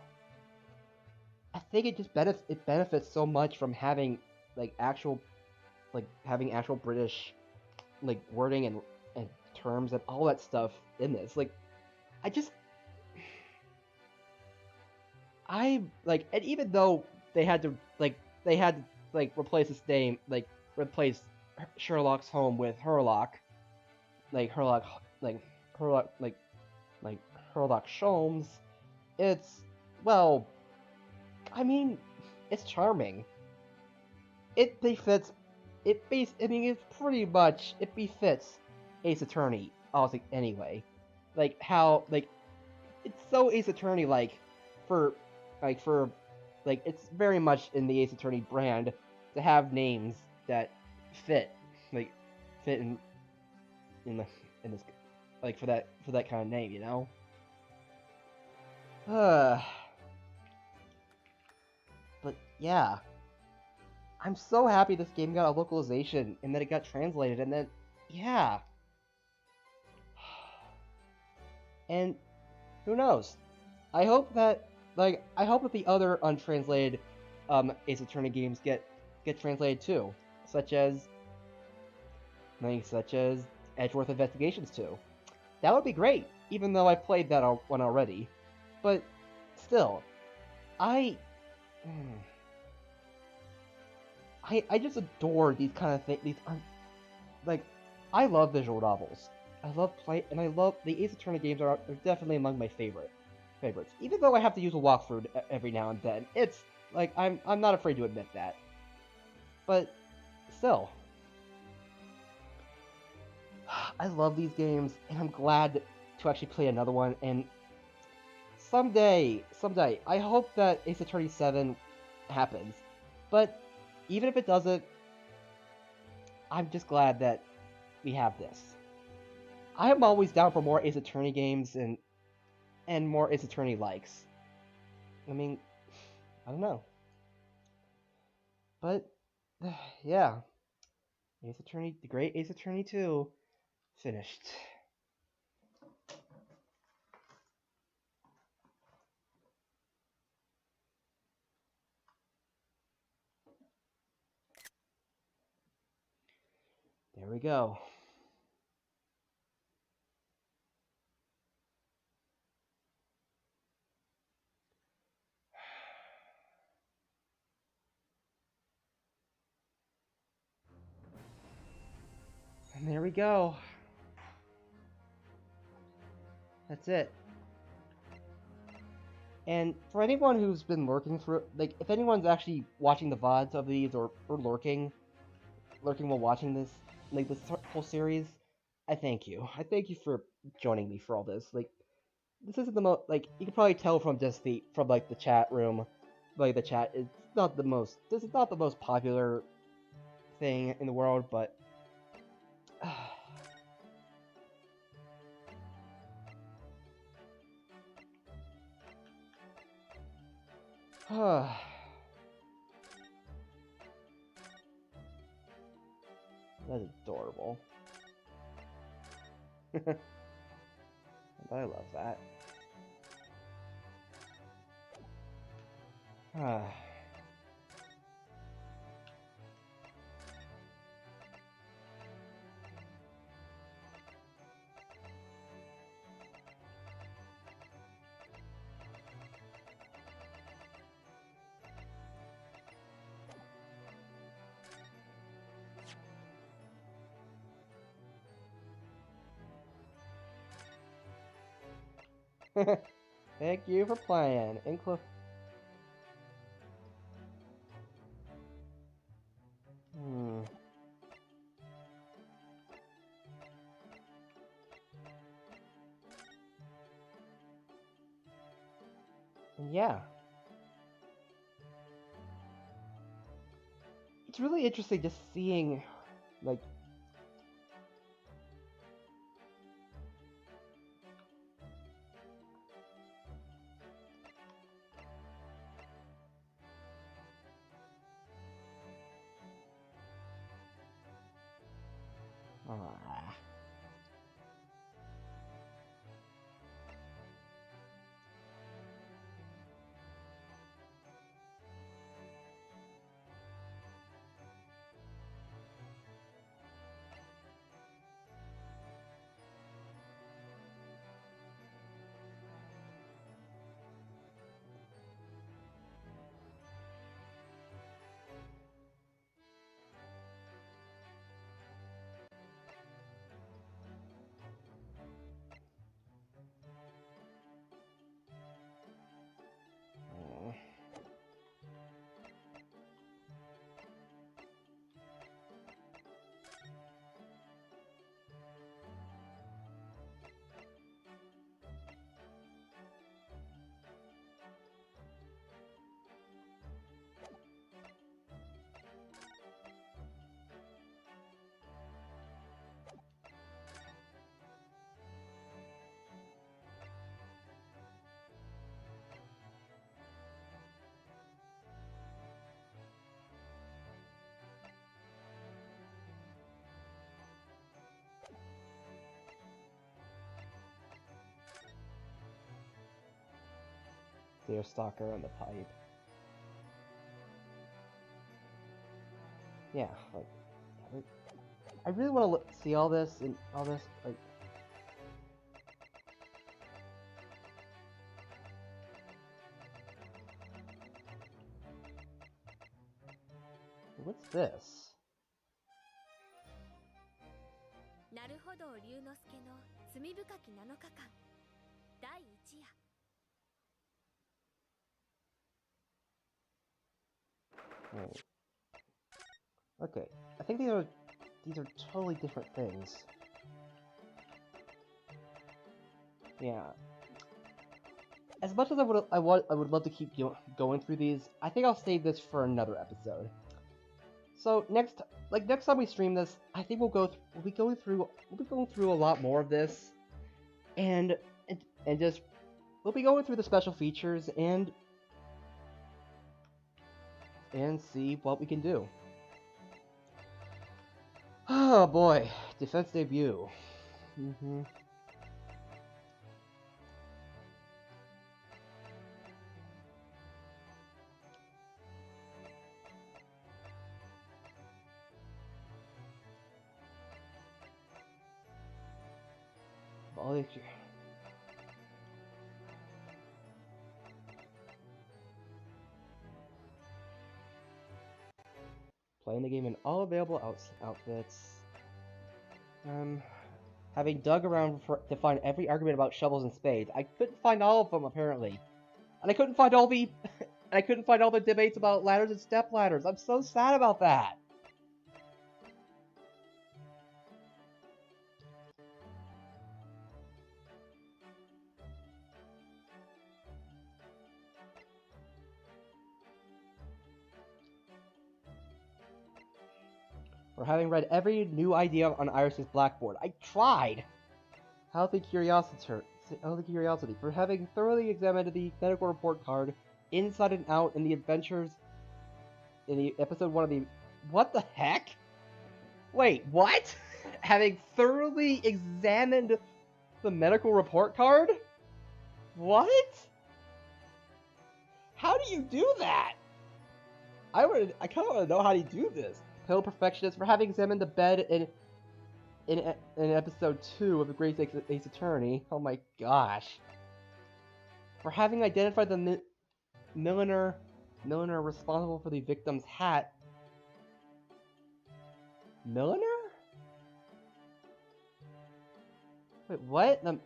I think it just benefits so much from having, like, actual British, like, wording and terms and all that stuff in this. Like, and even though they had to replace his name, like, replace Sherlock's home with Herlock, like Herlock like Herlock Sholmes, it's, well, I mean, it's charming. It befits it's pretty much, it befits Ace Attorney, also, anyway. Like, how, like, it's so Ace Attorney, for, it's very much in the Ace Attorney brand to have names that fit, fit in this, for that kind of name, you know? But yeah, I'm so happy this game got a localization and that it got translated, and then yeah, and who knows? I hope that I hope that the other untranslated Ace Attorney games get translated too, such as Edgeworth Investigations 2. That would be great, even though I played that one already. But still, I I just adore these kind of things. Like, I love visual novels. I love and I love the Ace Attorney games are definitely among my favorites. Even though I have to use a walkthrough every now and then, it's like I'm not afraid to admit that. But still, I love these games, and I'm glad to actually play another one. And someday, I hope that Ace Attorney 7 happens. But even if it doesn't, I'm just glad that we have this. I am always down for more Ace Attorney games and more Ace Attorney likes. I mean, I don't know. But yeah, Ace Attorney, the great Ace Attorney 2 finished. There we go. And there we go. That's it. And for anyone who's been lurking through, like, if anyone's actually watching the VODs of these or lurking while watching this, like, this whole series, I thank you. I thank you for joining me for all this. Like, this isn't the most, like, you can probably tell from just from like, the chat room, like, the chat, this is not the most popular thing in the world, but that's adorable. I love that. Thank you for playing. Hmm. And yeah. It's really interesting just seeing, like... Ah. Deerstalker and the pipe. Yeah, like, I really want to see all this and all this. Like, what's this? なるほど龍之介の罪深き7日間第1夜。 Okay, I think these are totally different things. Yeah. As much as I would love to keep going through these, I think I'll save this for another episode. So next time we stream this, I think we'll be going through a lot more of this, and just we'll be going through the special features and see what we can do. Oh boy, defense debut. Playing the game in all available outfits. Having dug around to find every argument about shovels and spades, I couldn't find all of them apparently, and I couldn't find all the debates about ladders and step ladders. I'm so sad about that. For having read every new idea on Iris's blackboard, I tried. Healthy curiosity. For having thoroughly examined the medical report card inside and out in the adventures in the episode 1 of the... What the heck? Wait, what? Having thoroughly examined the medical report card? What? How do you do that? I kind of want to know how you do this. Pill Perfectionist for having examined the bed in episode 2 of The Great Ace Attorney. Oh my gosh. For having identified the milliner responsible for the victim's hat. Milliner? Wait, what? The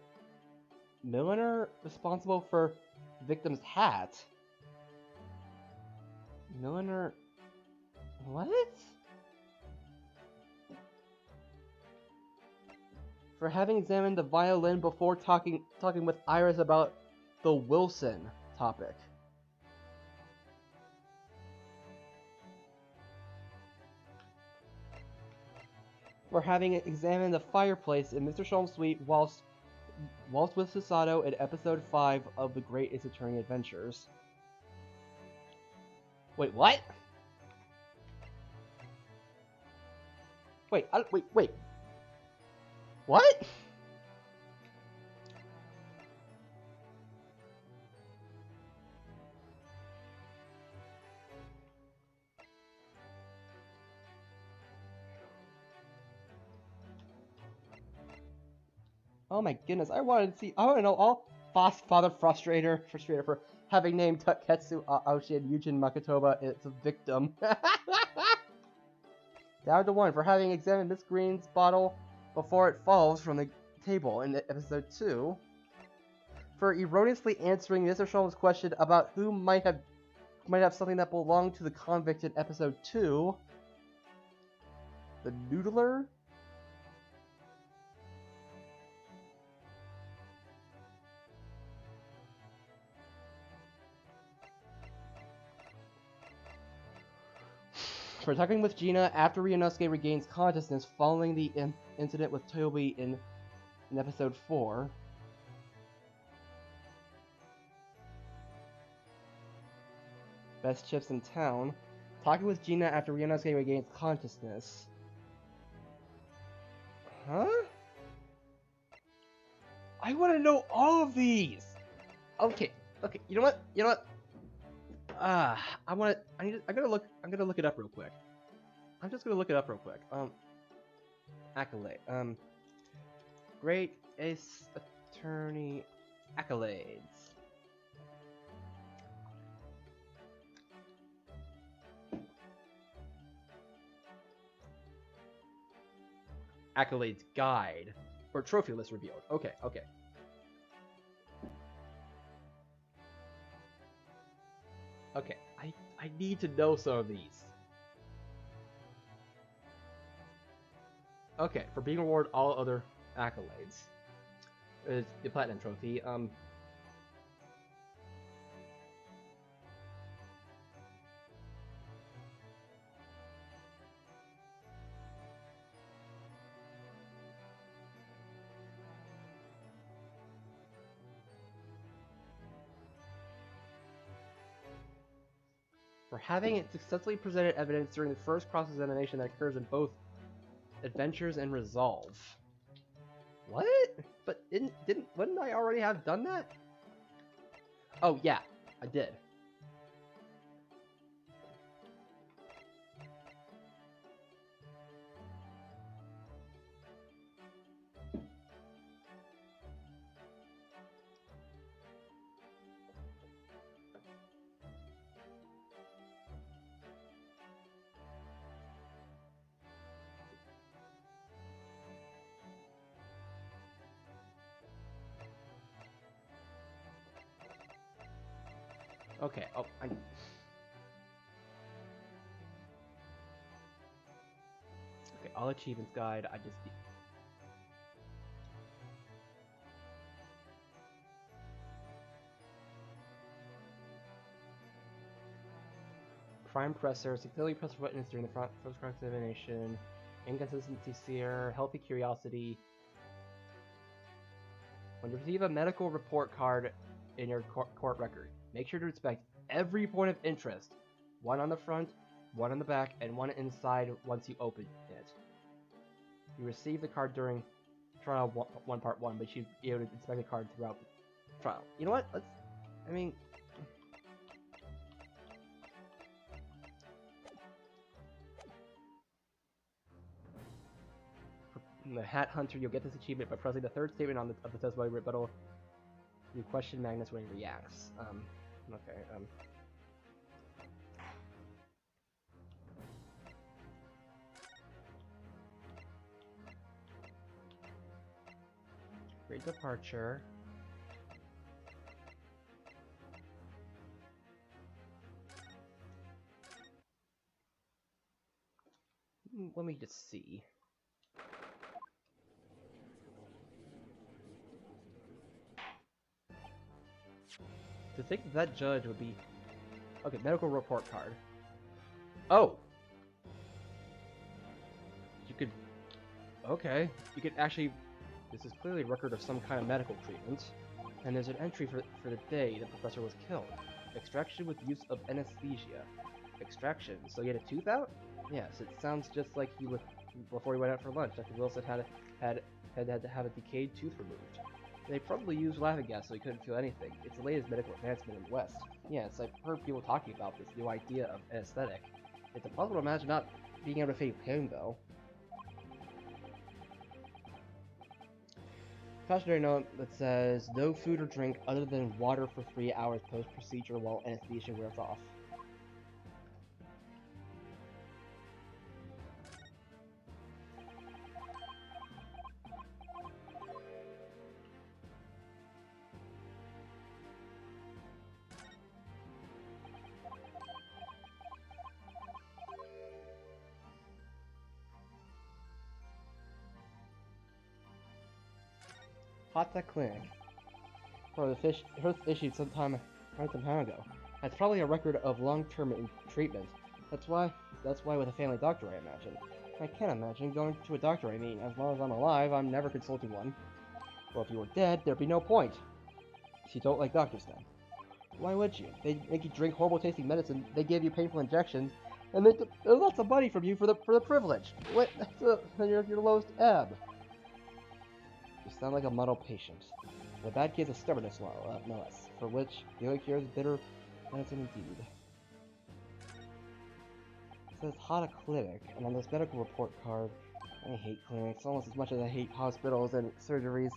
milliner responsible for the victim's hat? Milliner... What? For having examined the violin before talking with Iris about the Wilson topic. For having examined the fireplace in Mr. Sholmes' suite whilst with Susato in episode 5 of The Great Ace Attorney Adventures. Wait, what? Wait, wait. What? Oh my goodness, I want to know all Father Frustrator for having named Tatketsu Aoshi and Yujin Makotoba as a victim. Down to 1 for having examined Miss Green's bottle before it falls from the table in episode 2. For erroneously answering Mr. Sholmes' question about who might have something that belonged to the convict in episode 2. The Noodler? For talking with Gina after Ryunosuke regains consciousness following the incident with Toby in episode 4. Best chips in town. Talking with Gina after Ryunosuke regains consciousness. Huh? I want to know all of these! Okay, Okay, you know what? You know what? I'm gonna look it up real quick. I'm just gonna look it up real quick. Accolade. Great Ace Attorney accolades. Accolades guide or trophy list revealed. Okay, okay. Okay, I need to know some of these. Okay, for being awarded all other accolades. Is the Platinum Trophy. For having it successfully presented evidence during the first cross-examination that occurs in both Adventures and Resolve. What? But wouldn't I already have done that? Oh yeah, I did. Okay, oh, okay, all achievements guide, I just... Prime Presser, successfully press for witness during the first cross-examination, inconsistency seer, healthy curiosity. When you receive a medical report card in your court record, make sure to inspect every point of interest. One on the front, one on the back, and one inside once you open it. You receive the card during trial 1 part 1, but you be able to inspect the card throughout the trial. You know what? The Hat Hunter, you'll get this achievement by pressing the third statement of the testimony rebuttal. You question Magnus when he reacts. Okay, Great Departure. Let me just see. To think that judge would be... Okay, medical report card. Oh! You could... Okay. You could actually... This is clearly a record of some kind of medical treatment. And there's an entry for the day the professor was killed. Extraction with use of anesthesia. Extraction. So he had a tooth out? Yes, it sounds just like he was... Before he went out for lunch, Dr. Wilson had to have a decayed tooth removed. They probably used laughing gas so he couldn't feel anything. It's the latest medical advancement in the West. Yes, I've heard people talking about this new idea of anesthetic. It's impossible to imagine not being able to feel pain, though. Cautionary note that says, no food or drink other than water for 3 hours post-procedure while anesthesia wears off. Hot Clinic. Well, the fish first issued quite some time ago. That's probably a record of long-term treatment. That's why with a family doctor, I imagine. I can't imagine going to a doctor. I mean, as long as I'm alive, I'm never consulting one. Well, if you were dead, there'd be no point. You don't like doctors then. Why would you? They make you drink horrible-tasting medicine. They give you painful injections, and they lots of money from you for the privilege. What? You're the lowest ebb. You sound like a muddled patient. The bad case of stubbornness, no less, for which the only cure is bitter medicine indeed. It says hot a clinic, and on this medical report card, I hate clinics almost as much as I hate hospitals and surgeries.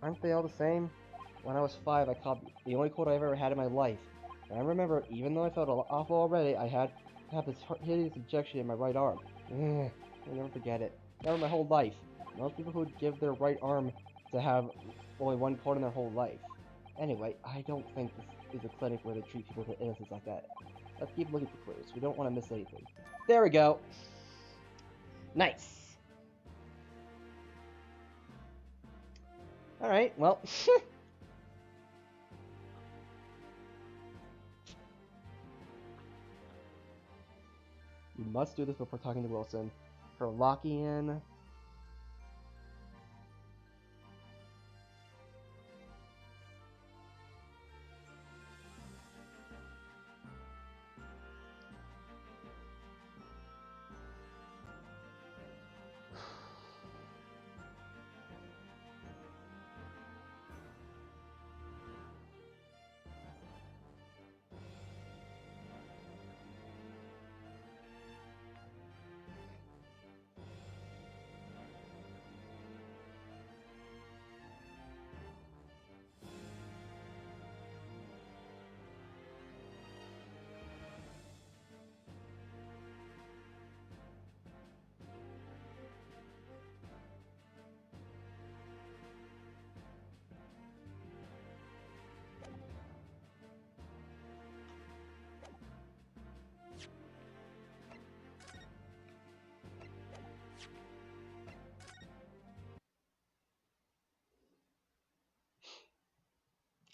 Aren't they all the same? When I was 5, I caught the only cold I've ever had in my life. And I remember, even though I felt awful already, I had to have this hideous injection in my right arm. Ugh, I'll never forget it. Never my whole life. Most people who would give their right arm to have only one cold in their whole life. Anyway, I don't think this is a clinic where they treat people with illnesses like that. Let's keep looking for clues. We don't want to miss anything. There we go. Nice. Alright, well. You must do this before talking to Wilson. For Lockian.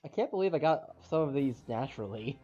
I can't believe I got some of these naturally.